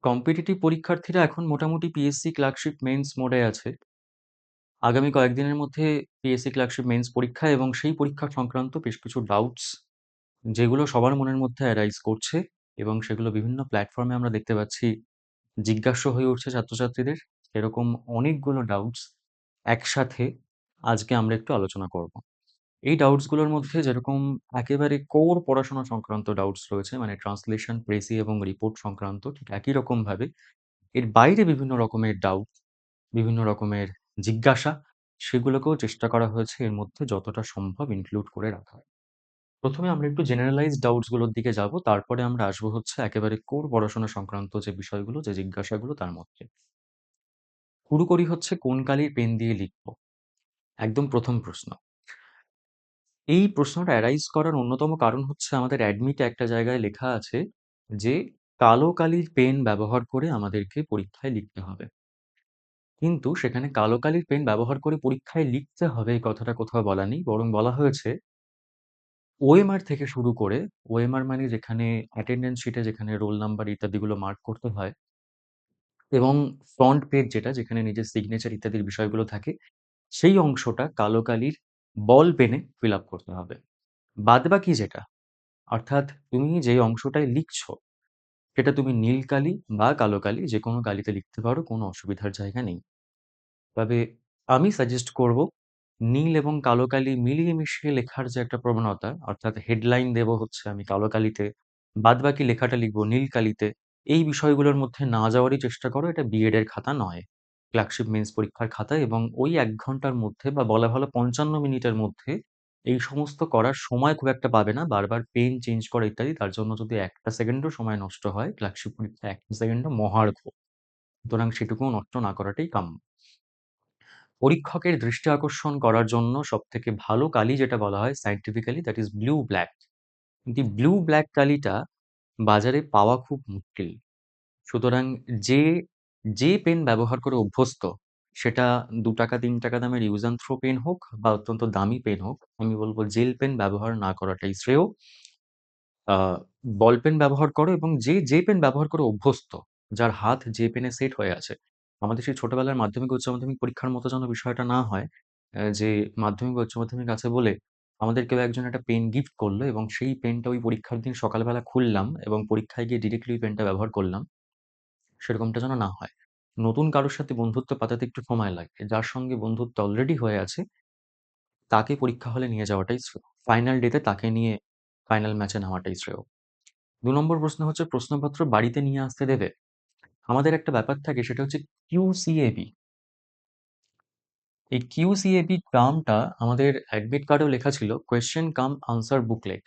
Competitive পরীক্ষার্থীরা এখন মোটামুটি পিএসসি ক্লার্কশিপ মেইনস মোডে আছে। আগামী কয়েকদিনের মধ্যে পিএসসি ক্লার্কশিপ মেইনস পরীক্ষা এবং সেই পরীক্ষা সংক্রান্ত বেশ কিছু ডাউটস যেগুলো সবার মনের মধ্যে অ্যারাইজ করছে এবং সেগুলো বিভিন্ন প্ল্যাটফর্মে আমরা দেখতে পাচ্ছি জিজ্ঞাস্য হয়ে উঠছে ছাত্রছাত্রীদের। এরকম অনেকগুলো ডাউটস একসাথে আজকে আমরা একটু আলোচনা করব। এই ডাউটসগুলোর মধ্যে যেরকম একেবারে কোর পড়াশোনা সংক্রান্ত ডাউটস রয়েছে, মানে ট্রান্সলেশন, প্রেসি এবং রিপোর্ট সংক্রান্ত, ঠিক একই রকমভাবে এর বাইরে বিভিন্ন রকমের ডাউট, বিভিন্ন রকমের জিজ্ঞাসা, সেগুলোকেও চেষ্টা করা হয়েছে এর মধ্যে যতটা সম্ভব ইনক্লুড করে রাখার। প্রথমে আমরা একটু জেনারেলাইজড ডাউটস গুলোর দিকে যাব, তারপরে আমরা আসবো হচ্ছে একেবারে কোর পড়াশোনা সংক্রান্ত যে বিষয়গুলো, যে জিজ্ঞাসাগুলো তার মধ্যে। শুরু করি হচ্ছে কোন কালির পেন দিয়ে লিখবো। একদম প্রথম প্রশ্ন। এই প্রশ্নটা অ্যারাইজ করার অন্যতম কারণ হচ্ছে আমাদের অ্যাডমিটে একটা জায়গায় লেখা আছে যে কালো কালির পেন ব্যবহার করে আমাদেরকে পরীক্ষায় লিখতে হবে। কিন্তু সেখানে কালো কালির পেন ব্যবহার করে পরীক্ষায় লিখতে হবে এই কথাটা কোথাও বলা নেই, বরং বলা হয়েছে ওএমআর থেকে শুরু করে, ওএমআর মানে যেখানে অ্যাটেন্ডেন্স শিটে যেখানে রোল নাম্বার ইত্যাদিগুলো মার্ক করতে হয়, এবং ফ্রন্ট পেজ যেটা যেখানে নিজের সিগনেচার ইত্যাদির বিষয়গুলো থাকে, সেই অংশটা কালো কালির বল পেনে ফিল আপ করতে হবে। বাদবাকি যেটা, অর্থাৎ তুমি যে অংশটায় লিখছো সেটা তুমি নীল কালি বা কালো কালি যে কোনো কালিতে লিখতে পারো, কোনো অসুবিধার জায়গা নেই। তবে আমি সাজেস্ট করব নীল এবং কালো কালি মিলিয়ে মিশিয়ে লেখার যে একটা প্রবণতা, অর্থাৎ হেডলাইন দেব হচ্ছে আমি কালো কালিতে, বাদবাকি লেখাটা লিখবো নীল কালিতে, এই বিষয়গুলোর মধ্যে না যাওয়ারই চেষ্টা করো। এটা বিএড এর খাতা নয়, ক্লার্কশিপ মেন্স পরীক্ষার খাতা, এবং ওই ১ ঘন্টার মধ্যে বা বলা ভালো ৫৫ মিনিটের মধ্যে এই সমস্ত করার সময় খুব একটা পাবে না। বারবার পেন চেঞ্জ করা ইত্যাদি, তার জন্য যদি ১টা সেকেন্ডও সময় নষ্ট হয়, ক্লার্কশিপ পরীক্ষা ১টা সেকেন্ডও মহার্ঘ। সুতরাং সেটুকুও নষ্ট না করাটাই কাম্য। পরীক্ষকের দৃষ্টি আকর্ষণ করার জন্য সবথেকে ভালো কালি যেটা বলা হয় scientifically, that is blue black. কিন্তু ব্লু ব্ল্যাক কালিটা বাজারে পাওয়া খুব মুশকিল। সুতরাং যে যে পেন ব্যবহার করে অভ্যস্ত, সেটা ৳২ ৳৩ দামের ইউজ অ্যান্ড থ্রো পেন হোক বা অত্যন্ত দামি পেন হোক, আমি বলব জেল পেন ব্যবহার না করাটাই শ্রেয়। আ বল পেন ব্যবহার করো, এবং যে পেন ব্যবহার করে অভ্যস্ত, যার হাত যে পেনে সেট হয়ে আছে। আমাদের সেই ছোটবেলার মাধ্যমিক, উচ্চ মাধ্যমিক পরীক্ষার মতো যেন বিষয়টা না হয়, যে মাধ্যমিক বা উচ্চ মাধ্যমিক আছে বলে আমাদের কেউ একজন একটা পেন গিফট করলো এবং সেই পেনটা ওই পরীক্ষার দিন সকালবেলা খুললাম এবং পরীক্ষায় গিয়ে ডিরেক্টলি ওই পেনটা ব্যবহার করলাম। সেরকমটা যেন না হয়। নতুন কারো সাথে বন্ধুত্ব পাতাতে একটু সময় লাগে। যার সঙ্গে বন্ধুত্ব অলরেডি হয়ে আছে, তাকে পরীক্ষা হলে নিয়ে যাওয়াটাই শ্রেয়। ফাইনাল ডেতে তাকে নিয়ে ফাইনাল ম্যাচে নামাটাই শ্রেয়। ২ নম্বর প্রশ্ন হচ্ছে প্রশ্নপত্র বাড়িতে নিয়ে আসতে দেবে? আমাদের একটা ব্যাপার থাকে, সেটা হচ্ছে কিউসিএবি। এই কিউসিএবি টার্মটা আমাদের অ্যাডমিট কার্ডেও লেখা ছিল, কোয়েশ্চেন কাম আনসার বুকলেট।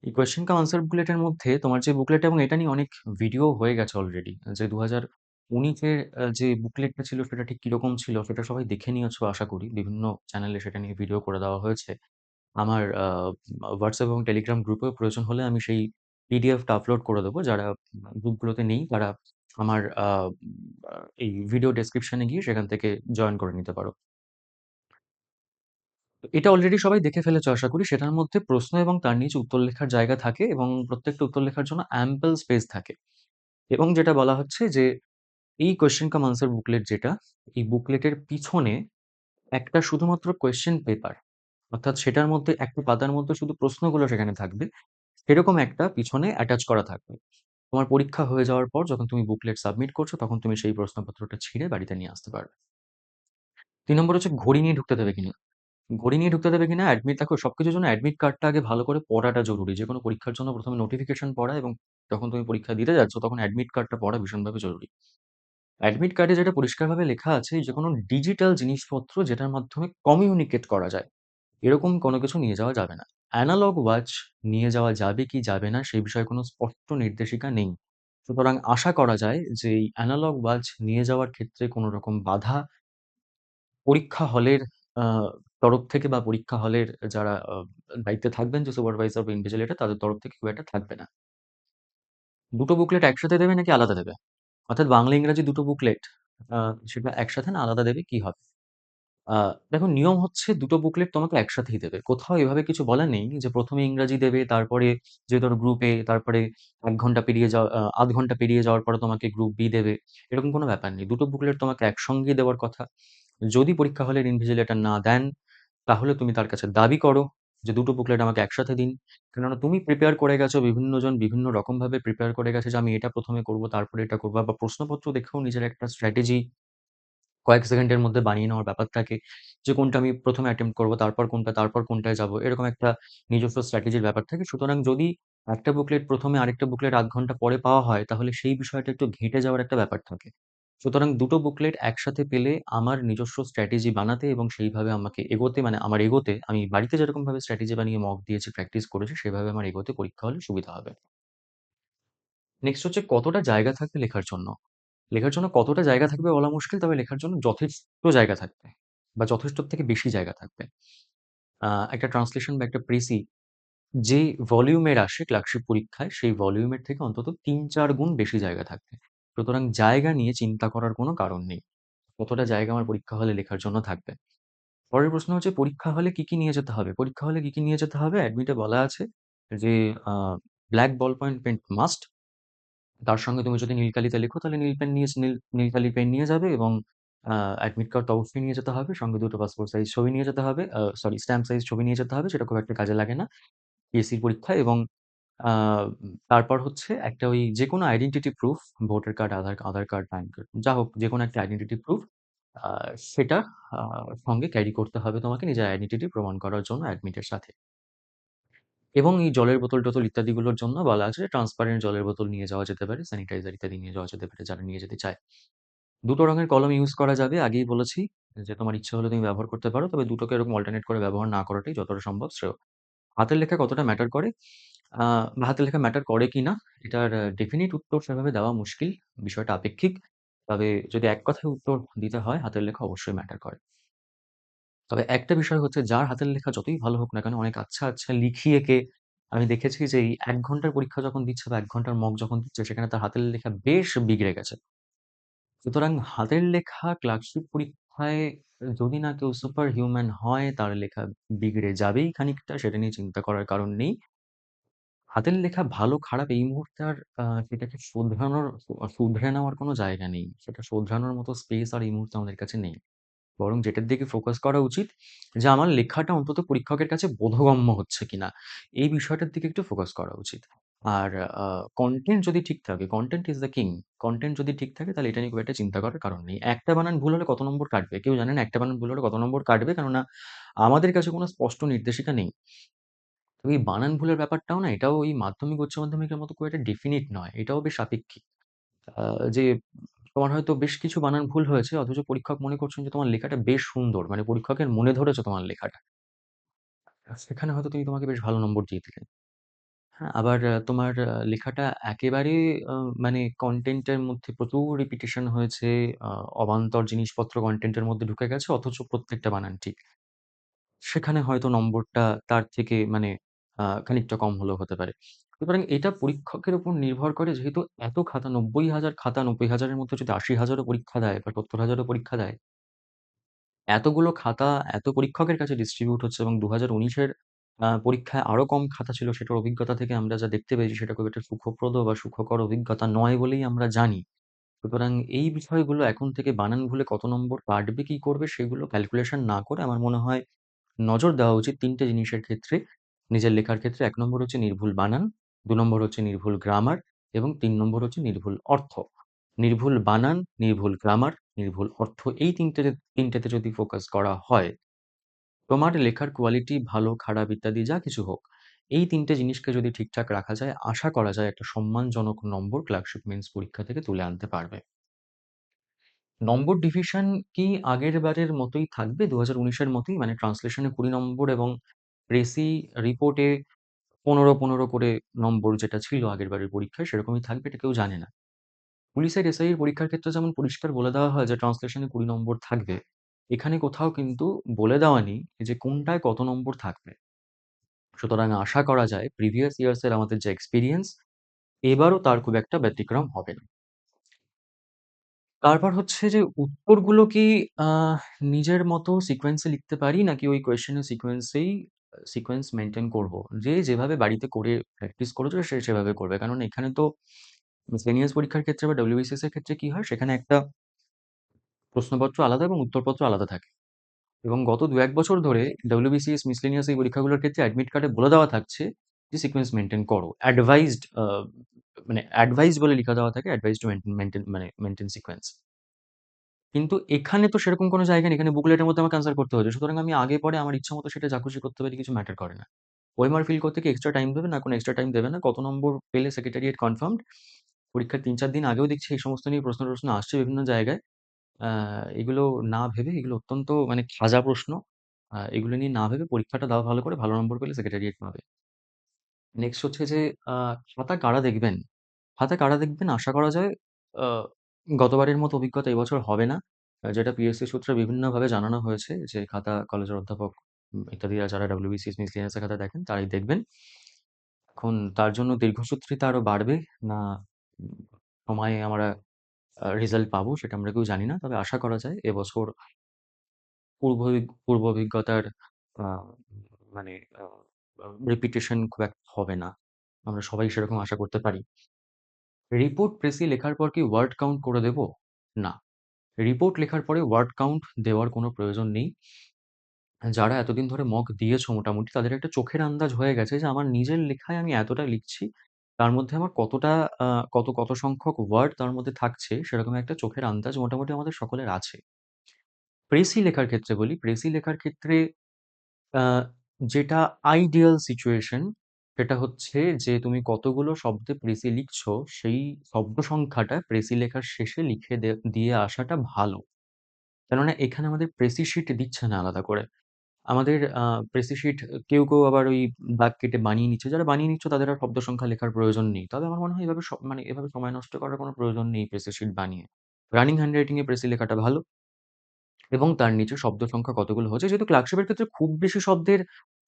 এই কোয়েশ্চেন কাম আনসার বুকলেটের মধ্যে তোমার যে বুকলেট, এবং এটা নিয়ে অনেক ভিডিও হয়ে গেছে অলরেডি, যে ২০১৯ এর যে বুকলেটটা ছিল সেটা ঠিক কিরকম ছিল সেটা সবাই দেখে নিয়েছো আশা করি। বিভিন্ন চ্যানেলে সেটা নিয়ে ভিডিও করে দেওয়া হয়েছে। আমার হোয়াটসঅ্যাপ এবং টেলিগ্রাম গ্রুপেও প্রয়োজন হলে আমি সেই পিডিএফটা আপলোড করে দেবো। যারা গ্রুপগুলোতে নেই তারা আমার এই ভিডিও ডেসক্রিপশনে গিয়ে সেখান থেকে জয়েন করে নিতে পারো। তো এটা অলরেডি সবাই দেখে ফেলেছো আশা করি। সেটার মধ্যে প্রশ্ন এবং তার নিচে উত্তর লেখার জায়গা থাকে, এবং প্রত্যেকটা উত্তর লেখার জন্য অ্যাম্পল স্পেস থাকে। এবং যেটা বলা হচ্ছে যে এই কোয়েশ্চেন কাম আনসার বুকলেট যেটা, এই বুকলেটের পিছনে একটা শুধুমাত্র কোয়েশ্চেন পেপার, অর্থাৎ সেটার মধ্যে একটা পাতার মধ্যে শুধু প্রশ্নগুলো সেখানে থাকবে, সেরকম একটা পিছনে অ্যাটাচ করা থাকবে। তোমার পরীক্ষা হয়ে যাওয়ার পর যখন তুমি বুকলেট সাবমিট করছো, তখন তুমি সেই প্রশ্নপত্রটা ছিঁড়ে বাড়িতে নিয়ে আসতে পারবে। ৩ নম্বর হচ্ছে ঘড়ি নিয়ে ঢুকতে দেবে কিনা। ঘড়ি নিয়ে ঢুকতে দেবে কিনা, দেখো সবকিছুর জন্য অ্যাডমিট কার্ডটা আগে ভালো করে পড়াটা জরুরি। যেকোনো পরীক্ষার জন্য ১ম এ নোটিফিকেশন পড়া, এবং যখন তুমি পরীক্ষা দিতে যাচ্ছ তখন অ্যাডমিট কার্ডটা পড়া ভীষণভাবে জরুরি। অ্যাডমিট কার্ডে যেটা পরিষ্কারভাবে লেখা আছে, যে কোনো ডিজিটাল জিনিসপত্র যেটার মাধ্যমে কমিউনিকেট করা যায়, এরকম কোনো কিছু নিয়ে যাওয়া যাবে না। অ্যানালগ ওয়াচ নিয়ে যাওয়া যাবে কি যাবে না সেই বিষয়ে কোনো স্পষ্ট নির্দেশিকা নেই। সুতরাং আশা করা যায় যে এই অ্যানালগ ওয়াচ নিয়ে যাওয়ার ক্ষেত্রে কোনো রকম বাধা পরীক্ষা হলের আ তরফ থেকে বা পরীক্ষা হলের যারা দায়িত্বে থাকবেন, যে সুপারভাইজার বা ইনভিজিলেটর, তাদের তরফ থেকে খুব একটা থাকবে না। ২ টো বুকলেট একসাথে দেবে নাকি আলাদা দেবে? অর্থাৎ বাংলা ইংরেজি ২ টো বুকলেট আ সেটা একসাথে না আলাদা দেবে, কি হবে? দেখো নিয়ম হচ্ছে দুটো বুকলেট তোমাকে একসাথেই দেবে। কোথাও এভাবে কিছু বলা নেই যে ১ম এ ইংরাজি দেবে, তারপরে যে ধরো গ্রুপ এ, তারপরে ১ ঘন্টা পেরিয়ে যাওয়া ০.৫ ঘন্টা পেরিয়ে যাওয়ার পরে তোমাকে গ্রুপ বি দেবে। এরকম কোনো ব্যাপার নেই। দুটো বুকলেট তোমাকে একসঙ্গেই দেওয়ার কথা। যদি পরীক্ষা হলের ইনভিজিলেটর না দেন, তাহলে তুমি তার কাছে দাবি করো যে ২ টো বুকলেট আমাকে একসাথে দিন। কেননা তুমি প্রিপেয়ার করে গেছো, বিভিন্নজন বিভিন্ন রকমভাবে প্রিপেয়ার করে গেছে যে আমি এটা ১ম এ করব, তারপরে এটা করব। বা প্রশ্নপত্র দেখেও নিজের একটা স্ট্র্যাটেজি কয়েক সেকেন্ডের মধ্যে বানিয়ে নেওয়ার ব্যাপার থাকে যে কোনটা আমি ১ম এ অ্যাটেম্প্ট করব, তারপর কোনটা, তারপর কোনটায় যাব। এরকম একটা নিজস্ব স্ট্র্যাটেজির ব্যাপার থাকে। সুতরাং যদি একটা বুকলেট ১ম এ আরেকটা বুকলেট ০.৫ ঘন্টা পরে পাওয়া হয়, তাহলে সেই বিষয়টা একটু ঘেঁটে যাওয়ার একটা ব্যাপার থাকে। সুতরাং ২ টো বুকলেট একসাথে পেলে আমার নিজস্ব স্ট্র্যাটেজি বানাতে এবং সেইভাবে আমাকে এগোতে, মানে আমার এগোতে আমি বাড়িতে যেরকমভাবে স্ট্র্যাটেজি বানিয়ে মক দিয়েছি, প্র্যাকটিস করেছি, সেভাবে আমার এগোতে পরীক্ষা হলে সুবিধা হবে। নেক্সট হচ্ছে কতটা জায়গা থাকবে লেখার জন্য? লেখার জন্য কতটা জায়গা থাকবে বলা মুশকিল। তবে লেখার জন্য যথেষ্ট জায়গা থাকবে বা যথেষ্টর থেকে বেশি জায়গা থাকবে। একটা ট্রান্সলেশন বা একটা প্রেসি যে ভলিউমের আসে ক্লার্কশিপ পরীক্ষায়, সেই ভলিউমের থেকে অন্তত ৩-৪ গুণ বেশি জায়গা থাকবে। সুতরাং জায়গা নিয়ে চিন্তা করার কোনো কারণ নেই। কতটা জায়গা আমার পরীক্ষা হলে লেখার জন্য থাকবে। পরের প্রশ্ন হচ্ছে পরীক্ষা হলে কি, কি নিয়ে যেতে হবে? পরীক্ষা হলে কি, কি নিয়ে যেতে হবে? অ্যাডমিটে বলা আছে যে a black ballpoint pen must. তার সঙ্গে তুমি যদি নীল কালিতে লেখো তাহলে নীল পেন নিয়ে নীল কালি পেন নিয়ে যাবে এবং অ্যাডমিট কার্ড তো অবশ্যই নিয়ে যেতে হবে। সঙ্গে ২ টো পাসপোর্ট সাইজ ছবি নিয়ে যেতে হবে। সরি, স্ট্যাম্প সাইজ ছবি নিয়ে যেতে হবে। সেটা খুব একটা কাজে লাগে না পিএসসির পরীক্ষায়। এবং আ তারপর হচ্ছে একটা ওই যেকোনো আইডেন্টিটি প্রুফ, ভোটার কার্ড, আধার কার্ড, প্যান কার্ড, যা হোক যেকোনো একটা আইডেন্টিটি প্রুফ আ সেটা আ সঙ্গে ক্যারি করতে হবে তোমাকে নিজের আইডেন্টিটি প্রমাণ করার জন্য অ্যাডমিটের সাথে। এবং এই জলের বোতল-টোতল ইত্যাদিগুলোর জন্য বলা আছে যে ট্রান্সপারেন্ট জলের বোতল নিয়ে যাওয়া যেতে পারে, স্যানিটাইজার ইত্যাদি নিয়ে যাওয়া যেতে পারে যারা নিয়ে যেতে চায়। ২ টো রঙের কলম ইউজ করা যাবে। আগেই বলেছি যে তোমার ইচ্ছে হলে তুমি ব্যবহার করতে পারো। তবে ২ টোকে এরকম অল্টারনেট করে ব্যবহার না করাটাই যতটা সম্ভব শ্রেয়। হাতের লেখা কতটা ম্যাটার করে? আ হাতের লেখা ম্যাটার করে কিনা এটার ডেফিনিট উত্তর সেভাবে দেওয়া মুশকিল। বিষয়টা আপেক্ষিক। তবে যদি এক কথায় উত্তর দিতে হয়, হাতের লেখা অবশ্যই ম্যাটার করে। তবে একটা বিষয় হচ্ছে যার হাতের লেখা যতই ভালো হোক না কেন, অনেক আচ্ছা, আচ্ছা লিখিয়ে কে আমি দেখেছি যে এই ১ ঘন্টার পরীক্ষা যখন দিচ্ছে বা ১ ঘন্টার মক যখন দিচ্ছে সেখানে তার হাতের লেখা বেশ বিগড়ে গেছে। সুতরাং হাতের লেখা ক্লার্কশিপ পরীক্ষায় যদি না কেউ সুপার হিউম্যান হয়, তার লেখা বিগড়ে যাবেই খানিকটা, সেটা নিয়ে চিন্তা করার কারণ নেই। হাতের লেখা ভালো খারাপ এই মুহূর্তে আর সেটাকে শুধরে নেওয়ার কোনো জায়গা নেই। সেটা শোধরানোর মতো স্পেস আর এই মুহূর্তে আমাদের কাছে নেই। বরং যেটার দিকে ফোকাস করা উচিত যে আমার লেখাটা অন্তত পরীক্ষকের কাছে বোধগম্য হচ্ছে কিনা, এই বিষয়টার দিকে একটু ফোকাস করা উচিত। আর কনটেন্ট যদি ঠিক থাকে, content is the king. Content যদি ঠিক থাকে তাহলে এটা নিয়ে খুব একটা চিন্তা করার কারণ নেই। একটা বানান ভুল হলে কত নম্বর কাটবে? কেউ জানে না একটা বানান ভুল হলে কত নম্বর কাটবে। কেননা আমাদের কাছে কোনো স্পষ্ট নির্দেশিকা নেই। তো এই বানান ভুলের ব্যাপারটাও না, এটাও ওই মাধ্যমিক, উচ্চ মাধ্যমিকের মতো খুব একটা ডেফিনিট নয়। এটাও বেশ আপেক্ষিক। যে তোমার হয়তো বেশ কিছু বানান ভুল হয়েছে অথচ পরীক্ষক মনে করছেন যে তোমার লেখাটা বেশ সুন্দর। মানে পরীক্ষকের মনে ধরেছে তোমার লেখাটা। সেখানে হয়তো তোমাকে বেশ ভালো নম্বর দিয়ে দিলেন। হ্যাঁ? আবার তোমার লেখাটা একেবারে আ মানে কনটেন্টের মধ্যে প্রচুর রিপিটিশন হয়েছে, আ অবান্তর জিনিসপত্র কনটেন্টের মধ্যে ঢুকে গেছে অথচ প্রত্যেকটা বানান ঠিক। সেখানে হয়তো নম্বরটা তার থেকে মানে খানিকটা কম হলেও হতে পারে। সুতরাং এটা পরীক্ষকের উপর নির্ভর করে, যেহেতু এত খাতা ৯০,০০০ খাতা, ৯০,০০০ এর মধ্যে যদি ৮০,০০০ ও পরীক্ষা দেয় বা ৭০,০০০ ও পরীক্ষা দেয়, এতগুলো খাতা এত পরীক্ষকের কাছে ডিস্ট্রিবিউট হচ্ছে এবং ২০১৯ এর পরীক্ষায় আরো কম খাতা ছিল, সেটার অভিজ্ঞতা থেকে আমরা যা দেখতে পেয়েছি সেটা খুব একটা সুখপ্রদ বা সুখকর অভিজ্ঞতা নয় বলেই আমরা জানি। সুতরাং এই বিষয়গুলো এখন থেকে বানান ভুলে কত নম্বর কাটবে, কি করবে সেগুলো ক্যালকুলেশন না করে আমার মনে হয় নজর দেওয়া উচিত ৩ টে জিনিসের ক্ষেত্রে। নিজের লেখার ক্ষেত্রে ১ নম্বর হচ্ছে নির্ভুল বানান, ২ নম্বর হচ্ছে নির্ভুল গ্রামার এবং ৩ নম্বর হচ্ছে নির্ভুল অর্থ। নির্ভুল বানান, নির্ভুল গ্রামার, নির্ভুল অর্থ, এই ৩ টেতে যদি ফোকাস করা হয়, তোমার লেখার কোয়ালিটি ভালো, খারাপ ইত্যাদি যা কিছু হোক, এই ৩ টে জিনিসকে যদি ঠিকঠাক রাখা যায়, আশা করা যায় একটা সম্মানজনক নম্বর ক্লার্কশিপ মেইনস পরীক্ষা থেকে তুলে আনতে পারবে। নম্বর ডিভিশন কি আগের বারের মতোই থাকবে? ২০১৯ এর মতোই? মানে ট্রান্সলেশনে ২০ নম্বর এবং প্রেসি রিপোর্টে ১৫ করে নম্বর যেটা ছিল আগেরবারের পরীক্ষায় সেরকমই থাকবে, এটা কেউ জানে না। পুলিশের এসআই এর পরীক্ষার ক্ষেত্রে যেমন পরিষ্কার বলে দেওয়া হয় যে ট্রান্সলেশনে ২০ নম্বর থাকবে। এখানে কোথাও কিন্তু বলে দেওয়া নেই যে কোনটায় কত নম্বর থাকবে। সুতরাং আশা করা যায় প্রিভিয়াস ইয়ার্স এর আমাদের যে এক্সপেরিয়েন্স, এবারও তার খুব একটা ব্যতিক্রম হবে না। তারপর হচ্ছে যে উত্তরগুলো কি নিজের মতো সিকোয়েন্সে লিখতে পারি নাকি ওই কোয়েশ্চেনের সিকোয়েন্স মেইনটেইন করব? যে যেভাবে বাড়িতে করে প্র্যাকটিস করেছো সে সেভাবে করবে। কারণ এখানে তো মিসেলেনিয়াস পরীক্ষার ক্ষেত্রে বা WBCS এর ক্ষেত্রে কি হয়, সেখানে একটা প্রশ্নপত্র আলাদা এবং উত্তরপত্র আলাদা থাকে। এবং গত ২-১ বছর ধরে WBCS, মিসেলেনিয়াস এই পরীক্ষাগুলোর ক্ষেত্রে অ্যাডমিট কার্ডে বলে দেওয়া থাকছে যে সিকোয়েন্স মেইনটেইন করো। মানে অ্যাডভাইসড বলে লিখা দেওয়া থাকে, অ্যাডভাইসড টু মেইনটেইন সিকোয়েন্স। কিন্তু এখানে তো সেরকম কোনো জায়গা নেই। এখানে বুকলেটের মধ্যে আমাকে আনসার করতে হয়েছে। সুতরাং আমি আগে পরে আমার ইচ্ছা মতো সেটা যা খুশি করতে পারি, কিছু ম্যাটার করে না। ওএমআর ফিল করতে কি এক্সট্রা টাইম দেবে? না, কোনো এক্সট্রা টাইম দেবে না। কত নম্বর পেলে সেক্রেটারিয়েট কনফার্মড। পরীক্ষার ৩-৪ দিন আগেও দেখছি এই সমস্ত নিয়ে প্রশ্ন-টশ্ন আসছে বিভিন্ন জায়গায়। আ এগুলো না ভেবে, এগুলো অত্যন্ত মানে খাজা প্রশ্ন। এগুলো নিয়ে না ভেবে পরীক্ষাটা দাও ভালো করে, ভালো নম্বর পেলে সেক্রেটারিয়েট পাবে। নেক্সট হচ্ছে যে আ খাতা কারা দেখবেন? খাতা কারা দেখবেন আশা করা যায় আ গতবারের মতো অভিজ্ঞতা এবছর হবে না। যেটা পিএসসি সূত্রে বিভিন্নভাবে জানানো হয়েছে যে খাতা কলেজের অধ্যাপক ইত্যাদিরা যারা WBCS, মিসেলেনিয়াস এর খাতা দেখেন তারাই দেখবেন। এখন তার জন্য দীর্ঘসূত্রিতা আরো বাড়বে না উম সময়ে আমরা রেজাল্ট পাবো সেটা আমরা কেউ জানি না। তবে আশা করা যায় এবছর পূর্ব অভিজ্ঞতার আ মানে আ আ রিপিটেশন খুব একটা হবে না। আমরা সবাই সেরকম আশা করতে পারি। রিপোর্ট প্রেসে লেখার পর কি ওয়ার্ড কাউন্ট করে দেব? না। রিপোর্ট লেখার পরে ওয়ার্ড কাউন্ট দেওয়ার কোনো প্রয়োজন নেই। যারা এতদিন ধরে মক দিয়েছো মোটামুটি তাদের একটা চোখের আন্দাজ হয়ে গেছে যে আমার নিজের লেখায় আমি এতটা লিখছি। তার মধ্যে আমার কতটা আ কত সংখ্যক ওয়ার্ড তার মধ্যে থাকছে সেরকম একটা চোখের আন্দাজ মোটামুটি আমাদের সকলের আছে। প্রেসি লেখার ক্ষেত্রে বলি, প্রেসি লেখার ক্ষেত্রে আ যেটা আইডিয়াল সিচুয়েশন সেটা হচ্ছে যে তুমি কতগুলো শব্দে প্রেসি লিখছো সেই শব্দ সংখ্যাটা প্রেসি লেখার শেষে লিখে দিয়ে আসাটা ভালো। কেননা এখানে আমাদের প্রেসি শিট দিচ্ছে না আলাদা করে। আমাদের প্রেসি শিট কেউ আবার ওই দাগ কেটে বানিয়ে নিচ্ছে। যারা বানিয়ে নিচ্ছ তাদের আর শব্দ সংখ্যা লেখার প্রয়োজন নেই। তবে আমার মনে হয় এভাবে মানে এভাবে সময় নষ্ট করার কোনো প্রয়োজন নেই প্রেসি শিট বানিয়ে। রানিং হ্যান্ডরাইটিং এ প্রেসি লেখাটা ভালো এবং তার নিচে শব্দ সংখ্যা কতগুলো হচ্ছে যেহেতু ক্লার্কশিপের ক্ষেত্রে খুব বেশি শব্দের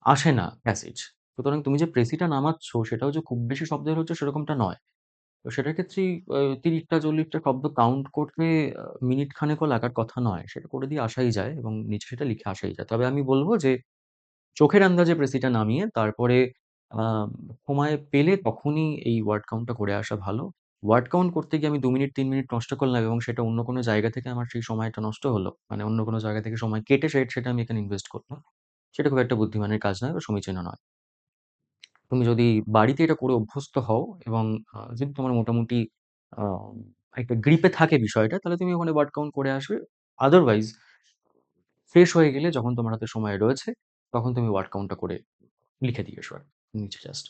আসে না প্যাসেজ। সুতরাং তুমি যে প্রেসিটা নামাচ্ছ সেটাও যে খুব বেশি শব্দের হচ্ছে সেরকমটা নয়। তো সেটার ক্ষেত্রেই ৩০ টা ৪০ টা শব্দ কাউন্ট করতে মিনিট খানেকও লাগার কথা নয়। সেটা করে দিয়ে আসাই যায় এবং নিচে সেটা লিখে আসাই যায়। তবে আমি বলব যে চোখের আন্দাজে প্রেসিটা নামিয়ে তারপরে আ সময় পেলে তখনই এই ওয়ার্ড কাউন্টটা করে আসা ভালো। ওয়ার্ড কাউন্ট করতে গিয়ে আমি ২ মিনিট ৩ মিনিট নষ্ট করলাম এবং সেটা অন্য কোনো জায়গা থেকে আমার সেই সময়টা নষ্ট হলো। মানে অন্য কোনো জায়গা থেকে সময় কেটে সেটা আমি এখানে ইনভেস্ট করলাম। সেটা খুব একটা বুদ্ধিমানের কাজ নয় বা সমীচীন নয়। তুমি যদি বাড়িতে এটা করে অভ্যস্ত হও এবং যদি তোমার মোটামুটি আ একটা গ্রিপে থাকে বিষয়টা, তাহলে তুমি ওখানে ওয়ার্ড কাউন্ট করে আসবে। আদারওয়াইজ ফ্রেশ হয়ে গেলে যখন তোমার হাতে সময় রয়েছে, তখন তুমি ওয়ার্ড কাউন্টটা করে লিখে দিয়ে এসো নিচে জাস্ট।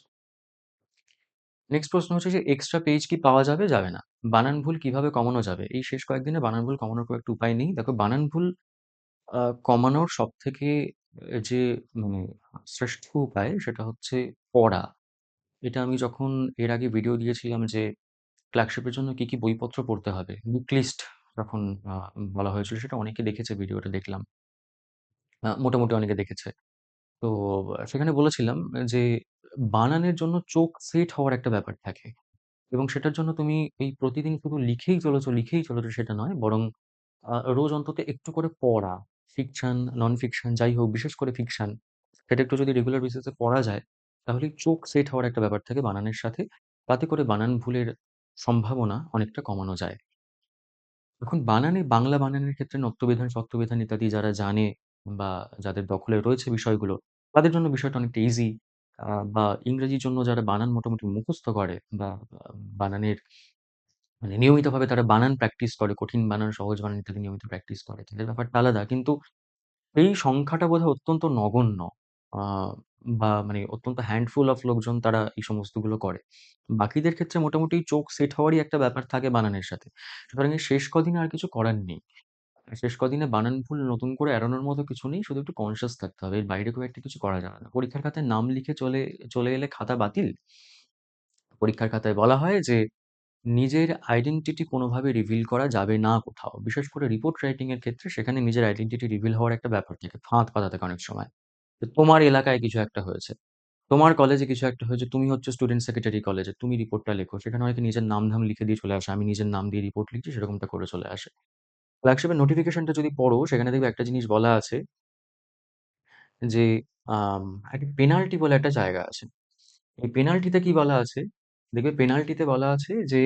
নেক্সট প্রশ্ন হচ্ছে যে এক্সট্রা পেজ কি পাওয়া যাবে? যাবে না। বানান ভুল কিভাবে কমানো যাবে? এই শেষ কয়েকদিনে বানান ভুল কমানোর খুব একটা উপায় নেই। দেখো বানান ভুল কমানোর সবথেকে যে মানে শ্রেষ্ঠ উপায় সেটা হচ্ছে পড়া। এটা আমি যখন এর আগে ভিডিও দিয়েছিলাম যে ক্লার্কশিপের জন্য কি বইপত্র পড়তে হবে, বুক লিস্ট যখন আ বলা হয়েছিল সেটা অনেকে দেখেছে ভিডিওটা দেখলাম। মোটামুটি অনেকে দেখেছে। তো সেখানে বলেছিলাম যে বানানের জন্য চোখ সেট হওয়ার একটা ব্যাপার থাকে এবং সেটার জন্য তুমি এই প্রতিদিন শুধু লিখেই চলেছো সেটা নয়। বরং রোজ অন্তত একটু করে পড়া, ফিকশন, নন ফিকশন যাই হোক, বিশেষ করে ফিকশন, সেটা একটু যদি রেগুলার বেসিস এ পড়া যায়, তাহলেই চোখ সেট হওয়ার একটা ব্যাপার থাকে বানানের সাথে। তাতে করে বানান ভুলের সম্ভাবনা অনেকটা কমানো যায়। এখন বাংলা বানানের ক্ষেত্রে নত্যবিধান, সত্যবিধান ইত্যাদি যারা জানে বা যাদের দখলে রয়েছে বিষয়গুলো, তাদের জন্য বিষয়টা অনেকটা ইজি। বা ইংরেজির জন্য যারা বানান মোটামুটি মুখস্থ করে বা আ বানানের মানে নিয়মিতভাবে তারা বানান প্র্যাকটিস করে, কঠিন বানান, সহজ বানান ইত্যাদি নিয়মিত প্র্যাকটিস করে। তাদের ব্যাপারটা আলাদা। কিন্তু এই সংখ্যাটা বোধহয় অত্যন্ত নগণ্য। আ বা মানে অত্যন্ত হ্যান্ডফুল অফ লোকজন তারা এই সমস্তগুলো করে। বাকিদের ক্ষেত্রে মোটামুটি চোখ সেট হওয়ারই একটা ব্যাপার থাকে বানানের সাথে। সুতরাং এই শেষ কদিনে আর কিছু করার নেই। শেষ কদিনে বানান ভুল নতুন করে এড়ানোর মতো কিছু নেই। শুধু একটু কনসিয়াস থাকতে হবে। এর বাইরে খুব একটা কিছু করা যাবে না। পরীক্ষার খাতায় নাম লিখে চলে এলে খাতা বাতিল। পরীক্ষার খাতায় বলা হয় যে নিজের আইডেন্টিটি কোনোভাবে রিভিল করা যাবে না কোথাও। বিশেষ করে রিপোর্ট রাইটিং এর ক্ষেত্রে সেখানে নিজের আইডেন্টিটি রিভিল হওয়ার একটা ব্যাপার থাকে। ফাঁদ পাতা থাকে অনেক সময়। যে তোমার এলাকায় কিছু একটা হয়েছে। তোমার কলেজে কিছু একটা হয়েছে, তুমি হচ্ছে স্টুডেন্ট সেক্রেটারি কলেজে, তুমি রিপোর্টটা লেখো। সেখানে অনেকে নিজের নাম-ধাম লিখে দিয়ে চলে আসে। আমি নিজের নাম দিয়ে রিপোর্ট লিখছি, সেরকমটা করে চলে আসে। ফ্ল্যাগশিপের নোটিফিকেশনটা যদি পড়ো, সেখানে দেখবে একটা জিনিস বলা আছে যে আম একটা পেনাল্টি বলে একটা জায়গা আছে। এই পেনাল্টিতে কি বলা আছে? দেখবে পেনাল্টিতে বলা আছে যে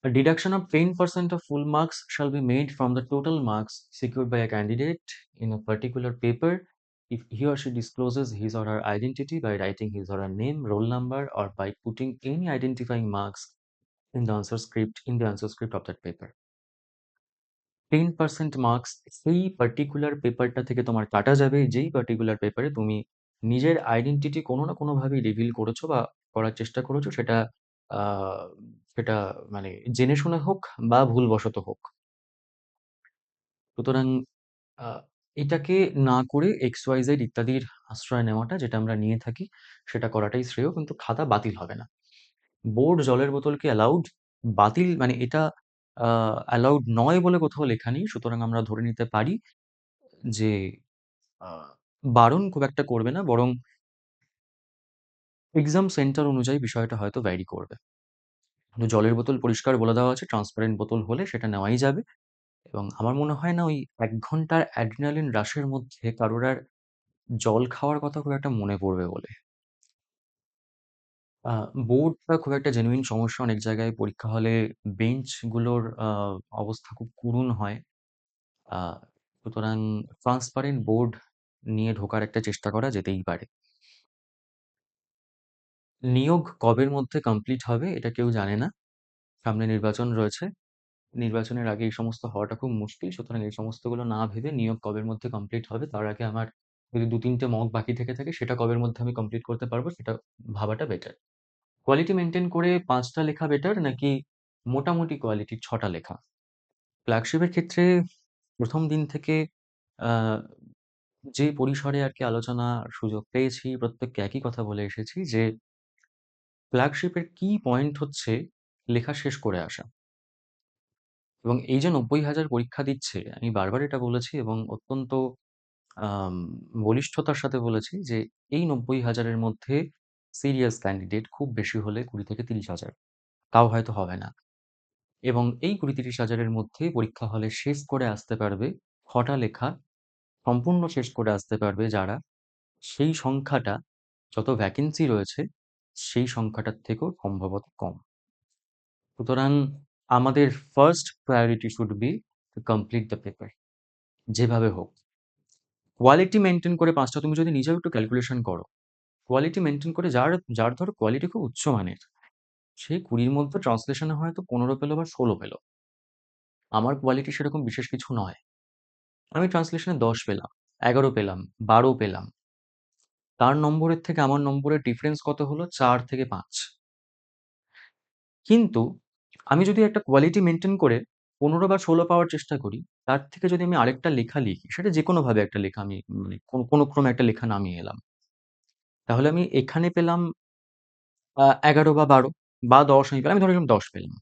a deduction of 10% of full marks shall be made from the total marks secured by a candidate in a particular paper if he or she discloses his or her identity by writing his or her name, roll number, or by putting any identifying marks in the answer script of that paper. 10% marks সেই particular পেপারটা থেকে তোমার কাটা যাবে, যেই particular পেপারে তুমি নিজের আইডেন্টিটি কোনো না কোনোভাবে রিভিল করেছো বা করার চেষ্টা করেছো, সেটা আহ, সেটা মানে জেনে শুনে হোক বা ভুলবশত হোক। সুতরাং আহ, এটাকে না করে এক্স ওয়াই জেড ইত্যাদির আশ্রয় নেওয়াটা, যেটা আমরা নিয়ে থাকি, সেটা করাটাই শ্রেয়। কিন্তু খাতা বাতিল হবে না। বোর্ড জলের বোতলকে অ্যালাউড, বাতিল মানে এটা অ্যালাউড নয় বলে কোথাও লেখা নেই। সুতরাং আমরা ধরে নিতে পারি যে আহ, বারণ খুব একটা করবে না, বরং এক্সাম সেন্টার অনুযায়ী বিষয়টা হয়তো ভ্যারি করবে। কিন্তু জলের বোতল পরিষ্কার বলে দেওয়া আছে, ট্রান্সপারেন্ট বোতল হলে সেটা নেওয়াই যাবে। এবং আমার মনে হয় না ওই 1 ঘন্টার অ্যাড্রিনালিন রাশের মধ্যে কারোর আর জল খাওয়ার কথা খুব একটা মনে পড়বে বলে। বোর্ডটা খুব একটা জেনুইন সমস্যা। অনেক জায়গায় পরীক্ষা হলে বেঞ্চগুলোর অবস্থা খুব করুণ হয়। আহ, সুতরাং ট্রান্সপারেন্ট বোর্ড নিয়ে ঢোকার একটা চেষ্টা করা যেতেই পারে। নিয়োগ কবের মধ্যে কমপ্লিট হবে এটা কেউ জানে না। সামনে নির্বাচন রয়েছে। নির্বাচনের আগে এই সমস্ত হওয়াটা খুব মুশকিল। সুতরাং এই সমস্তগুলো না ভেবে নিয়োগ কবের মধ্যে কমপ্লিট হবে তার আগে আমার যদি 2-3টে মক বাকি থেকে থাকে, সেটা কবের মধ্যে আমি কমপ্লিট করতে পারবো সেটা ভাবাটা বেটার। কোয়ালিটি মেনটেন করে 5টা লেখা বেটার, নাকি মোটামুটি কোয়ালিটির 6টা লেখা? ফ্ল্যাগশিপের ক্ষেত্রে প্রথম দিন থেকে আহ, যে পরিসরে আর কি আলোচনার সুযোগ পেয়েছি, প্রত্যেককে একই কথা বলে এসেছি যে ফ্ল্যাগশিপের কি পয়েন্ট হচ্ছে লেখা শেষ করে আসা। এবং এই যে 90,000 পরীক্ষা দিচ্ছে, আমি বারবার এটা বলেছি এবং অত্যন্ত আম, বলিষ্ঠতার সাথে বলেছি যে এই 90,000-এর মধ্যে সিরিয়াস ক্যান্ডিডেট খুব বেশি হলে 20 থেকে 30 হাজার, তাও হয়তো হবে না। এবং এই 20-30 হাজারের মধ্যে পরীক্ষা হলে শেষ করে আসতে পারবে 6টা লেখা, সম্পূর্ণ শেষ করে আসতে পারবে যারা, সেই সংখ্যাটা যত ভ্যাকেন্সি রয়েছে সেই সংখ্যাটার থেকেও সম্ভবত কম। সুতরাং আমাদের first priority should be to complete the paper, যেভাবে হোক। কোয়ালিটি মেনটেন করে 5টা, তুমি যদি নিজেও একটু ক্যালকুলেশন করো, কোয়ালিটি মেনটেন করে যার যার ধরো কোয়ালিটি খুব উচ্চমানের, সে 20-র মধ্যে ট্রান্সলেশনে হয়তো 15 পেলো বা 16 পেলো। আমার কোয়ালিটি সেরকম বিশেষ কিছু নয়, আমি ট্রান্সলেশনে 10 পেলাম, 11 পেলাম, 12 পেলাম। তার নম্বরের থেকে আমার নম্বরের ডিফারেন্স কত হলো? 4 থেকে 5। কিন্তু আমি যদি একটা কোয়ালিটি মেনটেন করে 15 বা 16 পাওয়ার চেষ্টা করি, তার থেকে যদি আমি আরেকটা লেখা লিখি, সেটা যে কোনোভাবে একটা লেখা আমি মানে কোনো ক্রমে একটা লেখা নামিয়ে এলাম, তাহলে আমি এখানে পেলাম 11 বা 12 বা 10 আমি পেলাম, আমি ধরে নিলাম 10 পেলাম।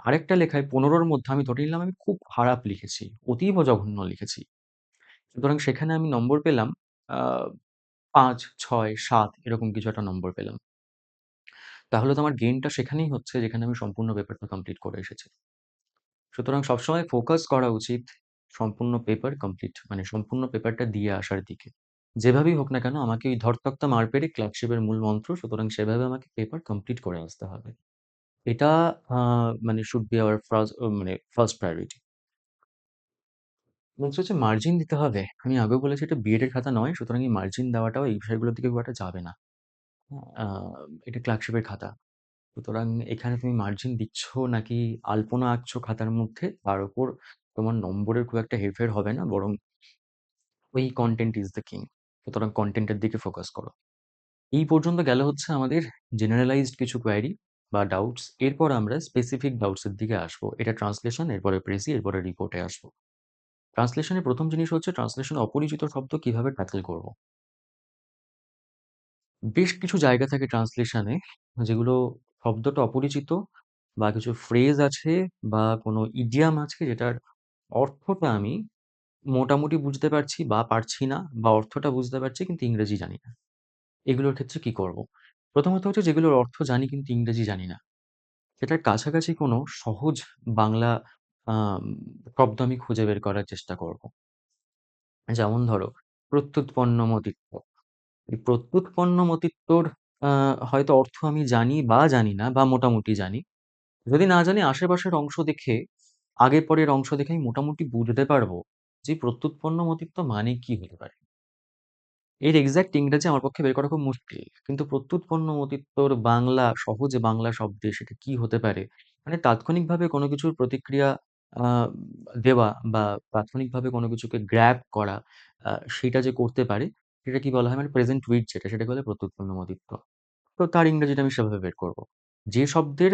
আরেকটা লেখায় 15-র মধ্যে আমি ধরে নিলাম আমি খুব খারাপ লিখেছি, অতীব জঘন্য লিখেছি। সুতরাং সেখানে আমি নম্বর পেলাম আ 5, 6, 7 এরকম কিছু একটা নম্বর পেলাম। তাহলে তো আমার গেইনটা সেখানেই হচ্ছে যেখানে আমি সম্পূর্ণ পেপারটা কমপ্লিট করে এসেছি। সুতরাং সবসময় ফোকাস করা উচিত সম্পূর্ণ পেপার কমপ্লিট, মানে সম্পূর্ণ পেপারটা দিয়ে আসার দিকে। যেভাবেই হোক না কেন আমাকে ওই ধরতক্তা মার পেরে ক্লার্কশিপের মূল মন্ত্র, সুতরাং সেভাবে আমাকে পেপার কমপ্লিট করে আসতে হবে। এটা মানে should be our first priority. Next হচ্ছে মার্জিন দিতে হবে। আমি আগেও বলেছি এটা বিএড এর খাতা নয়, সুতরাং এই মার্জিন দেওয়াটাও এই বিষয়গুলোর দিকে খুব একটা যাবে না। এটা ক্লার্কশিপের খাতা। সুতরাং এখানে তুমি মার্জিন দিচ্ছ নাকি আলপনা আঁকছো খাতার মধ্যে, তার উপর তোমার নম্বরের খুব একটা হেরফের হবে না, বরং ওই কন্টেন্ট ইজ দ্য কিং। সুতরাং কন্টেন্টের দিকে ফোকাস করো। এই পর্যন্ত গেল হচ্ছে আমাদের জেনারেলাইজড কিছু কোয়ারি বা ডাউটস। এরপর আমরা স্পেসিফিক ডাউটস এর দিকে আসবো। এটা ট্রান্সলেশন, এরপরে প্রেসি, এরপরে রিপোর্টে আসবো। ট্রান্সলেশনের প্রথম জিনিস হচ্ছে ট্রান্সলেশনে অপরিচিত শব্দ কিভাবে ট্যাকল করব। বেশ কিছু জায়গা থাকে ট্রান্সলেশনে যেগুলো শব্দটা অপরিচিত, বা কিছু ফ্রেজ আছে বা কোনো ইডিয়াম আছে যেটার অর্থটা আমি মোটামুটি বুঝতে পারছি বা পারছি না, বা অর্থটা বুঝতে পারছি কিন্তু ইংরেজি জানি না। এগুলোর ক্ষেত্রে কি করব? প্রথমত হচ্ছে যেগুলোর অর্থ জানি কিন্তু ইংরেজি জানি না, সেটার কাছাকাছি কোনো সহজ বাংলা আম শব্দ আমি খুঁজে বের করার চেষ্টা করব। যেমন ধরো প্রত্যুৎপন্নমতিত্ব। এই প্রত্যুৎপন্নমতিত্বর আ হয়তো অর্থ আমি জানি বা জানি না বা মোটামুটি জানি। যদি না জানি আশেপাশের অংশ দেখে, আগের পরের অংশ দেখে আমি মোটামুটি বুঝতে পারবো যে প্রত্যুৎপন্নমতিত্ব মানে কি হতে পারে। এর এক্সাক্ট ইংরেজি আমার পক্ষে বের করা খুব মুশকিল। কিন্তু প্রত্যুৎপন্নমতিত্বর বাংলা, সহজ বাংলা শব্দে সেটা কি হতে পারে? মানে তাৎক্ষণিকভাবে কোনো কিছুর প্রতিক্রিয়া আ দেওয়া বা তাৎক্ষণিকভাবে কোনো কিছুকে গ্র্যাব করা, সেটা যে করতে পারে, সেটা কি বলা হয়? মানে প্রেজেন্ট উইথ যেটা, সেটাকে বলে প্রত্যুৎপন্নমতিত্ব। তো তার ইংরেজিটা আমি সেভাবে বের করব। যে শব্দের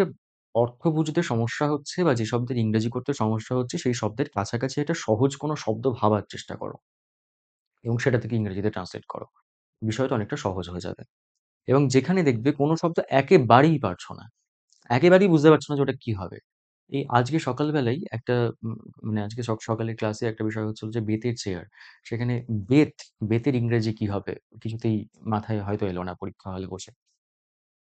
অর্থ বুঝতে সমস্যা হচ্ছে বা যে শব্দের ইংরেজি করতে সমস্যা হচ্ছে, সেই শব্দের কাছাকাছি একটা সহজ কোনো শব্দ ভাবার চেষ্টা করো এবং সেটা থেকে ইংরেজিতে ট্রান্সলেট করো। বিষয়টা অনেকটা সহজ হয়ে যাবে। এবং যেখানে দেখবে কোনো শব্দ একেবারেই পারছো না, একেবারেই বুঝতে পারছো না যে ওটা কি হবে। এই আজকে সকালবেলাই একটা উম মানে আজকে সকালের ক্লাসে একটা বিষয় হচ্ছিল যে বেতের চেয়ার। সেখানে বেত, বেতের ইংরেজি কি হবে? কিছুতেই মাথায় হয়তো এলো না পরীক্ষা হলে বসে।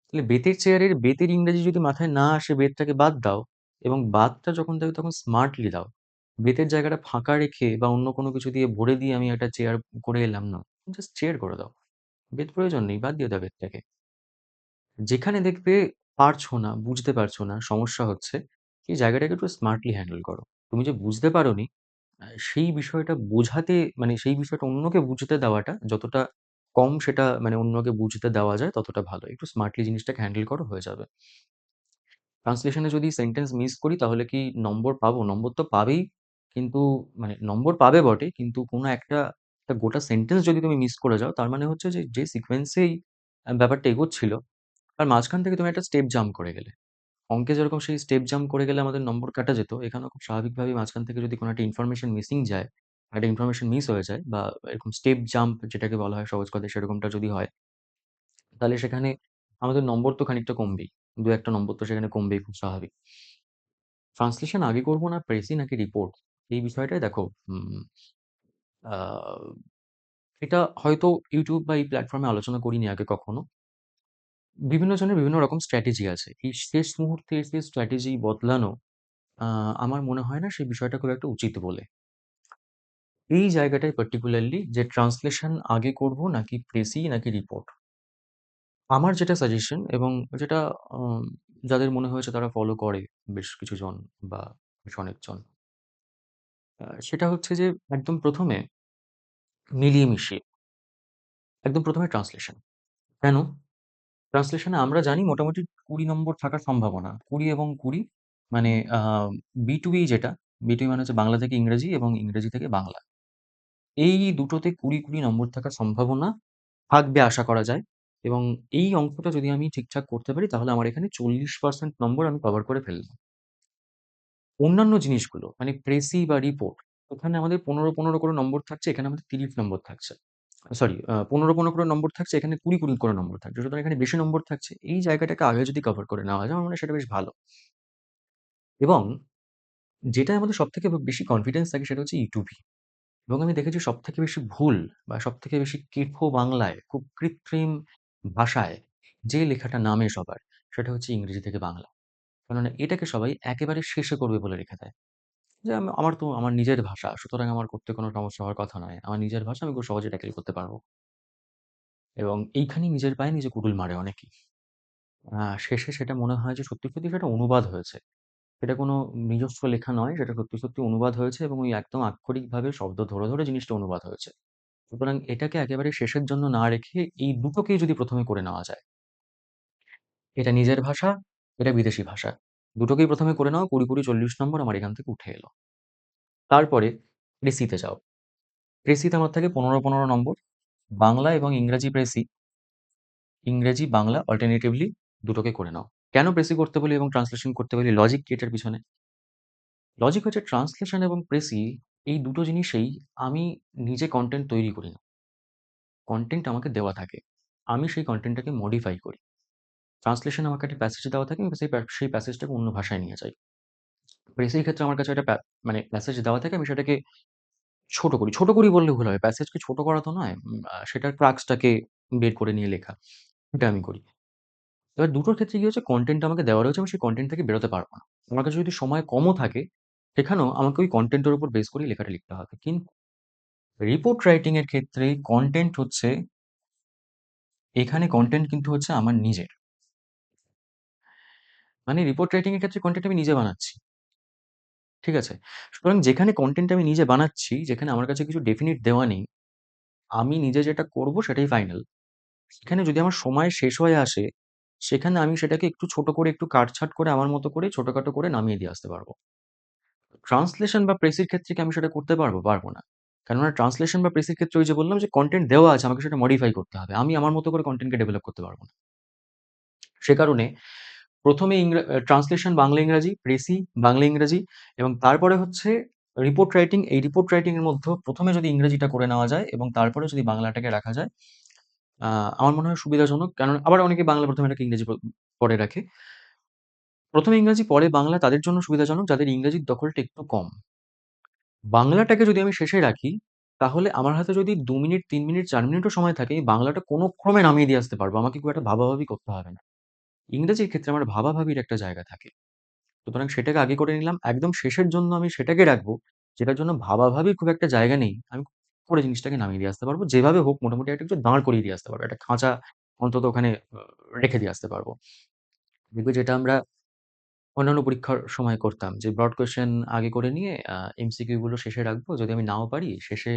তাহলে বেতের চেয়ারের বেতের ইংরেজি যদি মাথায় না আসে, বেতটাকে বাদ দাও এবং বাদটা যখন দেবে তখন স্মার্টলি দাও। বেতের জায়গাটা ফাঁকা রেখে বা অন্য কোনো কিছু দিয়ে ভরে দিয়ে আমি একটা চেয়ার করে এলাম না। জাস্ট চেয়ার করে দাও। বেত প্রয়োজন নেই, বাদ দিয়ে দাও বেতটাকে। যেখানে দেখবে পারছো না, বুঝতে পারছো না, সমস্যা হচ্ছে, সেই জায়গাটাকে একটু স্মার্টলি হ্যান্ডেল করো। তুমি যে বুঝতে পারোনি, সেই বিষয়টা বোঝাতে মানে সেই বিষয়টা অন্যকে বুঝতে দেওয়াটা যতটা কম সেটা মানে অন্যকে বুঝতে দেওয়া যায় ততটা ভালো। একটু স্মার্টলি জিনিসটাকে হ্যান্ডেল করো, হয়ে যাবে। ট্রান্সলেশন এ যদি সেন্টেন্স মিস করি তাহলে কি নম্বর পাবো? নম্বর তো পাবেই। কিন্তু মানে নম্বর পাবে বটে, কিন্তু কোনো একটা গোটা সেন্টেন্স যদি তুমি মিস করে যাও, তার মানে হচ্ছে যে সিকোয়েন্স এই ব্যাপারটা এগোচ্ছিল, তার মাঝখান থেকে তুমি একটা স্টেপ জাম্প করে গেলে। অঙ্কে যেরকম সেই স্টেপ জাম্প করে গেলে আমাদের নম্বর কাটা যেত, এখানেও খুব স্বাভাবিকভাবেই মাঝখান থেকে যদি কোনো একটা ইনফরমেশন মিসিং যায়, একটা ইনফরমেশন মিস হয়ে যায় বা এরকম স্টেপ জাম্প যেটাকে বলা হয় সহজ কথায় সেরকমটা যদি হয়, তাহলে সেখানে আমাদের নম্বর তো খানিকটা কমবেই। ২-১ টা নম্বর তো সেখানে কমবেই, খুব স্বাভাবিক। ট্রান্সলেশন আগে করব না প্রেসি নাকি রিপোর্ট? এই বিষয়টাই দেখো, উম আ এটা হয়তো YouTube বা এই প্ল্যাটফর্মে আলোচনা করিনি আগে কখনো। বিভিন্ন জনের বিভিন্ন রকম স্ট্র্যাটেজি আছে। এই শেষ মুহূর্তে এসে স্ট্র্যাটেজি বদলানো আ আমার মনে হয় না সেই বিষয়টা খুব একটা উচিত বলে। এই জায়গাটায় পার্টিকুলারলি যে ট্রান্সলেশন আগে করব নাকি প্রেসি নাকি রিপোর্ট? আমার যেটা সাজেশন এবং যেটা আম যাদের মনে হয়েছে তারা ফলো করে বেশ কিছুজন বা বেশ অনেকজন। সেটা হচ্ছে যে একদম ১ম এ মিলিয়ে মিশিয়ে একদম ১ম এ ট্রান্সলেশন। কেন? ট্রান্সলেশন এ আমরা জানি মোটামুটি ২০ নম্বর থাকার সম্ভাবনা। ২০ এবং ২০ মানে B2E যেটা, B2E মানে হচ্ছে বাংলা থেকে ইংরেজি এবং ইংরেজি থেকে বাংলা। এই দুটোতে ২০ নম্বর থাকার সম্ভাবনা থাকবে আশা করা যায় এবং এই অঙ্কটা যদি আমি ঠিকঠাক করতে পারি তাহলে আমার এখানে ৪০% নম্বর আমি কভার করে ফেললাম। অন্যান্য জিনিসগুলো মানে প্রেসি বা রিপোর্ট, ওখানে আমাদের ১৫-১৫ করে নম্বর থাকছে, এখানে আমাদের ৩০ নম্বর থাকছে। সরি, ১৫-১৫ করে নম্বর থাকছে, এখানে ২০ করে নম্বর থাকছে। সুতরাং এখানে বেশি নম্বর থাকছে। এই জায়গাটাকে আগে যদি কভার করে নেওয়া যায় আমার মনে হয় সেটা বেশ ভালো। এবং যেটায় আমাদের সবথেকে বেশি কনফিডেন্স থাকে সেটা হচ্ছে E2V। এবং আমি দেখেছি সবথেকে বেশি ভুল বা সবথেকে বেশি কেঁফো বাংলায় খুব কৃত্রিম ভাষায় যে লেখাটা নামে সবার, সেটা হচ্ছে ইংরেজি থেকে বাংলা। কেননা এটাকে সবাই একেবারে শেষে করবে বলে রেখে দেয়। যে আমার তো আমার নিজের ভাষা, সুতরাং আমার করতে কোনো সমস্যা হওয়ার কথা নয়। আমার নিজের ভাষা, আমি খুব সহজে ট্যাকেল করতে পারব। এবং এইখানেই নিজের পায়ে নিজে কুড়ুল মারে অনেকেই। শেষে সেটা মনে হয় যে সত্যি, সত্যি সেটা অনুবাদ হয়েছে। সেটা কোনো নিজস্ব লেখা নয়, সেটা সত্যি, সত্যি অনুবাদ হয়েছে এবং ওই একদম আক্ষরিকভাবে শব্দ ধরে, ধরে জিনিসটা অনুবাদ হয়েছে। সুতরাং এটাকে একেবারে শেষের জন্য না রেখে এই দুটোকেই যদি ১ম এ করে নেওয়া যায়, এটা নিজের ভাষা, এটা বিদেশি ভাষা। দুটোকেই ১ম এ করে নাও, ২০, ৪০ নম্বর আমার এখান থেকে উঠে এলো। তারপরে প্রেসিতে যাও। প্রেসিতে আমার থাকে ১৫-১৫ নম্বর। বাংলা এবং ইংরেজি প্রেসি, ইংরেজি, বাংলা অল্টারনেটিভলি দুটোকে করে নাও। কেন প্রেসি করতে বলি এবং ট্রান্সলেশন করতে বলি? লজিক কি এটার পিছনে? লজিক হচ্ছে ট্রান্সলেশন এবং প্রেসি এই দুটো জিনিসেই আমি নিজে কনটেন্ট তৈরি করি না। কনটেন্ট আমাকে দেওয়া থাকে। আমি সেই কনটেন্টটাকে মডিফাই করি। ট্রান্সলেশন আমাকে একটা প্যাসেজ দেওয়া থাকে, আমি সেই প্যাসেজটাকে অন্য ভাষায় নিয়ে যাই। প্রেসির ক্ষেত্রে আমার কাছে একটা মানে প্যাসেজ দেওয়া থাকে, আমি সেটাকে ছোট করি। ছোট করি বললে ভুল হবে। প্যাসেজকে ছোট করা তো নয়। সেটার ক্রাক্সটাকে বের করে নিয়ে লেখা। এটা আমি করি। এবার দুটোর ক্ষেত্রে কি হচ্ছে, কনটেন্ট আমাকে দেওয়া রয়েছে, আমি সেই কনটেন্ট থেকে বেরোতে পারব না। আমার কাছে যদি সময় কমও থাকে, সেখানেও আমাকে ওই কনটেন্টের উপর বেস করেই লেখাটা লিখতে হবে। কিন্তু রিপোর্ট রাইটিং এর ক্ষেত্রে কনটেন্ট হচ্ছে, এখানে কনটেন্ট কিন্তু হচ্ছে আমার নিজের। মানে রিপোর্ট রাইটিং এর ক্ষেত্রে কনটেন্ট আমি নিজে বানাচ্ছি। ঠিক আছে? সুতরাং যেখানে কনটেন্ট আমি নিজে বানাচ্ছি, যেখানে আমার কাছে কিছু ডেফিনিট দেওয়া নেই, আমি নিজে যেটা করব সেটাই ফাইনাল। সেখানে যদি আমার সময় শেষ হয়ে আসে, সেখানে আমি সেটাকে একটু ছোট করে, একটু কাটছাঁট করে, আমার মতো করে ছোটখাটো করে নামিয়ে দিয়ে আসতে পারব। ট্রান্সলেশন বা প্রেসের ক্ষেত্রে কি আমি সেটা করতে পারবো? পারব না। কেননা ট্রান্সলেশন বা প্রেসের ক্ষেত্রে ওই যে বললাম যে কনটেন্ট দেওয়া আছে, আমাকে সেটা মডিফাই করতে হবে। আমি আমার মতো করে কনটেন্টকে ডেভেলপ করতে পারব না। সে কারণে ১ম এ ট্রান্সলেশন বাংলা-ইংরাজি, প্রেসি বাংলা-ইংরাজি এবং তারপরে হচ্ছে রিপোর্ট রাইটিং। এই রিপোর্ট রাইটিং এর মধ্যেও ১ম এ যদি ইংরেজিটা করে নেওয়া যায় এবং তারপরে যদি বাংলাটাকে রাখা যায়, আ আমার মনে হয় সুবিধাজনক। কারণ আবার অনেকে বাংলা ১ম এ রাখে, ইংরেজি পরে রাখে। ১ম এ ইংরাজি পরে বাংলা তাদের জন্য সুবিধাজনক যাদের ইংরেজির দখলটা একটু কম। বাংলাটাকে যদি আমি শেষে রাখি, তাহলে আমার হাতে যদি ২ মিনিট, ৩ মিনিট, ৪ মিনিটও সময় থাকে, আমি বাংলাটা কোনো ক্রমে নামিয়ে দিয়ে আসতে পারবো। আমাকে খুব একটা ভাবাভাবি করতে হবে না। ইংরেজির ক্ষেত্রে আমার ভাবাভাবির একটা জায়গা থাকে। সুতরাং সেটাকে আগে করে নিলাম। একদম শেষের জন্য আমি সেটাকে রাখবো, যেটার জন্য ভাবাভাবির খুব একটা জায়গা নেই। আমি করে জিনিসটাকে নামিয়ে দিয়ে আসতে পারবো। যেভাবে হোক মোটামুটি একটা কিছু দাঁড় করিয়ে দিয়ে আসতে পারবো। একটা খাঁচা অন্তত ওখানে রেখে দিয়ে আসতে পারবো। দেখবে যেটা আমরা অন্যান্য পরীক্ষার সময় করতাম যে ব্রড কোয়েশ্চেন আগে করে নিয়ে এমসিকিউ গুলো শেষে রাখবো। যদি আমি নাও পারি শেষে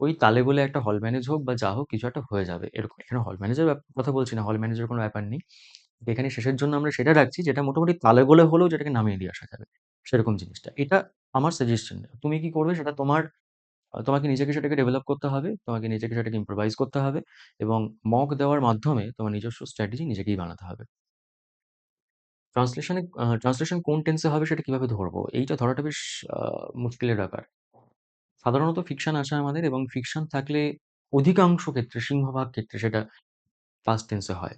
ওই তালে বলে একটা হল ম্যানেজ হোক বা যা হোক কিছু একটা হয়ে যাবে। এরকম এখানে হল ম্যানেজের কথা বলছি না। হল ম্যানেজের কোনো ব্যাপার নেই। এখানে শেষের জন্য আমরা সেটা রাখছি যেটা মোটামুটি তালে গোলে হলেও যেটাকে নামিয়ে দিয়ে আসা যাবে। সেরকম জিনিসটা। এটা আমার সাজেশন। তুমি কি করবে সেটা তোমার, তোমাকে নিজেকে সেটাকে ডেভেলপ করতে হবে। তোমাকে নিজেকে সেটাকে ইম্প্রোভাইজ করতে হবে এবং মক দেওয়ার মাধ্যমে তোমার নিজস্ব স্ট্র্যাটেজি নিজেকেই বানাতে হবে। ট্রান্সলেশন কোন টেন্সে হবে সেটা কিভাবে ধরবো? এইটা ধরাটা বেশ আ মুশকিলের ব্যাপার। সাধারণত ফিকশন আসে আমাদের এবং ফিকশন থাকলে অধিকাংশ ক্ষেত্রে, সিংহভাগ ক্ষেত্রে সেটা পাস্ট টেন্সে হয়।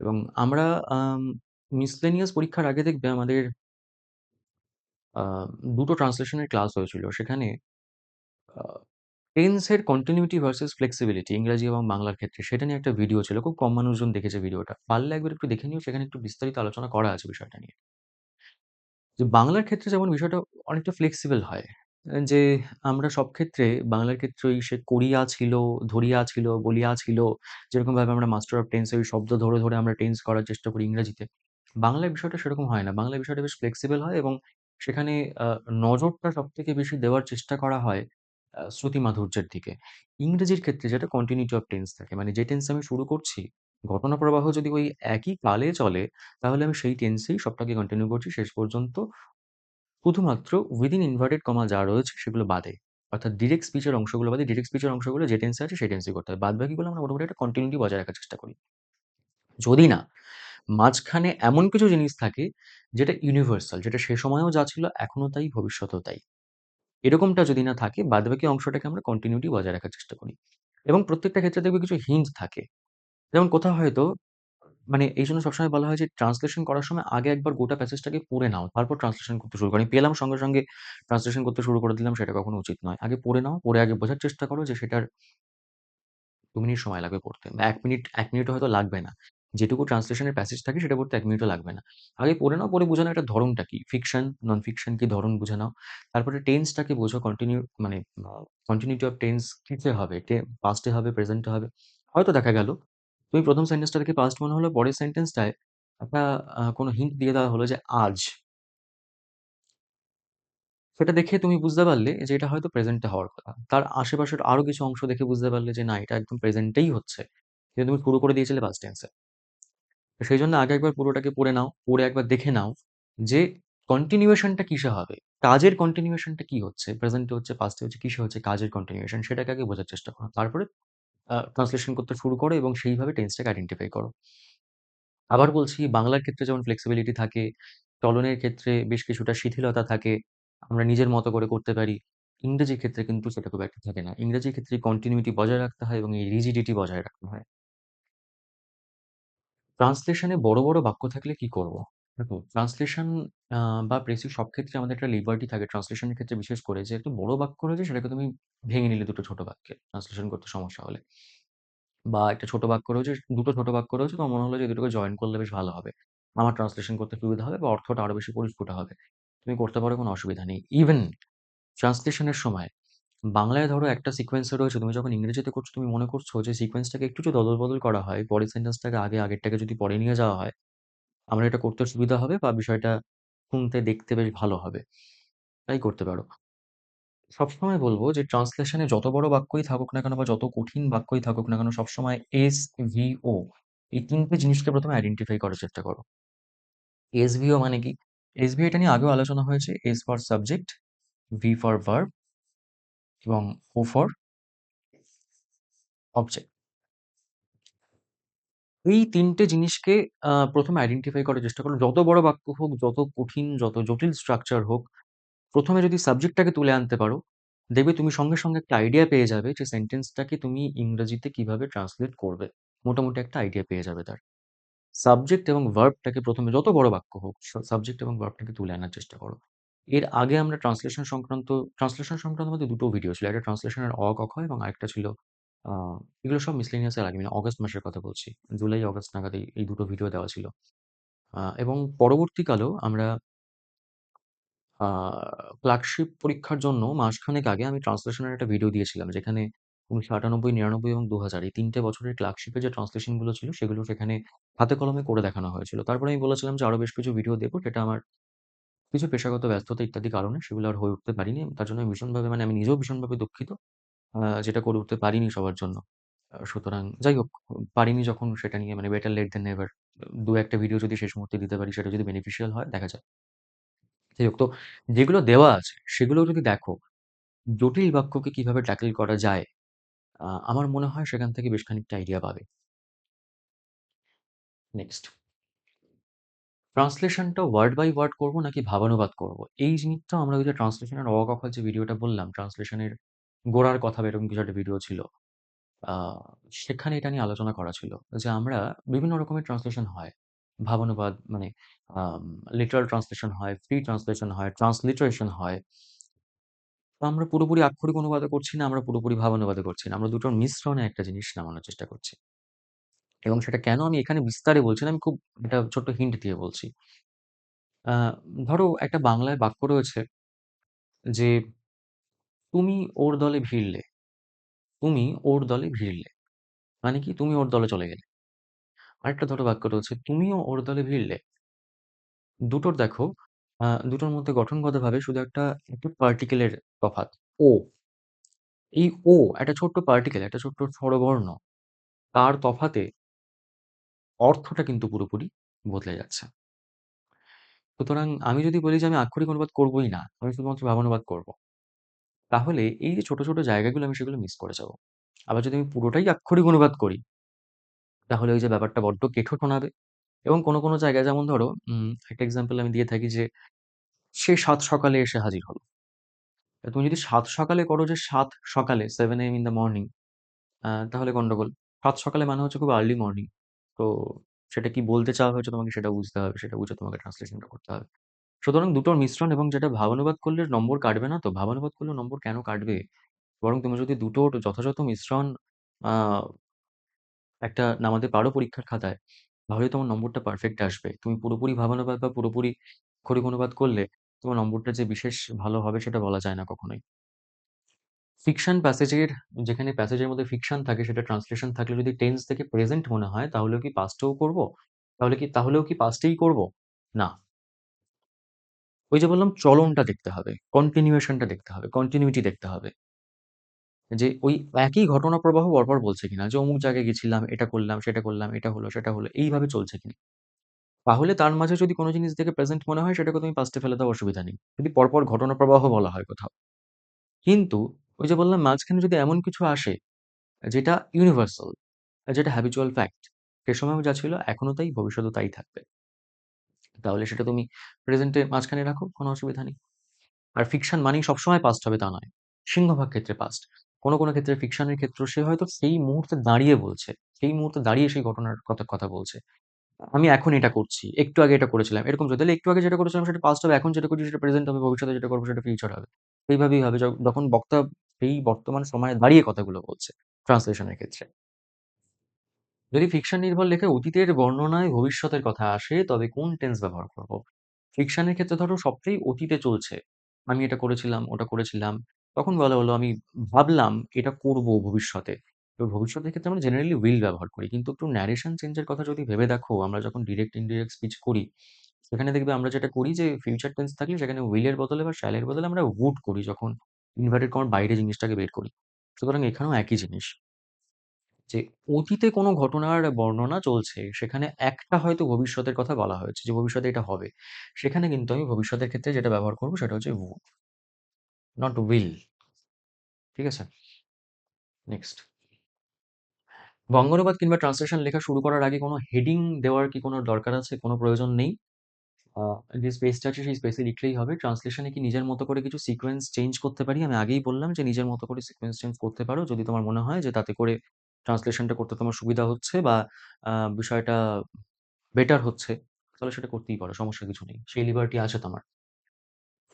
এবং আমরা আম মিসলেনিয়াস পরীক্ষার আগে দেখবে আমাদের আ ২ টো ট্রান্সলেশনের ক্লাস হয়েছিল। সেখানে আ টেন্সের কন্টিনিউইটি ভার্সাস ফ্লেক্সিবিলিটি ইংরেজি এবং বাংলার ক্ষেত্রে সেটা নিয়ে একটা ভিডিও ছিল। খুব কম মানুষজন দেখেছে ভিডিওটা। পারলে একবার একটু দেখে নিও, সেখানে একটু বিস্তারিত আলোচনা করা আছে বিষয়টা নিয়ে। যে বাংলার ক্ষেত্রে যেমন বিষয়টা অনেকটা ফ্লেক্সিবল হয়। যে আমরা সব ক্ষেত্রে বাংলার ক্ষেত্রে ওই সে করিয়া ছিল, ধরিয়া ছিল, বলিয়া ছিল, যেরকমভাবে আমরা মাস্টার অফ টেন্স এর ওই শব্দ ধরে, ধরে আমরা টেন্স করার চেষ্টা করি ইংরেজিতে। বাংলায় বিষয়টা সেরকম হয় না। বাংলায় বিষয়টা বেশ ফ্লেক্সিবল হয় এবং সেখানে আ নজরটা সবথেকে বেশি দেওয়ার চেষ্টা করা হয় শ্রুতি মাধুর্যের দিকে। ইংরেজির ক্ষেত্রে যেটা কন্টিনিউটি অফ টেন্স থাকে। মানে যে টেন্স আমি শুরু করছি, ঘটনা প্রবাহ যদি ওই একই কালে চলে, তাহলে আমি সেই টেন্সেই সবটাকে কন্টিনিউ করছি শেষ পর্যন্ত। শুধুমাত্র উইদিন ইনভার্টেড কমা যা রয়েছে সেগুলো বাদে। অর্থাৎ ডিরেক্ট স্পিচ এর অংশগুলো বাদে, ডিরেক্ট স্পিচ এর অংশগুলো যে টেন্সে আছে সেই টেন্সেই করতে হবে। বাদবাকিগুলো আমরা মোটামুটি একটা কন্টিনিউটি বজায় রাখার চেষ্টা করি। যদি না মাঝখানে এমন কিছু জিনিস থাকে যেটা ইউনিভার্সাল, যেটা সে সময়েও যা ছিল এখনো তাই, ভবিষ্যতেও তাই। এরকমটা যদি না থাকে, বাদবাকি অংশটাকে আমরা কন্টিনিউটি বজায় রাখার চেষ্টা করি। এবং প্রত্যেকটা ক্ষেত্রে দেখবে কিছু হিন্ট থাকে। যেমন কোথাও হয়তো মানে এইজন্য সবসময় বলা হয় যে ট্রান্সলেশন করার সময় আগে একবার গোটা প্যাসেজটাকে পড়ে নাও। তারপর ট্রান্সলেশন করতে শুরু করো। আমি পেলাম সঙ্গে, সঙ্গে ট্রান্সলেশন করতে শুরু করে দিলাম, সেটা কখনো উচিত নয়। আগে পড়ে নাও, পড়ে আগে বোঝার চেষ্টা করো যে সেটার ২ মিনিট সময় লাগবে পড়তে। বা ১ মিনিট, ১ মিনিটও হয়তো লাগবে না। যেটুকু ট্রান্সলেশন এর প্যাসেজ থাকে সেটা পড়তে ১ মিনিটও লাগবে না। আগে পড়ে নাও, পড়ে বুঝে নাও এটার ধরণটা কি? ফিকশন, নন ফিকশন কি ধরণ বুঝে নাও। তারপরে টেন্সটাকে বোঝো, মানে কন্টিনিউটি অফ টেন্স কিসে হবে? পাস্ট এ হবে, প্রেজেন্ট এ হবে। হয়তো দেখা গেল তুমি ১ম সেন্টেন্সটা দেখে পাস্ট মনে হলো, পরের সেন্টেন্সটায় একটা কোনো হিন্ট দিয়ে দেওয়া হলো যে আজ। সেটা দেখে তুমি বুঝতে পারলে যে এটা হয়তো প্রেজেন্ট এ হওয়ার কথা। তার আশেপাশের আরো কিছু অংশ দেখে বুঝতে পারলে যে না, এটা একদম প্রেজেন্ট এই হচ্ছে। কিন্তু তুমি শুরু করে দিয়েছিলে পাস্ট টেন্স এ। তো সেইজন্য আগে একবার পুরোটাকে পড়ে নাও। পড়ে একবার দেখে নাও যে কন্টিনিউয়েশন টা কিসে হবে? কাজের কন্টিনিউয়েশন টা কি হচ্ছে? প্রেজেন্ট এ হচ্ছে, পাস্ট এ হচ্ছে, কিসে হচ্ছে কাজের কন্টিনিউয়েশন সেটাকে আগে বোঝার চেষ্টা করো। তারপরে ট্রান্সলেশন করতে শুরু করো এবং সেইভাবে টেন্সটাকে আইডেন্টিফাই করো। আবার বলছি, বাংলার ক্ষেত্রে যেমন ফ্লেক্সিবিলিটি থাকে, চলনের ক্ষেত্রে বেশ কিছুটা শিথিলতা থাকে। আমরা নিজের মতো করে করতে পারি। ইংরেজির ক্ষেত্রে কিন্তু সেটা খুব একটা থাকে না। ইংরেজির ক্ষেত্রে কন্টিনিউইটি বজায় রাখতে হয় এবং এই রিজিডিটি বজায় রাখতে হয়। ট্রান্সলেশন এ বড়, বড় বাক্য থাকলে কি করব? দেখো ট্রান্সলেশন আ বা প্রেসি সব ক্ষেত্রে আমাদের একটা লিবার্টি থাকে। ট্রান্সলেশন এর ক্ষেত্রে বিশেষ করে যে একটা বড় বাক্য রয়েছে সেটাকে তুমি ভেঙে নিলে ২ টো ছোট বাক্যে ট্রান্সলেশন করতে সমস্যা হলে। বা একটা ছোট বাক্য রয়েছে, দুটো ছোট বাক্য রয়েছে, তোমার মনে হলো যে এই দুটোকে জয়েন করলে বেশ ভালো হবে। আমার ট্রান্সলেশন করতে সুবিধা হবে বা অর্থটা আরো বেশি পরিস্ফুট হবে। তুমি করতে পারো, কোনো অসুবিধা নেই। ইভেন ট্রান্সলেশনের সময় বাংলায় ধরো একটা সিকোয়েন্সে রয়েছে, তুমি যখন ইংরেজিতে করছো তুমি মনে করছো যে সিকোয়েন্সটাকে একটু যদি অদল-বদল করা হয়, পরের সেন্টেন্সটাকে আগে, আগেরটাকে যদি পরে নিয়ে যাওয়া হয়, আমার এটা করতে সুবিধা হবে বা বিষয়টা শুনতে দেখতে বেশ ভালো হবে। তাই করতে পারো। সবসময় বলব যে ট্রান্সলেশনে যত বড় বাক্যই থাকুক না কেন বা যত কঠিন বাক্যই থাকুক না কেন, সবসময় এস, ভি, ও এই ৩ টে জিনিসকে ১ম এ আইডেন্টিফাই করার চেষ্টা করো। এসভিও মানে কি? এসভিও এটা নিয়ে আগেও আলোচনা হয়েছে। S for subject, V for verb এবং ও ফর অবজেক্ট। এই ৩ টে জিনিসকে ১ম এ আইডেন্টিফাই করার চেষ্টা করো। যত বড় বাক্য হোক, যত কঠিন, যত জটিল স্ট্রাকচার হোক, ১ম এ যদি সাবজেক্টটাকে তুলে আনতে পারো, দেখবে তুমি সঙ্গে, সঙ্গে একটা আইডিয়া পেয়ে যাবে যে সেন্টেন্সটাকে তুমি ইংরেজিতে কিভাবে ট্রান্সলেট করবে। মোটামুটি একটা আইডিয়া পেয়ে যাবে তার। সাবজেক্ট এবং ভার্বটাকে ১ম এ যত বড় বাক্য হোক, সাবজেক্ট এবং ভার্বটাকে তুলে আনার চেষ্টা করো। এর আগে আমরা ট্রান্সলেশন সংক্রান্ত আমাদের ২ টো ভিডিও ছিল। একটা ট্রান্সলেশনের অ, ক, খ এবং আরেকটা ছিল আ এগুলো সব মিসলেনিয়াস এর আগে, মানে অগাস্ট মাসের কথা বলছি। জুলাই, অগাস্ট নাগাদ এই ২ টো ভিডিও দেওয়া ছিল। এবং পরবর্তীকালেও আমরা আ ক্লার্কশিপ পরীক্ষার জন্য মাসখানেক আগে আমি ট্রান্সলেশনের একটা ভিডিও দিয়েছিলাম, যেখানে ১৯৯৮, ৯৯ এবং ২০০০ এই ৩ টে বছরের ক্লার্কশিপের যে ট্রান্সলেশন গুলো ছিল, সেগুলো সেখানে হাতে কলমে করে দেখানো হয়েছিল। তারপরে আমি বলেছিলাম যে আরো বেশ কিছু ভিডিও দেব। সেটা আমার কিছু পেশাগত ব্যস্ততা ইত্যাদি কারণে সেগুলো আর হয়ে উঠতে পারিনি। তার জন্য আমি ভীষণভাবে, মানে আমি নিজেও ভীষণভাবে দুঃখিত। যেটা করে উঠতে পারিনি সবার জন্য। সুতরাং যাই হোক, পারিনি যখন সেটা নিয়ে, মানে বেটার লেট দ্যান নেভার। ২-১ টা ভিডিও যদি শেষ মুহূর্তে দিতে পারি, সেটা যদি বেনিফিশিয়াল হয় দেখা যাক। যাই হোক, তো যেগুলো দেওয়া আছে সেগুলোও যদি দেখো, জটিল বাক্যকে কিভাবে ট্যাকল করা যায়, আমার মনে হয় সেখান থেকে বেশ খানিকটা আইডিয়া পাবে। নেক্সট, ট্রান্সলেশনটা ওয়ার্ড বাই ওয়ার্ড করব নাকি ভাবানুবাদ করব? এই জিনিসটাও আমরা ওই যে ট্রান্সলেশনের অ, ক, খ যে ভিডিওটা বললাম, ট্রান্সলেশনের গোড়ার কথা বা এরকম কিছু একটা ভিডিও ছিল। আ সেখানে এটা নিয়ে আলোচনা করা ছিল যে আমরা বিভিন্ন রকমের ট্রান্সলেশন হয়। ভাবানুবাদ মানে আম লিটারাল ট্রান্সলেশন হয়, ফ্রি ট্রান্সলেশন হয়, ট্রান্সলিটারেশন হয়। তো আমরা পুরোপুরি আক্ষরিক অনুবাদও করছি না, আমরা পুরোপুরি ভাবানুবাদও করছি না। আমরা দুটোর মিশ্রণে একটা জিনিস নামানোর চেষ্টা করছি। এবং সেটা কেন আমি এখানে বিস্তারে বলছি না, আমি খুব একটা ছোট্ট হিন্ট দিয়ে বলছি। আ ধরো একটা বাংলায় বাক্য রয়েছে যে, "তুমি ওর দলে ভিড়লে, তুমি ওর দলে ভিড়লে।" মানে কি? তুমি ওর দলে চলে গেলে। আরেকটা ধরো বাক্য রয়েছে, "তুমিও ওর দলে ভিড়লে।" দুটোর দেখো, দুটোর মধ্যে গঠনগতভাবে শুধু একটু পার্টিকেল এর তফাৎ। ও, এই ও একটা ছোট্ট পার্টিকেল, একটা ছোট্ট স্বরবর্ণ। তার তফাতে অর্থটা কিন্তু পুরোপুরি বদলে যাচ্ছে। সুতরাং আমি যদি বলি যে আমি আক্ষরিক অনুবাদ করবই না, আমি শুধুমাত্র ভাবানুবাদ করব, তাহলে এই যে ছোট, ছোট জায়গাগুলো আমি সেগুলো মিস করে যাব। আবার যদি আমি পুরোটাই আক্ষরিক অনুবাদ করি, তাহলে ওই যে ব্যাপারটা বড্ড কেঠো শোনাবে। এবং কোনো, কোনো জায়গায় যেমন ধরো, একটা এক্সাম্পল আমি দিয়ে থাকি যে, "সে সাত সকালে এসে হাজির হল।" তুমি যদি সাত সকালে করো যে সাত সকালে 7 AM ইন দ্য মর্নিং, তাহলে গন্ডগোল। সাত সকালে মানে হচ্ছে খুব আর্লি মর্নিং। তো সেটা কি বলতে চাওয়া হয়েছে তোমাকে সেটা বুঝতে হবে। সেটা বুঝে তোমাকে ট্রান্সলেশনটা করতে হবে। সুতরাং দুটোর মিশ্রণ, এবং যেটা ভাবানুবাদ করলে নম্বর কাটবে না তো। ভাবানুবাদ করলে নম্বর কেন কাটবে? বরং তুমি যদি দুটোর যথাযথ মিশ্রণ আ একটা নামাতে পারো পরীক্ষার খাতায়, তাহলেই তোমার নম্বরটা পারফেক্ট আসবে। তুমি পুরোপুরি ভাবানুবাদ বা পুরোপুরি আক্ষরিক অনুবাদ করলে তোমার নম্বরটা যে বিশেষ ভালো হবে সেটা বলা যায় না কখনোই। ফিকশন প্যাসেজের, যেখানে প্যাসেজের মধ্যে ফিকশন থাকে, সেটা ট্রান্সলেশন থাকলে যদি টেন্স থেকে প্রেজেন্ট মনে হয়, তাহলেও কি পাস্টেও করব? তাহলেও কি পাস্টেই করব? না। ওই যে বললাম, চলনটা দেখতে হবে, কন্টিনিউয়েশনটা দেখতে হবে, কন্টিনিউইটি দেখতে হবে। যে ওই একই ঘটনা প্রবাহ পরপর বলছে কিনা, যে অমুক জায়গায় গেছিলাম, এটা করলাম, সেটা করলাম, এটা হলো, সেটা হলো, এইভাবে চলছে কিনা। তাহলে তার মাঝে যদি কোনো জিনিস দেখে প্রেজেন্ট মনে হয়, সেটাকে তুমি পাস্টে ফেলে দাও, অসুবিধা নেই। যদি পরপর ঘটনা প্রবাহ বলা হয় কোথাও। কিন্তু ওই যে বললাম, মাঝখানে যদি এমন কিছু আসে যেটা ইউনিভার্সাল, যেটা হ্যাবিচুয়াল ফ্যাক্ট, সে সময়ও যা ছিল এখনো তাই, ভবিষ্যতেও তাই থাকবে। তাহলে সেটা তুমি প্রেজেন্টে মাঝখানে রাখো, কোনো অসুবিধা নেই। আর ফিকশন মানেই সবসময় পাস্ট হবে তা নয়। সিংহভাগ ক্ষেত্রে পাস্ট। কোনো, কোনো ক্ষেত্রে ফিকশনের ক্ষেত্রেও সে হয়তো সেই মুহূর্তে দাঁড়িয়ে বলছে। সেই মুহূর্তে দাঁড়িয়ে সেই ঘটনার কথা বলছে। আমি এখন এটা করছি। একটু আগে এটা করেছিলাম। এরকম যদি, তাহলে একটু আগে যেটা করেছিলাম সেটা পাস্ট হবে, এখন যেটা করছি সেটা প্রেজেন্ট হবে, ভবিষ্যতে যেটা করব সেটা ফিউচার হবে। এইভাবেই হবে যখন বক্তা সেই বর্তমান সময়ে দাঁড়িয়ে কথাগুলো বলছে ট্রান্সলেশন এর ক্ষেত্রে। যদি ফিকশন নির্ভর লেখায় অতীতের বর্ণনায় ভবিষ্যতের কথা আসে, তবে কোন টেন্স ব্যবহার করব? ফিকশনের ক্ষেত্রে ধরো সবটাই অতীতে চলছে। আমি এটা করেছিলাম, ওটা করেছিলাম। তখন বলা হলো আমি ভাবলাম এটা করব ভবিষ্যতে। তো ভবিষ্যতের ক্ষেত্রে আমরা জেনারেলি উইল ব্যবহার করি। কিন্তু একটু ন্যারেশন চেঞ্জ এর কথা যদি ভেবে দেখো, আমরা যখন ডিরেক্ট ইনডিরেক্ট স্পিচ করি, সেখানে দেখবে আমরা যেটা করি যে ফিউচার টেন্স থাকলে সেখানে উইল এর বদলে বা শ্যাল এর বদলে আমরা উড করি যখন ইনভার্টেড কমার বাইরে জিনিসটাকে বের করি। সুতরাং এখানেও একই জিনিস। যে অতীতে কোনো ঘটনার বর্ণনা চলছে, সেখানে একটা হয়তো ভবিষ্যতের কথা বলা হয়েছে যে ভবিষ্যতে এটা হবে। সেখানে কিন্তু আমি ভবিষ্যতের ক্ষেত্রে যেটা ব্যবহার করব সেটা হচ্ছে would, not will। ঠিক আছে? নেক্সট। বঙ্গানুবাদ কিংবা ট্রান্সলেশন লেখা শুরু করার আগে কোনো হেডিং দেওয়ার কি কোনো দরকার আছে? কোনো প্রয়োজন নেই। আ যে স্পেসটা আছে সেই স্পেসে লিখলেই হবে। ট্রান্সলেশনে কি নিজের মতো করে কিছু সিকোয়েন্স চেঞ্জ করতে পারি? আমি আগেই বললাম যে নিজের মতো করে সিকোয়েন্স চেঞ্জ করতে পারো যদি তোমার মনে হয় যে তাতে করে ট্রান্সলেশনটা করতে তোমার সুবিধা হচ্ছে বা বিষয়টা বেটার হচ্ছে, তাহলে সেটা করতেই পারো। সমস্যা কিছু নেই। সেই লিবার্টি আছে তোমার।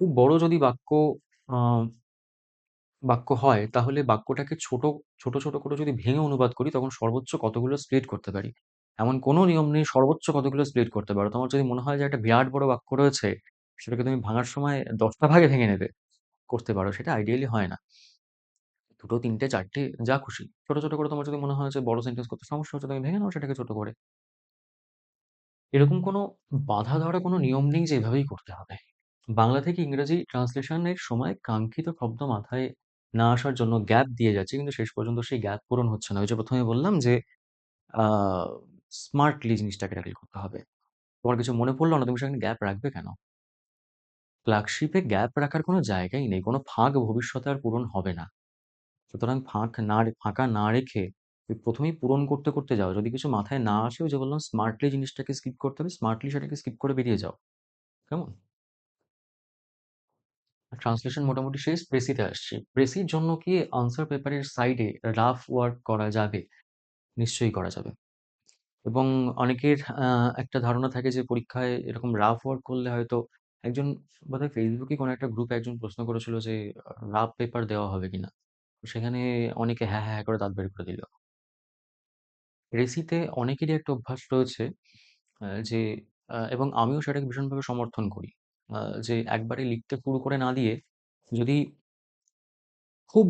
খুব বড় যদি আ বাক্য হয়, তাহলে বাক্যটাকে ছোট করে যদি ভেঙে অনুবাদ করি, তখন সর্বোচ্চ কতগুলো স্প্লিট করতে পারি? এমন কোনো নিয়ম নেই, সর্বোচ্চ কতগুলো স্প্লিট করতে পারো। তোমার যদি মনে হয় যে একটা বিরাট বড় বাক্য রয়েছে, সেটাকে তুমি ভাঙার সময় ১০ টা ভাগে ভেঙে নেবে, করতে পারো। সেটা আইডিয়ালি হয় না। ২ টো, ৩ টে, ৪ টে যা খুশি। ছোট করে তোমার যদি মনে হয় যে বড় সেন্টেন্স করতে সমস্যা হচ্ছে, তুমি ভেঙে নাও সেটাকে ছোট করে। এরকম কোনো বাঁধা ধরা কোনো নিয়ম নেই যে এভাবেই করতে হবে। বাংলা থেকে ইংরেজি ট্রান্সলেশনের সময় কাঙ্ক্ষিত শব্দ মাথায় না আসার জন্য গ্যাপ দিয়ে যাচ্ছি, কিন্তু শেষ পর্যন্ত সেই গ্যাপ পূরণ হচ্ছে না। ওই যে ১ম এ বললাম যে আ স্মার্টলি জিনিসটাকে ট্যাকেল করতে হবে। তোমার কিছু মনে পড়ল না, তুমি সেখানে গ্যাপ রাখবে কেন? ক্লার্কশিপে গ্যাপ রাখার কোনো জায়গাই নেই। কোনো ফাঁক ভবিষ্যতে আর পূরণ হবে না। সুতরাং ফাঁকা না রেখে তুমি ১ম এই পূরণ করতে যাও। যদি কিছু মাথায় না আসে, ওই যে বললাম স্মার্টলি জিনিসটাকে স্কিপ করতে হবে। স্মার্টলি সেটাকে স্কিপ করে বেরিয়ে যাও। কেমন? ট্রান্সলেশন মোটামুটি শেষ। প্রেসিতে আসছি। প্রেসির জন্য কি আনসার পেপারের সাইডে রাফ ওয়ার্ক করা যাবে? নিশ্চয়ই করা যাবে। এবং অনেকের একটা ধারণা থাকে যে পরীক্ষায় এরকম রাফ ওয়ার্ক করলে হয়তো একজন, বোধহয় ফেসবুকে কোনো একটা গ্রুপে একজন প্রশ্ন করেছিল যে রাফ পেপার দেওয়া হবে কিনা? তো সেখানে অনেকে হ্যাঁ করে দাঁত বের করে দিল। রেসিতে অনেকেরই একটা অভ্যাস রয়েছে যে এবং আমিও সেটাকে ভীষণভাবে সমর্থন করি। আ যে একবারে লিখতে শুরু করে না দিয়ে যদি খুব,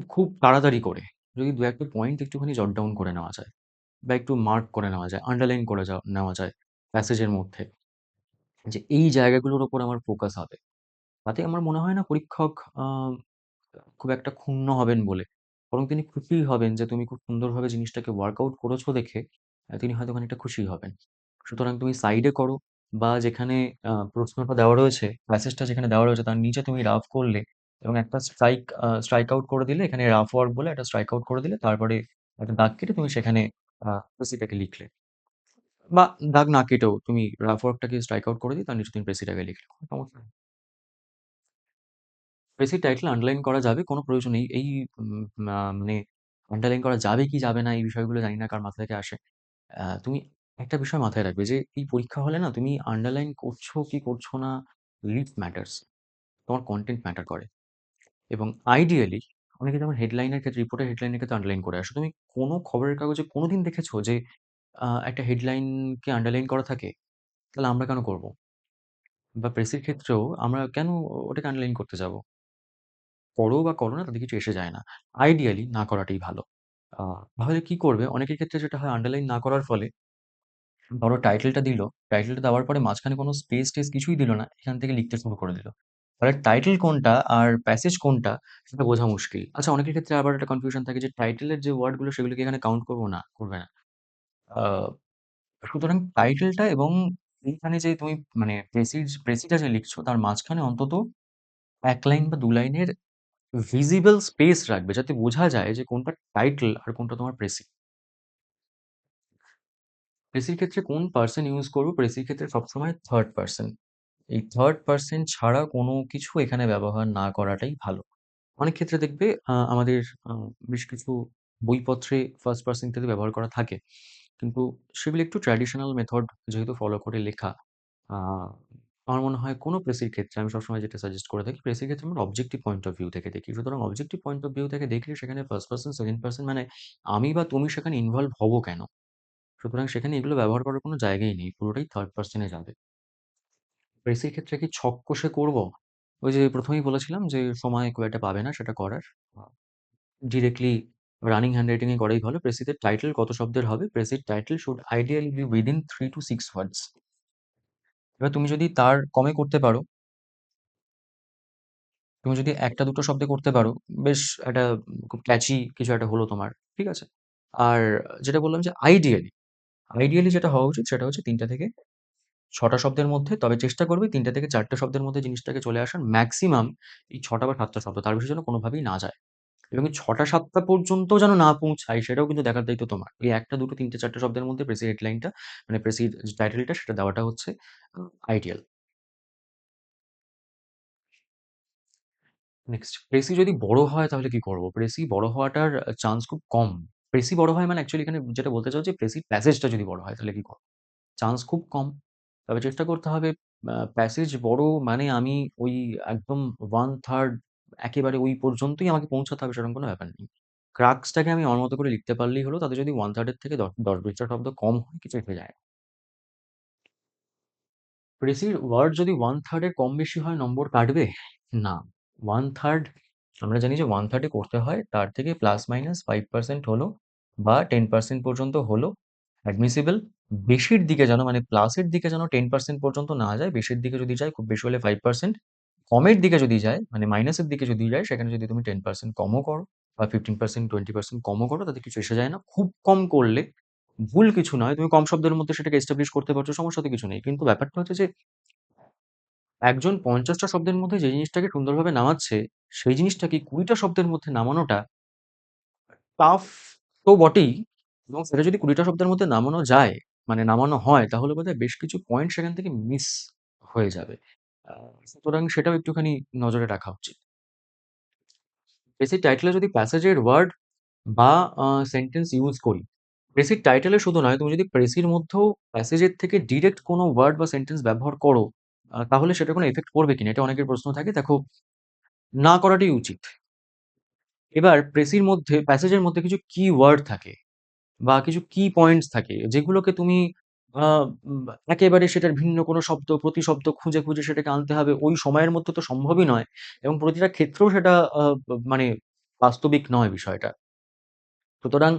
খুব তাড়াতাড়ি করে যদি ২-১ টা পয়েন্ট একটুখানি জট ডাউন করে নেওয়া যায় বা একটু মার্ক করে নেওয়া যায়, আন্ডারলাইন করে নেওয়া যায় প্যাসেজের মধ্যে, যে এই জায়গাগুলোর উপর আমার ফোকাস হবে। তাতে আমার মনে হয় না পরীক্ষক আ খুব একটা ক্ষুণ্ণ হবেন বলে। বরং তিনি খুশিই হবেন যে তুমি খুব সুন্দরভাবে জিনিসটাকে ওয়ার্কআউট করেছো দেখে তিনি হয়তো খানিকটা খুশিই হবেন। সুতরাং তুমি সাইডে করো বা যেখানে প্রশ্নটা দেওয়া রয়েছে, প্যাসেজটা যেখানে দেওয়া রয়েছে তার নিচে তুমি রাফ করলে এবং একটা স্ট্রাইক আউট করে দিলে, এখানে রাফ ওয়ার্ক বলে একটা স্ট্রাইক আউট করে দিলে, তারপরে একটা দাগ কেটে তুমি সেখানে প্রেসিটাকে লিখলে। বা দাগ না কেটেও তুমি রাফ ওয়ার্কটাকে স্ট্রাইক আউট করে দিয়ে তার নিচে তুমি প্রেসিটাকে লিখলে। কোনো সমস্যা নেই। বেসিক টাইটেল আন্ডারলাইন করা যাবে, কোনো প্রয়োজন নেই। এই মানে আন্ডারলাইন করা যাবে কি যাবে না এই বিষয়গুলো জানি না কার মাথা থেকে আসে। তুমি একটা বিষয় মাথায় রাখবে যে এই পরীক্ষা হলে না তুমি আন্ডারলাইন করছো কি করছো না, লিস্ট ম্যাটার্স। তোমার কনটেন্ট ম্যাটার করে। এবং আইডিয়ালি অনেকে যেমন হেডলাইনের ক্ষেত্রে, রিপোর্টের হেডলাইনের ক্ষেত্রে আন্ডারলাইন করে আসো। তুমি কোনো খবরের কাগজে কোনোদিন দেখেছো যে একটা হেডলাইনকে আন্ডারলাইন করা থাকে? তাহলে আমরা কেন করব? বা প্রেসের ক্ষেত্রেও আমরা কেন ওটাকে আন্ডারলাইন করতে যাব? করো বা করো না তাতে কিছু এসে যায় না। আইডিয়ালি না করাটাই ভালো। আ তাহলে কি করবে? অনেকের ক্ষেত্রে যেটা হয় আন্ডারলাইন না করার ফলে ধরো টাইটেলটা দিল। টাইটেলটা দেওয়ার পরে মাঝখানে কোনো স্পেস-টেস কিছুই দিল না। এখান থেকে লিখতে শুরু করে দিল। তাহলে টাইটেল কোনটা আর প্যাসেজ কোনটা সেটা বোঝা মুশকিল। আচ্ছা, অনেকের ক্ষেত্রে আবার একটা কনফিউশন থাকে যে টাইটেলের যে ওয়ার্ড গুলো সেগুলো কি এখানে কাউন্ট করব? না, করবে না। আ সুতরাং টাইটেলটা এবং এইখানে যে তুমি মানে প্রেসিটা যে লিখছো তার মাঝখানে অন্তত ১ লাইন বা ২ লাইনের ভিজিবল স্পেস রাখবে যাতে বোঝা যায় যে কোনটা টাইটেল আর কোনটা তোমার প্রেসি। প্রেসির ক্ষেত্রে কোন পার্সন ইউজ করব? প্রেসির ক্ষেত্রে সবসময় থার্ড পার্সন। এই থার্ড পার্সন ছাড়া কোনো কিছু এখানে ব্যবহার না করাটাই ভালো। অনেক ক্ষেত্রে দেখবে আমাদের আ বেশ কিছু বইপত্রে ফার্স্ট পার্সন ইত্যাদি ব্যবহার করা থাকে। কিন্তু সেগুলো একটু ট্র্যাডিশনাল মেথড যেহেতু ফলো করে লেখা, আ আমার মনে হয় কোনো প্রেসির ক্ষেত্রে আমি সবসময় যেটা সাজেস্ট করে থাকি, প্রেসির ক্ষেত্রে আমরা অবজেক্টিভ পয়েন্ট অফ ভিউ থেকে দেখি। সুতরাং অবজেক্টিভ পয়েন্ট অফ ভিউ থেকে দেখলে সেখানে ফার্স্ট পার্সন, সেকেন্ড পার্সন মানে আমি বা তুমি সেখানে ইনভলভ হবো কেন? সুতরাং সেখানে এগুলো ব্যবহার করার কোনো জায়গাই নেই, পুরোটাই থার্ড পার্সনে যাবে। প্রেসির ক্ষেত্রে কি ছক কষে করব? ওই যে প্রথমেই বলেছিলাম যে সময় খুব একটা পাবে না সেটা করার। ডিরেক্টলি রানিং হ্যান্ডরাইটিং এ করাই ভালো। প্রেসিতে টাইটেল কত শব্দের হবে? প্রেসির title should ideally be within 3 to 6 words. এবার তুমি যদি তার কমে করতে পারো, তুমি যদি ১টা ২টো শব্দে করতে পারো, বেশ একটা খুব ক্যাচি কিছু একটা হলো তোমার। ঠিক আছে? আর যেটা বললাম যে আইডিয়ালি যেটা হওয়া উচিত সেটা হচ্ছে ৩টা থেকে ৬টা শব্দের মধ্যে। তবে চেষ্টা করবে ৩টা থেকে ৪টে শব্দের মধ্যে জিনিসটাকে চলে আসার। ম্যাক্সিমাম এই ৬টা বা ৭টা শব্দ। তার বেশি যেন কোনোভাবেই না যায়। এবং এই ৬টা ৭টা পর্যন্ত যেন না পৌঁছায় সেটাও কিন্তু দেখার দায়িত্ব তোমার। এই ১টা ২টো ৩টে ৪টে শব্দের মধ্যে প্রেসির হেডলাইনটা মানে প্রেসির যে টাইটেলটা সেটা দেওয়াটা হচ্ছে আইডিয়াল। নেক্সট প্রেসি যদি বড় হয় তাহলে কি করব? প্রেসি বড় হওয়াটার চান্স খুব কম। প্রেসি বড় হয় মানে অ্যাকচুয়ালি এখানে যেটা বলতে চাও যে প্রেসির প্যাসেজটা যদি বড় হয় তাহলে কি করব? চান্স খুব কম। তবে চেষ্টা করতে হবে প্যাসেজ বড় মানে আমি ওই একদম 1/3 একেবারে ওই পর্যন্তই আমাকে পৌঁছাতে হবে সেরকম কোনো ব্যাপার নেই। ক্রাক্সটাকে আমি আমার মতো করে লিখতে পারলেই হলো। তাতে যদি 1/3 এর থেকে ১০-২০ টা শব্দ কম হয় কিছু এসে যায় না। প্রেসির ওয়ার্ড যদি 1/3 এর কম বেশি হয় নম্বর কাটবে? না। 1/3 আমরা জানি যে 1/3 এ করতে হয় তার থেকে প্লাস মাইনাস 5% হলো বা 10% পর্যন্ত হলো অ্যাডমিসিবল। বেশির দিকে যেন মানে প্লাসের দিকে যেন 10% পর্যন্ত না যায়। বেশির দিকে যদি যায় খুব বেশি হলে 5%। কমের দিকে যদি যায় মানে মাইনাসের দিকে যদি যায় সেখানে যদি তুমি 10% কমও করো বা 15% 20% কমও করো তাতে কিছু এসে যায় না। খুব কম করলে ভুল কিছু নয়। তুমি কম শব্দের মধ্যে সেটাকে এস্টাবলিশ করতে পারছো, সমস্যা তো কিছু নেই। কিন্তু ব্যাপারটা হচ্ছে যে একজন ৫০টা শব্দের মধ্যে যে জিনিসটাকে সুন্দরভাবে নামাচ্ছে, সেই জিনিসটাকে ২০টা শব্দের মধ্যে নামানোটা টাফ তো বটেই এবং সেটা যদি ২০টা শব্দের মধ্যে নামানো যায়, মানে নামানো হয় তাহলে বোধহয় বেশ কিছু পয়েন্ট সেখান থেকে মিস হয়ে যাবে। আ সুতরাং সেটাও একটুখানি নজরে রাখা উচিত। বেসিক টাইটেলে যদি প্যাসেজের ওয়ার্ড বা সেন্টেন্স ইউজ করি, প্রেসির টাইটেলে শুধু নয়, তুমি যদি প্রেসির মধ্যেও প্যাসেজের থেকে ডিরেক্ট কোনো ওয়ার্ড বা সেন্টেন্স ব্যবহার করো, তাহলে সেটা কোনো ইফেক্ট পড়বে কিনা? এটা অনেকের প্রশ্ন থাকে। দেখো, না করাটাই উচিত। এবার প্রেসির মধ্যে প্যাসেজের মধ্যে কিছু কি-ওয়ার্ড থাকে বা কিছু কি পয়েন্টস থাকে যেগুলোকে তুমি আ উম একেবারে সেটার ভিন্ন কোনো শব্দ, প্রতিশব্দ খুঁজে সেটাকে আনতে হবে। ওই সময়ের মধ্যে তো সম্ভবই নয় এবং প্রতিটা ক্ষেত্রেও সেটা মানে বাস্তবিক নয় বিষয়টা। সুতরাং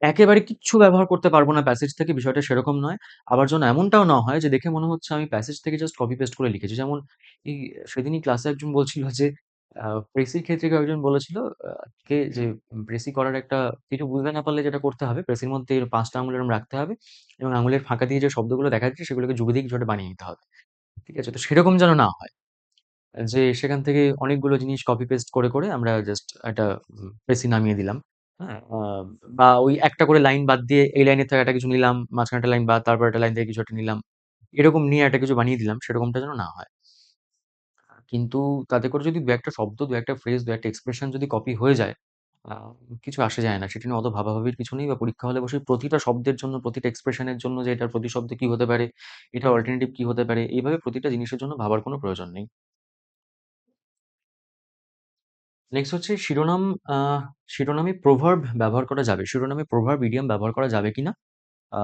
একেবারে কিচ্ছু ব্যবহার করতে পারব না প্যাসেজ থেকে বিষয়টা সেরকম নয়। আবার যেন এমনটাও না হয় যে দেখে মনে হচ্ছে আমি প্যাসেজ থেকে জাস্ট কপি পেস্ট করে লিখেছি। যেমন এই সেদিনই ক্লাসে একজন বলছিল যে প্রেসির ক্ষেত্রে কেউ একজন বলেছিল কে যে প্রেসি করার একটা কিছু বুঝতে না পারলে যেটা করতে হবে প্রেসির মধ্যে এর ৫ টা আঙুল এরকম রাখতে হবে এবং আঙুলের ফাঁকা দিয়ে যে শব্দগুলো দেখা যাচ্ছে সেগুলোকে যুগে দিয়ে কিছু একটা বানিয়ে নিতে হবে। ঠিক আছে? তো সেরকম যেন না হয়। যে সেখান থেকে অনেকগুলো জিনিস কপি পেস্ট করে আমরা জাস্ট একটা প্রেসি নামিয়ে দিলাম। হ্যাঁ? বা ওই একটা করে লাইন বাদ দিয়ে এই লাইনের থেকে একটা কিছু নিলাম, মাঝখানে একটা লাইন বাদ, তারপর একটা লাইন থেকে কিছু একটা নিলাম। এরকম নিয়ে একটা কিছু বানিয়ে দিলাম, সেরকমটা যেন না হয়। কিন্তু তাতে করে যদি ২-১ টা শব্দ, ২-১ টা ফ্রেজ, ২-১ টা এক্সপ্রেশন যদি কপি হয়ে যায়, আ কিছু আসে যায় না। সেটা নিয়ে অত ভাবাভাবির কিছু নেই বা পরীক্ষা হলে বসে প্রতিটা শব্দের জন্য, প্রতিটা এক্সপ্রেশন এর জন্য যে এটার প্রতিশব্দ কি হতে পারে, এটার অল্টারনেটিভ কি হতে পারে, এইভাবে প্রতিটা জিনিসের জন্য ভাবার কোনো প্রয়োজন নেই। নেক্সট হচ্ছে শিরোনাম, আ শিরোনামে প্রভার্ব ব্যবহার করা যাবে। শিরোনামে প্রভার্ব, ইডিয়ম ব্যবহার করা যাবে কিনা? আ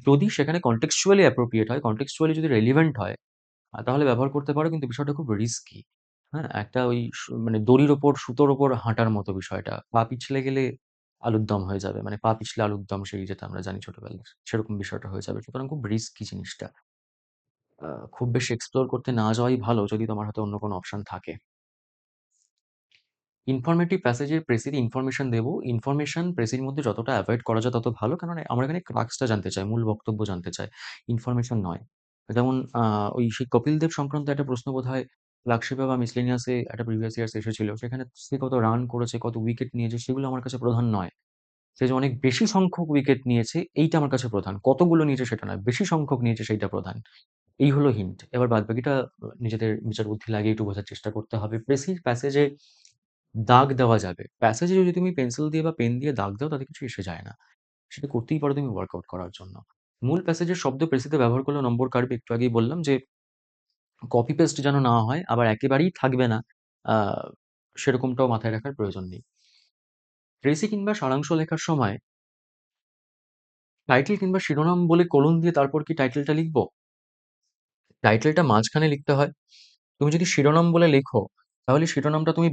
যদি সেখানে contextually appropriate হয়, contextually যদি রেলেভেন্ট হয়, তাহলে ব্যবহার করতে পারো কিন্তু বিষয়টা খুব রিস্কি। হ্যাঁ? একটা ওই মানে দড়ির ওপর সুতোর ওপর হাঁটার মতো বিষয়টা। পা পিছলে গেলে আলুর দম হয়ে যাবে। মানে পা পিছলে আলুর দম সেই যেটা আমরা জানি ছোটবেলায়। সেরকম বিষয়টা হয়ে যাবে। সুতরাং খুব রিস্কি জিনিসটা। আ খুব বেশি এক্সপ্লোর করতে না যাওয়াই ভালো যদি তোমার হাতে অন্য কোনো অপশন থাকে। ইনফরমেটিভ প্যাসেজের প্রেসির ইনফরমেশন দেব। ইনফরমেশন প্রেসির মধ্যে যতটা এভয়েড করা যায় তত ভালো। কারণ আমরা এখানে ক্রাক্সটা জানতে চাই, মূল বক্তব্য জানতে চাই। ইনফরমেশন নয়। যেমন ওই সেই কপিল দেব সংক্রান্ত একটা প্রশ্ন বোধহয় লাকশিপা বা মিসলেনিয়াস এ একটা প্রিভিয়াস ইয়ার্স এসেছিল। সেখানে সে কত রান করেছে, কত উইকেট নিয়েছে সেগুলো আমার কাছে প্রধান নয়। সে যে অনেক বেশি সংখ্যক উইকেট নিয়েছে এইটা আমার কাছে প্রধান। কতগুলো নিয়েছে সেটা নয়। বেশি সংখ্যক নিয়েছে সেইটা প্রধান। এই হলো হিন্ট। এবার বাদবাকিটা নিজেদের বিচার বুদ্ধি লাগিয়ে একটু বোঝার চেষ্টা করতে হবে। প্রেসির প্যাসেজে দাগ দেওয়া যাবে। প্যাসেজে যদি তুমি পেন্সিল দিয়ে বা পেন দিয়ে দাগ দাও তাতে কিছু এসে যায় না। সেটা করতেই পারো তুমি ওয়ার্কআউট করার জন্য। মূল প্যাসেজের শব্দ প্রেসিতে ব্যবহার করলেও নম্বর কাটবে। একটু আগেই বললাম যে কপি পেস্ট যেন না হয়, আবার একেবারেই থাকবে না। আ সেরকমটাও মাথায় রাখার প্রয়োজন নেই। প্রেসি কিংবা সারাংশ লেখার সময় টাইটেল কিংবা শিরোনাম বলে কোলন দিয়ে তারপর কি টাইটেলটা লিখবো? টাইটেলটা মাঝখানে লিখতে হয়। তুমি যদি শিরোনাম বলে লেখো, তাহলে শিরোনামটা তুমি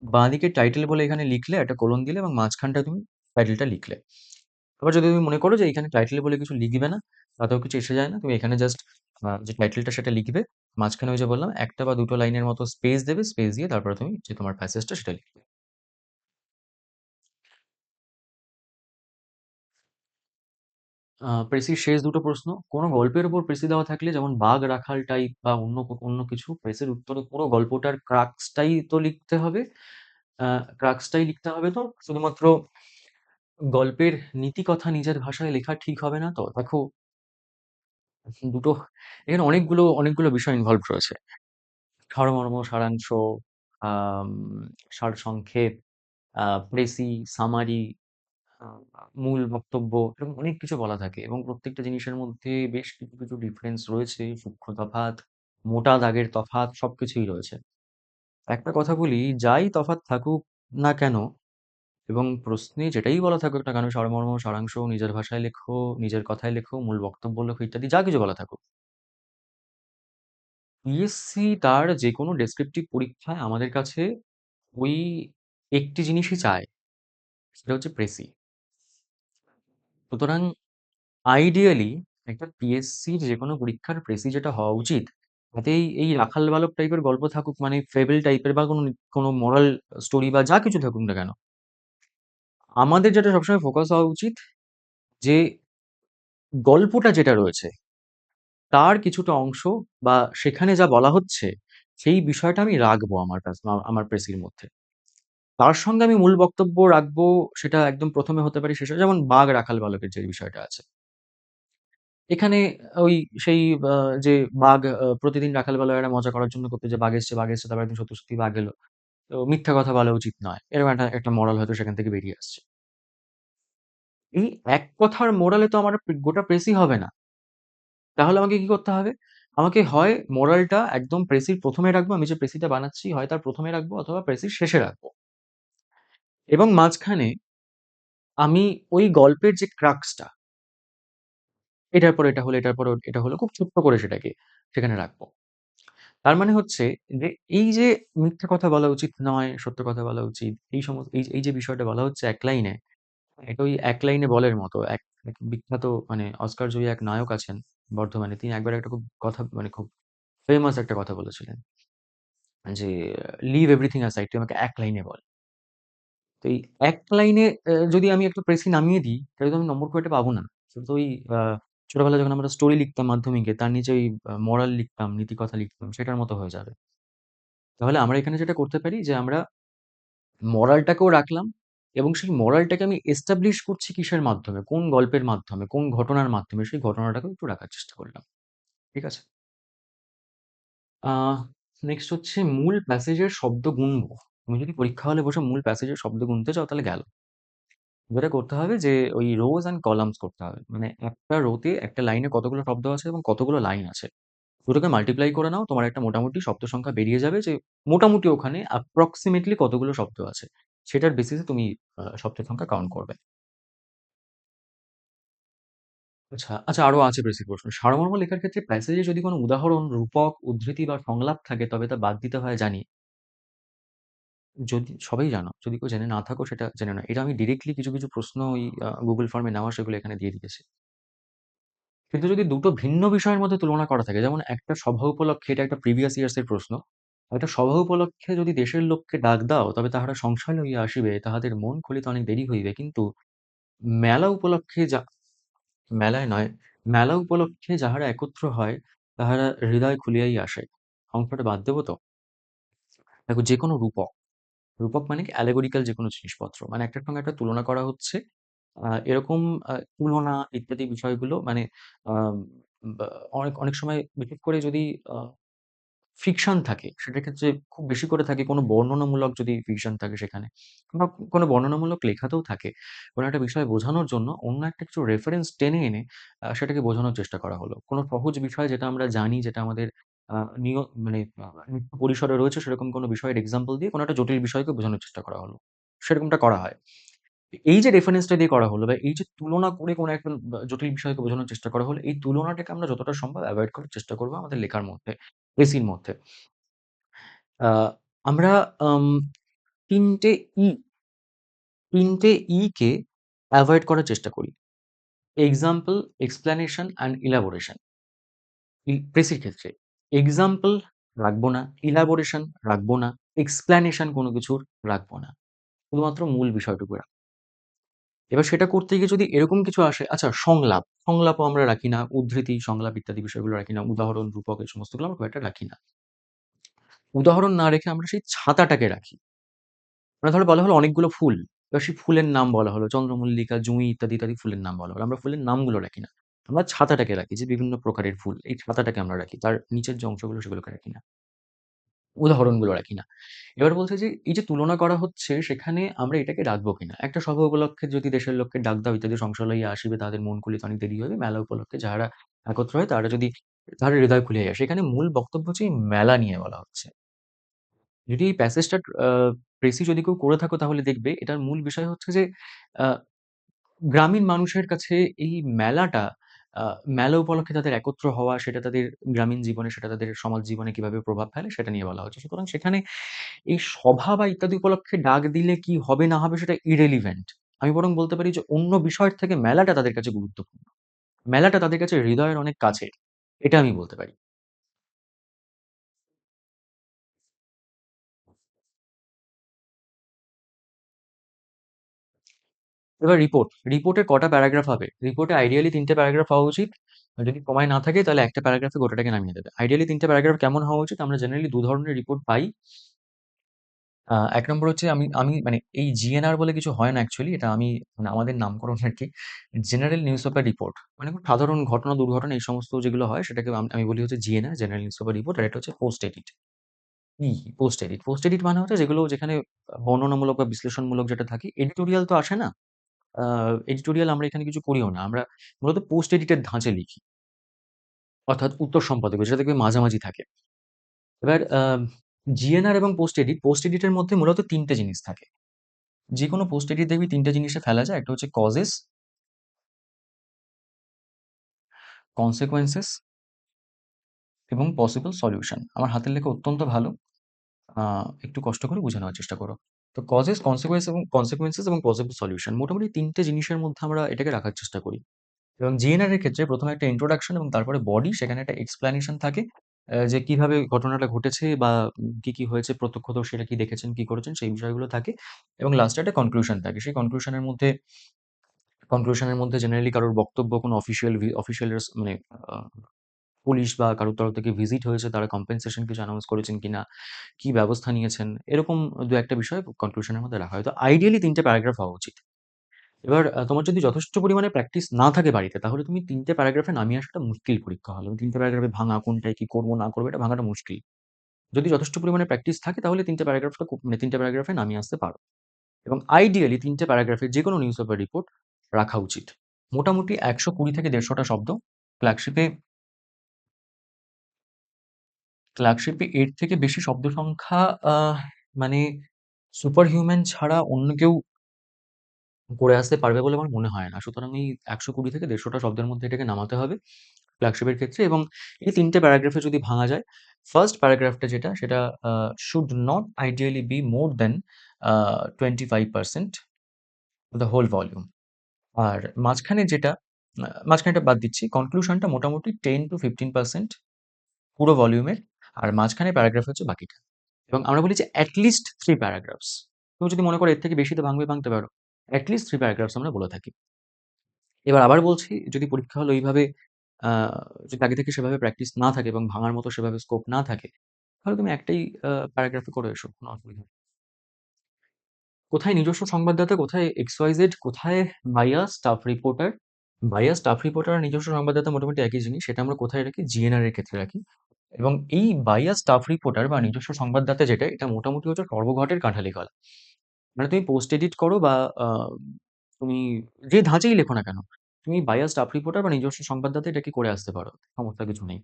বাঁদিকে টাইটেল বলে এখানে লিখলে, একটা কোলন দিলে এবং মাঝখানটায় তুমি টাইটেলটা লিখলে। আবার যদি তুমি মনে করো যে এখানে টাইটেল বলে কিছু লিখবে না, তাতেও কিছু এসে যায় না। তুমি এখানে জাস্ট যে টাইটেলটা সেটা লিখবে। মাঝখানে ওই যে বললাম ১ টা বা ২ টো লাইনের মতো স্পেস দেবে। স্পেস দিয়ে তারপরে তুমি যে তোমার প্যাসেজটা সেটা লিখবে। প্রেসির শেষ দুটো প্রশ্ন, কোনো গল্পের উপর প্রেসি দেওয়া থাকলে যেমন বাঘ রাখাল টাইপ বা অন্য কিছু, প্রেসের উত্তরে পুরো গল্পটার ক্রাক্সটাই তো লিখতে হবে। ক্রাক্সটাই লিখতে হবে তো শুধুমাত্র গল্পের নীতিকথা নিজের ভাষায় লেখা ঠিক হবে না তো? দেখো, দুটো এখানে অনেকগুলো বিষয় ইনভলভড রয়েছে। সারমর্ম, সারাংশ, আম সারসংক্ষেপ, প্রেসি, সামারি, আ মূল বক্তব্য, এরকম অনেক কিছু বলা থাকে এবং প্রত্যেকটা জিনিসের মধ্যে বেশ কিছু ডিফারেন্স রয়েছে, সূক্ষ্ম তফাৎ, মোটা দাগের তফাৎ সবকিছুই রয়েছে। একটা কথা বলি, যাই তফাৎ থাকুক না কেন এবং প্রশ্নে যেটাই বলা থাকুক না কেন, সারমর্ম, সারাংশ নিজের ভাষায় লেখো, নিজের কথায় লেখো, মূল বক্তব্য লেখো ইত্যাদি যা কিছু বলা থাকুক। পিএসসি তার যেকোনো ডেসক্রিপটিভ পরীক্ষায় আমাদের কাছে ওই একটি জিনিসই চায়, সেটা হচ্ছে প্রেসি। সুতরাং আইডিয়ালি একটা পিএসসির যেকোনো পরীক্ষার প্রেসি যেটা হওয়া উচিত, তাতে এই রাখাল বালক টাইপের গল্প থাকুক, মানে ফেবল টাইপের বা কোনো মোরাল স্টোরি বা যা কিছু থাকুক না কেন, আমাদের যেটা সবসময় ফোকাস হওয়া উচিত যে গল্পটা যেটা রয়েছে তার কিছুটা অংশ বা সেখানে যা বলা হচ্ছে সেই বিষয়টা আমি রাখবো আমার প্রেসির মধ্যে। তার সঙ্গে আমি মূল বক্তব্য রাখবো, সেটা একদম ১ম এ হতে পারে, শেষে যেমন বাঘ রাখাল বালকের যে বিষয়টা আছে। এখানে ওই সেই আ যে বাঘ প্রতিদিন রাখালবেলায় মজা করার জন্য করতো যে বাঘ এসছে, তারপর একদিন সত্যি বাঘ এলো। তো মিথ্যা কথা বলা উচিত নয়। এরকম একটা মোরাল হয়তো সেখান থেকে বেরিয়ে আসছে। এই এক কথার মোরালে তো আমার গোটা প্রেসই হবে না। তাহলে আমাকে কি করতে হবে? আমাকে হয় মোরালটা একদম প্রেসির ১ম এ রাখবো, আমি যে প্রেসিটা বানাচ্ছি হয় তার ১ম এ রাখবো অথবা প্রেসির শেষে রাখবো। এবং মাঝখানে আমি ওই গল্পের যে ক্রাক্সটা, এটার পর এটা হলো, এটার পর এটা হলো, খুব ছোট্ট করে সেটাকে সেখানে রাখবো। তার মানে হচ্ছে যে এই যে মিথ্যা কথা বলা উচিত নয়, সত্য কথা বলা উচিত। এই যে বিষয়টা বলা হচ্ছে এক লাইনে, এটা ওই এক লাইনে বলের মতো। এক বিখ্যাত মানে অস্কার জয়ী এক নায়ক আছেন বর্তমানে। তিনি একবার একটা খুব কথা মানে খুব ফেমাস একটা কথা বলেছিলেন যে, "লিভ এভরিথিং অ্যাসাইড, তুই আমাকে এক লাইনে বল।" তো এই এক লাইনে যদি আমি একটা প্রেসি নামিয়ে দিই, তাহলে তো আমি নম্বর খুব একটা পাবো না। সেটা তো ওই আ ছোটবেলায় যখন আমরা স্টোরি লিখতাম মাধ্যমিকে, তার নিচে ওই মোরাল লিখতাম, নীতিকথা লিখতাম, সেটার মতো হয়ে যাবে। তাহলে আমরা এখানে যেটা করতে পারি যে আমরা মোরালটাকেও রাখলাম এবং সেই মোরালটাকে আমি এস্টাবলিশ করছি কিসের মাধ্যমে? কোন গল্পের মাধ্যমে, কোন ঘটনার মাধ্যমে, সেই ঘটনাটাকেও একটু রাখার চেষ্টা করলাম। ঠিক আছে? আ নেক্সট হচ্ছে মূল প্যাসেজের শব্দ গুনবো। তুমি যদি পরীক্ষা হলে বসে মূল প্যাসেজের শব্দ গুনতে চাও তাহলে গেল। যেটা করতে হবে যে ওই রোজ অ্যান্ড কলামস করতে হবে। মানে একটা রোতে একটা লাইনে কতগুলো শব্দ আছে এবং কতগুলো লাইন আছে। দুটোকে মাল্টিপ্লাই করে নাও। তোমার একটা মোটামুটি শব্দ সংখ্যা বেরিয়ে যাবে যে মোটামুটি ওখানে approximately কতগুলো শব্দ আছে। সেটার বেসিসে তুমি শব্দের সংখ্যা কাউন্ট করবে। আচ্ছা, আরো আছে বেসিক প্রশ্ন। সারমর্ম লেখার ক্ষেত্রে প্যাসেজে যদি কোনো উদাহরণ, রূপক, উদ্ধৃতি বা সংলাপ থাকে তবে তা বাদ দিতে হয় জানি। যদি সবাই জানো। যদি কেউ জেনে না থাকো সেটা জেনে নাও। এটা আমি ডিরেক্টলি কিছু প্রশ্ন ওই Google ফর্মে নেওয়া সেগুলো এখানে দিয়ে দিয়েছি। কিন্তু যদি দুটো ভিন্ন বিষয়ের মধ্যে তুলনা করা থাকে, যেমন একটা সভা উপলক্ষে, এটা একটা প্রিভিয়াস ইয়ার্স এর প্রশ্ন। একটা সভা উপলক্ষে যদি দেশের লোককে ডাক দাও তবে তাহারা সংশয় লইয়া আসিবে, তাহাদের মন খুলিতে অনেক দেরি হইবে। কিন্তু মেলা উপলক্ষে মেলায় নয়, মেলা উপলক্ষে যাহারা একত্র হয় তাহারা হৃদয় খুলিয়াই আসে। অংশটা বাদ দেব তো? দেখো, যেকোনো রূপক, রূপক মানে কি অ্যালেগরিক্যাল যেকোনো জিনিসপত্র। মানে একটার সঙ্গে একটা তুলনা করা হচ্ছে। এরকম তুলনা ইত্যাদি বিষয়গুলো মানে আম বা অনেক সময় বিশেষ করে যদি আ ফিকশন থাকে, সেটার ক্ষেত্রে খুব বেশি করে থাকে কোনো বর্ণনামূলক যদি ফিকশন থাকে সেখানে, বা কোনো বর্ণনামূলক লেখাতেও থাকে। কোনো একটা বিষয় বোঝানোর জন্য অন্য একটা কিছু রেফারেন্স টেনে এনে সেটাকে বোঝানোর চেষ্টা করা হলো। কোনো সহজ বিষয় যেটা আমরা জানি, যেটা আমাদের আ নিয় মানে নিত্য পরিসরে রয়েছে, সেরকম কোনো বিষয়ের এক্সাম্পল দিয়ে কোনো একটা জটিল বিষয়কে বোঝানোর চেষ্টা করা হলো। সেরকমটা করা হয়। এই যে রেফারেন্সটা দিয়ে করা হলো বা এই যে তুলনা করে কোনো একটা জটিল বিষয়কে বোঝানোর চেষ্টা করা হলো, এই তুলনাটাকে আমরা যতটা সম্ভব এভয়েড করার চেষ্টা করব আমাদের লেখার মধ্যে, এসির মধ্যে। আ আমরা আম ৩ টে ই, ৩ টে ই কে এভয়েড করার চেষ্টা করি। Example, explanation and elaboration. প্রেসির ক্ষেত্রে এক্সাম্পল রাখবো না, ইলাবোরেশন রাখবো না, এক্সপ্লানেশন কোনো কিছুর রাখবো না। শুধুমাত্র মূল বিষয়টুকু রাখবো। এবার সেটা করতে গিয়ে যদি এরকম কিছু আসে, আচ্ছা সংলাপ, সংলাপও আমরা রাখি না, উদ্ধৃতি, সংলাপ ইত্যাদি বিষয়গুলো রাখি না, উদাহরণ, রূপক এই সমস্তগুলো আমরা খুব একটা রাখি না। উদাহরণ না রেখে আমরা সেই ছাতাটাকে রাখি। মানে ধরো বলা হলো অনেকগুলো ফুল, এবার সেই ফুলের নাম বলা হলো চন্দ্রমল্লিকা, জুঁই ইত্যাদি, ইত্যাদি ফুলের নাম বলা হলো। আমরা ফুলের নামগুলো রাখি না। আমরা ছাতাটাকে রাখি যে বিভিন্ন প্রকারের ফুল। এই ছাতাটাকে আমরা রাখি। তার নিচের যে অংশগুলো সেগুলোকে রাখি না। উদাহরণগুলো রাখি না। এবার বলছে যে এই যে তুলনা করা হচ্ছে সেখানে আমরা এটাকে রাখবো কিনা? একটা সভা উপলক্ষে যদি দেশের লোককে ডাক দাও ইত্যাদি সংশয় লইয়া আসিবে তাদের মন খুলিতে অনেক দেরি হইবে। মেলা উপলক্ষে যাহারা একত্র হয় তারা যদি তাহাদের হৃদয় খুলিয়া আসে। এখানে মূল বক্তব্য হচ্ছে এই মেলা নিয়ে বলা হচ্ছে। যদি এই প্যাসেজটা প্রেসি যদি কেউ করে থাকো তাহলে দেখবে এটার মূল বিষয় হচ্ছে যে আ গ্রামীণ মানুষের কাছে এই মেলাটা আ মেলা উপলক্ষে তাদের একত্র হওয়া, সেটা তাদের গ্রামীণ জীবনে, সেটা তাদের সমাজ জীবনে কিভাবে প্রভাব ফেলে সেটা নিয়ে বলা হচ্ছে। সুতরাং সেখানে এই সভা বা ইত্যাদি উপলক্ষে ডাক দিলে কি হবে না হবে সেটা irrelevant। আমি বরং বলতে পারি যে অন্য বিষয়ের থেকে মেলাটা তাদের কাছে গুরুত্বপূর্ণ। মেলাটা তাদের কাছে হৃদয়ের অনেক কাছের। এটা আমি বলতে পারি। এবার রিপোর্ট, রিপোর্টে কটা প্যারাগ্রাফ হবে? রিপোর্টে আইডিয়ালি ৩ টে প্যারাগ্রাফ হওয়া উচিত। আর যদি সময় না থাকে তাহলে একটা প্যারাগ্রাফে গোটাটাকে নামিয়ে দেবে। আইডিয়ালি ৩ টে প্যারাগ্রাফ কেমন হওয়া উচিত? আমরা জেনারেলি ২ ধরনের রিপোর্ট পাই। ১ নম্বর হচ্ছে আমি আমি মানে এই জিএনআর বলে কিছু হয় না অ্যাকচুয়ালি। এটা আমি মানে আমাদের নামকরণ আরকি। General news paper report. মানে খুব সাধারণ ঘটনা, দুর্ঘটনা এই সমস্ত যেগুলো হয় সেটাকে আমি বলি হচ্ছে জিএনআর, জেনারেল নিউজ পেপার রিপোর্ট। আর এটা হচ্ছে পোস্ট এডিট। কি? Post edit. পোস্ট এডিট মানে হচ্ছে যেগুলো যেখানে বর্ণনামূলক বা বিশ্লেষণমূলক যেটা থাকে, এডিটোরিয়াল তো আসে না। আ এডিটোরিয়াল আমরা এখানে কিছু করিও না। আমরা মূলত পোস্ট এডিটের ধাঁচে লিখি। অর্থাৎ উত্তর সম্পাদকীয় যেটা দেখবে মাঝামাঝি থাকে। এবার জিএনআর এবং পোস্ট এডিটের মধ্যে মূলত ৩ টে জিনিস থাকে। যেকোনো পোস্ট এডিট দেখবি ৩ টে জিনিসে ফেলা যায়। একটা হচ্ছে কজেস, কনসিকুয়েন্সেস এবং পসিবল সলিউশন। আমার হাতের লেখা অত্যন্ত ভালো। আ একটু কষ্ট করে বুঝে নেওয়ার চেষ্টা করো। তো কজেস, কনসিকুয়েন্সেস এবং পসিবল সলিউশন। মোটামুটি ৩ টে জিনিসের মধ্যে আমরা এটাকে রাখার চেষ্টা করি। এবং জিএনআর এর ক্ষেত্রে ১ম এ একটা ইন্ট্রোডাকশন এবং তারপরে বডি, সেখানে একটা এক্সপ্লানেশন থাকে। যে কিভাবে ঘটনাটা ঘটেছে বা কি, কি হয়েছে প্রত্যক্ষদর্শীরা কি দেখেছেন, কি করেছেন সেই বিষয়গুলো থাকে। এবং লাস্টে একটা কনক্লুশন থাকে। সেই কনক্লুশনের মধ্যে জেনারেলি কারোর বক্তব্য, কোনো অফিসিয়াল মানে আ পুলিশ বা কারোর তরফ থেকে ভিজিট হয়েছে, তারা কম্পেনসেশন কিছু অ্যানাউন্স করেছেন কিনা, কি ব্যবস্থা নিয়েছেন, এরকম ২-১ টা বিষয় কনক্লুশনের মধ্যে রাখা হয়। তো আইডিয়ালি ৩ টে প্যারাগ্রাফ হওয়া উচিত। এবার তোমার যদি যথেষ্ট পরিমাণে প্র্যাকটিস না থাকে বাড়িতে, তাহলে তুমি ৩ টে প্যারাগ্রাফে নামিয়ে আসাটা মুশকিল পরীক্ষা হলে। ৩ টে প্যারাগ্রাফে ভাঙা, কোনটায় কি করব না করব এটা ভাঙাটা মুশকিল। যদি যথেষ্ট পরিমাণে প্র্যাকটিস থাকে তাহলে ৩ টে প্যারাগ্রাফটা মানে ৩ টে প্যারাগ্রাফে নামিয়ে আসতে পারো। এবং আইডিয়ালি ৩ টে প্যারাগ্রাফে যেকোনো নিউজ পেপার রিপোর্ট রাখা উচিত। মোটামুটি ১২০ থেকে ১৫০ টা শব্দ। ক্লার্কশিপে ক্লার্কশিপে এর থেকে বেশি শব্দ সংখ্যা মানে সুপার হিউম্যান ছাড়া অন্য কেউ করে আসতে পারবে বলে আমার মনে হয় না। সুতরাং এই ১২০ থেকে ১৫০ টা শব্দের মধ্যে এটাকে নামাতে হবে ফ্ল্যাগশিপের ক্ষেত্রে। এবং এই ৩ টে প্যারাগ্রাফে যদি ভাঙা যায়, ফার্স্ট প্যারাগ্রাফটা যেটা সেটা should not ideally be more than 25% the whole volume। আর মাঝখানে যেটা মাঝখানেরটা বাদ দিচ্ছি। কনক্লুশনটা মোটামুটি 10 to 15% পুরো ভলিউমের। আর মাঝখানে প্যারাগ্রাফ হচ্ছে বাকিটা। এবং আমরা বলি যে এট লিস্ট 3 প্যারাগ্রাফস। তুমি যদি মনে করো এর থেকে বেশি তো ভাঙতে পারো। এট লিস্ট 3 প্যারাগ্রাফস আমরা বলে থাকি। এবার আবার বলছি, যদি পরীক্ষা হল এইভাবে আ যদি আগে থেকে সেভাবে প্র্যাকটিস না থাকে এবং ভাঙার মতো সেভাবে স্কোপ না থাকে, তাহলে তুমি একটাই প্যারাগ্রাফে করে এসো। কোনো অসুবিধা নেই। কোথায় নিজস্ব সংবাদদাতা, কোথায় XYZ, কোথায় bias, staff reporter. Bias, staff reporter আর নিজস্ব সংবাদদাতা মোটামুটি একই জিনিস। সেটা আমরা কোথায় রাখি? জিএনআর এর ক্ষেত্রে রাখি। এবং এই বায়াস, স্টাফ রিপোর্টার বা নিজস্ব সংবাদদাতা যেটা, এটা মোটামুটি হচ্ছে সর্বঘটের কাঁঠালি কলা। মানে তুমি পোস্ট এডিট করো বা আ তুমি যে ধাঁচেই লেখো না কেন, তুমি বায়াস, স্টাফ রিপোর্টার বা নিজস্ব সংবাদদাতা এটাকে করে আসতে পারো। সমস্যা কিছু নেই।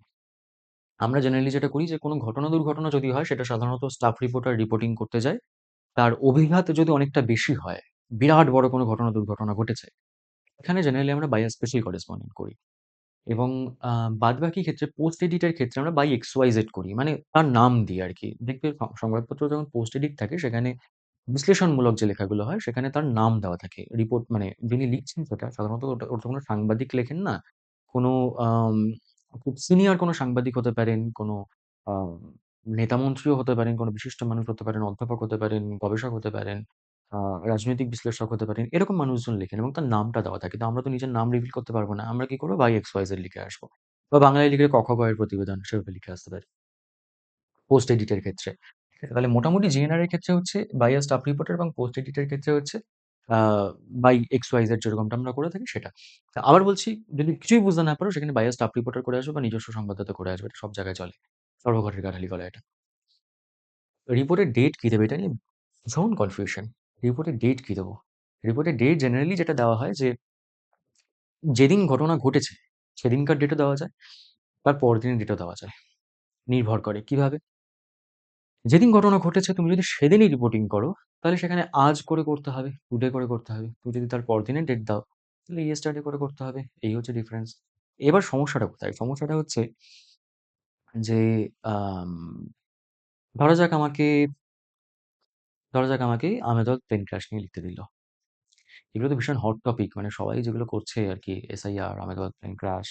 আমরা জেনারেলি যেটা করি যে কোনো ঘটনা দুর্ঘটনা যদি হয় সেটা সাধারণত স্টাফ রিপোর্টার রিপোর্টিং করতে যায়। তার অভিঘাত যদি অনেকটা বেশি হয় বিরাট বড় কোনো ঘটনা দুর্ঘটনা ঘটেছে, এখানে জেনারেলি আমরা বাই স্পেশাল করেসপন্ডেন্ট করি। এবং বাদবাকি ক্ষেত্রে পোস্ট এডিটের ক্ষেত্রে আমরা বাই XYZ করি। মানে তার নাম দিয়ে আরকি। দেখবে সংবাদপত্র যখন পোস্ট এডিট থাকে সেখানে বিশ্লেষণমূলক যে লেখাগুলো হয় সেখানে তার নাম দেওয়া থাকে। রিপোর্ট মানে যিনি লিখছেন সেটা সাধারণত ওটা কোনো সাংবাদিক লেখেন না। কোনো আম খুব সিনিয়র কোনো সাংবাদিক হতে পারেন, কোনো আ নেতা-মন্ত্রীও হতে পারেন, কোনো বিশিষ্ট মানুষ হতে পারেন, অধ্যাপক হতে পারেন, গবেষক হতে পারেন, আ রাজনৈতিক বিশ্লেষক হতে পারেন। এরকম মানুষজন লেখেন এবং তার নামটা দেওয়া থাকে। তো আমরা তো নিজের নাম রিভিল করতে পারব না। আমরা কি করব? বাই XYZ লিখে আসবো। বা বাংলায় লিখলে ক, খ, গ এর প্রতিবেদন সেভাবে লিখে আসতে পারি। পোস্ট এডিটের ক্ষেত্রে। ঠিক আছে? তাহলে মোটামুটি জিএনআর এর ক্ষেত্রে হচ্ছে বাই আ স্টাফ রিপোর্টার এবং পোস্ট এডিটের ক্ষেত্রে হচ্ছে আ বাই XYZ যেরকমটা আমরা করে থাকি সেটা। আবার বলছি যদি কিছুই বুঝতে না পারো সেখানে বাই আ স্টাফ রিপোর্টার করে আসবে বা নিজস্ব সংবাদদাতা করে আসবে। এটা সব জায়গায় চলে। সর্বঘটের কাঠালি গলা এটা। রিপোর্টের ডেট কি দেবে এটা নিয়ে ভীষণ কনফিউশন। রিপোর্টের ডেট কি দেবো? রিপোর্টের ডেট জেনারেলি যেটা দেওয়া হয় যে যেদিন ঘটনা ঘটেছে সেদিনকার ডেটও দেওয়া যায়, তার পরের দিনের ডেটও দেওয়া যায়। নির্ভর করে কিভাবে? যেদিন ঘটনা ঘটেছে তুমি যদি সেদিনই রিপোর্টিং করো, তাহলে সেখানে আজ করে করতে হবে, টুডে করে করতে হবে। তুমি যদি তার পরদিনের ডেট দাও, তাহলে ইয়েস্টারডে করে করতে হবে। এই হচ্ছে ডিফারেন্স। এবার সমস্যাটা কোথায়? সমস্যাটা হচ্ছে যে আম ধরা যাক আমাকে ধরা যাক আমাকে আমেদাবাদ প্লেন ক্র্যাশ নিয়ে লিখতে দিল। এগুলো তো ভীষণ হট টপিক। মানে সবাই যেগুলো করছে আরকি SIR, Ahmedabad plane crash,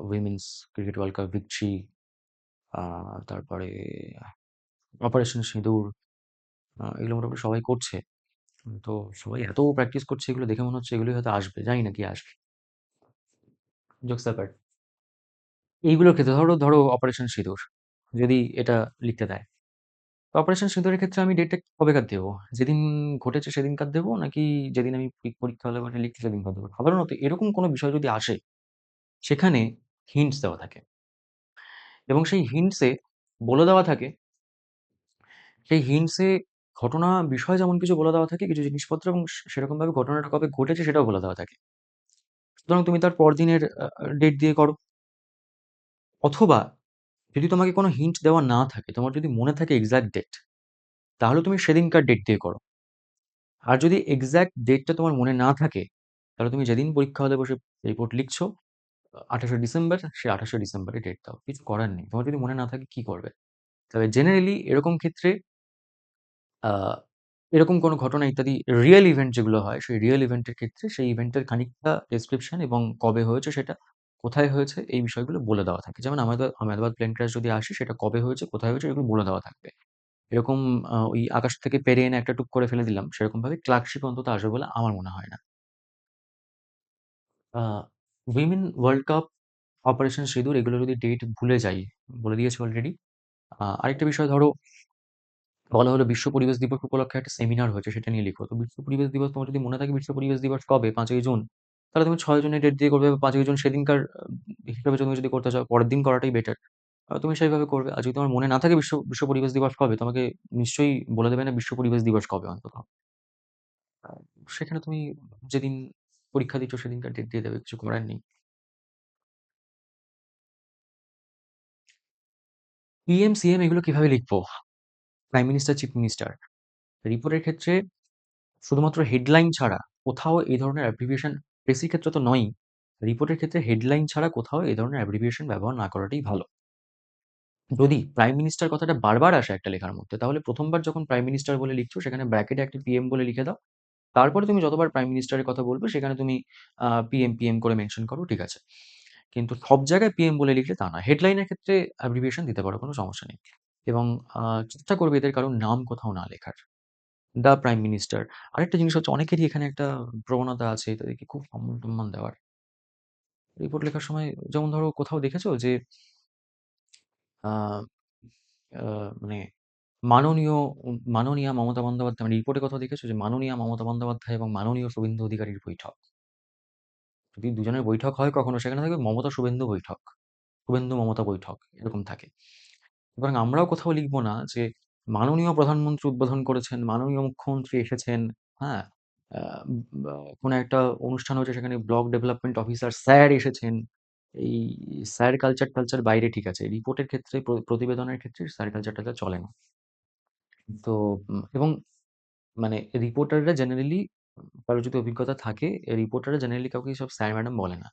women's cricket world cup victory, আ তারপরে অপারেশন সিঁদুর, এগুলো মোটামুটি সবাই করছে। তো সবাই এত প্র্যাকটিস করছে এগুলো দেখে মনে হচ্ছে এগুলোই হয়তো আসবে। জানি না কি আসবে। Jokes apart. এইগুলোর ক্ষেত্রে ধরো অপারেশন সিঁদুর যদি এটা লিখতে দেয়। তো অপারেশন সিঁদুরের ক্ষেত্রে আমি ডেটটা কবেকার দেবো? যেদিন ঘটেছে সেদিনকার দেবো নাকি যেদিন আমি পরীক্ষা হলে মানে লিখছি সেদিনকার দেবো? সাধারণত এরকম কোনো বিষয় যদি আসে সেখানে হিন্টস দেওয়া থাকে এবং সেই হিন্টসে বলে দেওয়া থাকে সেই হিন্টসে ঘটনা বিষয় যেমন কিছু বলে দেওয়া থাকে কিছু জিনিসপত্র এবং সেরকমভাবে ঘটনাটা কবে ঘটেছে সেটাও বলে দেওয়া থাকে। সুতরাং তুমি তার পরদিনের ডেট দিয়ে করো। অথবা যদি তোমাকে কোনো হিন্ট দেওয়া না থাকে, তোমার যদি মনে থাকে এক্সাক্ট ডেট, তাহলে তুমি সেদিনকার ডেট দিয়ে করো। আর যদি এক্সাক্ট ডেটটা তোমার মনে না থাকে, তাহলে তুমি যেদিন পরীক্ষা হলে বসে রিপোর্ট লিখছো ২৮শে ডিসেম্বর, সে ২৮শে ডিসেম্বরে ডেট দাও। কিছু করার নেই। তোমার যদি মনে না থাকে কি করবে? তবে জেনারেলি এরকম ক্ষেত্রে আ এরকম কোনো ঘটনা ইত্যাদি রিয়েল ইভেন্ট যেগুলো হয়, সেই রিয়েল ইভেন্টের ক্ষেত্রে সেই ইভেন্টের খানিকটা ডেসক্রিপশন এবং কবে হয়েছে সেটা, কোথায় হয়েছে এই বিষয়গুলো বলে দেওয়া থাকে। যেমন আহমেদাবাদ প্লেন ক্র্যাশ যদি আসে সেটা কবে হয়েছে, কোথায় হয়েছে এগুলো বলে দেওয়া থাকবে। এরকম ওই আকাশ থেকে পেড়ে এনে একটা টুক করে ফেলে দিলাম, সেরকমভাবে ক্লার্কশিপ অন্তত আসবে বলে আমার মনে হয় না। আ উইমেন ওয়ার্ল্ড কাপ, অপারেশন সিঁদুর এগুলো যদি ডেট ভুলে যাই, বলে দিয়েছি অলরেডি। আরেকটা বিষয় ধরো বলা হলো বিশ্ব পরিবেশ দিবস উপলক্ষে একটা সেমিনার হয়েছে সেটা নিয়ে লিখো। তো বিশ্ব পরিবেশ দিবস তোমার যদি মনে থাকে বিশ্ব পরিবেশ দিবস কবে? ৫ই জুন। তাহলে তুমি ৬ জুনের ডেট দিয়ে করবে বা ৫ই জুন সেদিনকার হিসেবে তুমি যদি করতে চাও পরের দিন করাটাই বেটার। তুমি সেইভাবে করবে। আর যদি তোমার মনে না থাকে বিশ্ব পরিবেশ দিবস কবে, তোমাকে নিশ্চয়ই বলে দেবে না বিশ্ব পরিবেশ দিবস কবে অন্তত। আ সেখানে তুমি যেদিন পরীক্ষা দিচ্ছ সেদিনকার ডেট দিয়ে দেবে। কিছু করার নেই। পিএম, সিএম এগুলো কিভাবে লিখবো? Prime minister, chief minister. রিপোর্টের ক্ষেত্রে শুধুমাত্র হেডলাইন ছাড়া কোথাও এই ধরনের অ্যাব্রিভিয়েশন প্রেসির ক্ষেত্রে তো নয়ই। রিপোর্টের ক্ষেত্রে হেডলাইন ছাড়া কোথাও এই ধরনের অ্যাব্রিভিয়েশন ব্যবহার না করাটাই ভালো। যদি প্রাইম মিনিস্টার কথাটা বারবার আসে একটা লেখার মধ্যে, তাহলে ১ম বার যখন প্রাইম মিনিস্টার বলে লিখছো সেখানে ব্র্যাকেটে একটা পিএম বলে লিখে দাও। তারপরে তুমি যতবার প্রাইম মিনিস্টারের কথা বলবে সেখানে তুমি পিএম করে মেনশন করো, ঠিক আছে। কিন্তু সব জায়গায় পিএম বলে লিখলে তা না। হেডলাইনের ক্ষেত্রে অ্যাব্রিভিয়েশন দিতে পারো, কোনো সমস্যা নেই। এবং চেষ্টা করবে এদের কারো নাম কোথাও না লেখার। The prime minister. আরেকটা জিনিস হচ্ছে অনেকেরই এখানে একটা প্রবণতা আছে তাদেরকে খুব সম্মান-টম্মান দেওয়ার। রিপোর্ট লেখার সময় যেমন ধরো কোথাও দেখেছো যে আ আ মানে মাননীয় মাননীয়া মমতা বন্দ্যোপাধ্যায় মানে রিপোর্টে কোথাও দেখেছো যে মাননীয়া মমতা বন্দ্যোপাধ্যায় এবং মাননীয় শুভেন্দু অধিকারীর বৈঠক। যদি দুজনের বৈঠক হয় কখনো সেখানে থাকবে মমতা শুভেন্দু বৈঠক। শুভেন্দু মমতা বৈঠক এরকম থাকে। সুতরাং আমরাও কোথাও লিখব না যে মাননীয় প্রধানমন্ত্রী উদ্বোধন করেছেন, মাননীয় মুখ্যমন্ত্রী এসেছেন, হ্যাঁ? আ বা কোনো একটা অনুষ্ঠান হচ্ছে সেখানে ব্লক ডেভেলপমেন্ট অফিসার স্যার এসেছেন। এই স্যার কালচার-টালচার বাইরে ঠিক আছে। রিপোর্টের ক্ষেত্রে প্রতিবেদনের ক্ষেত্রে স্যার কালচার-টালচার চলে না। তো এবং মানে রিপোর্টাররা জেনারেলি, কারো যদি অভিজ্ঞতা থাকে, রিপোর্টাররা জেনারেলি কাউকে সব স্যার ম্যাডাম বলে না।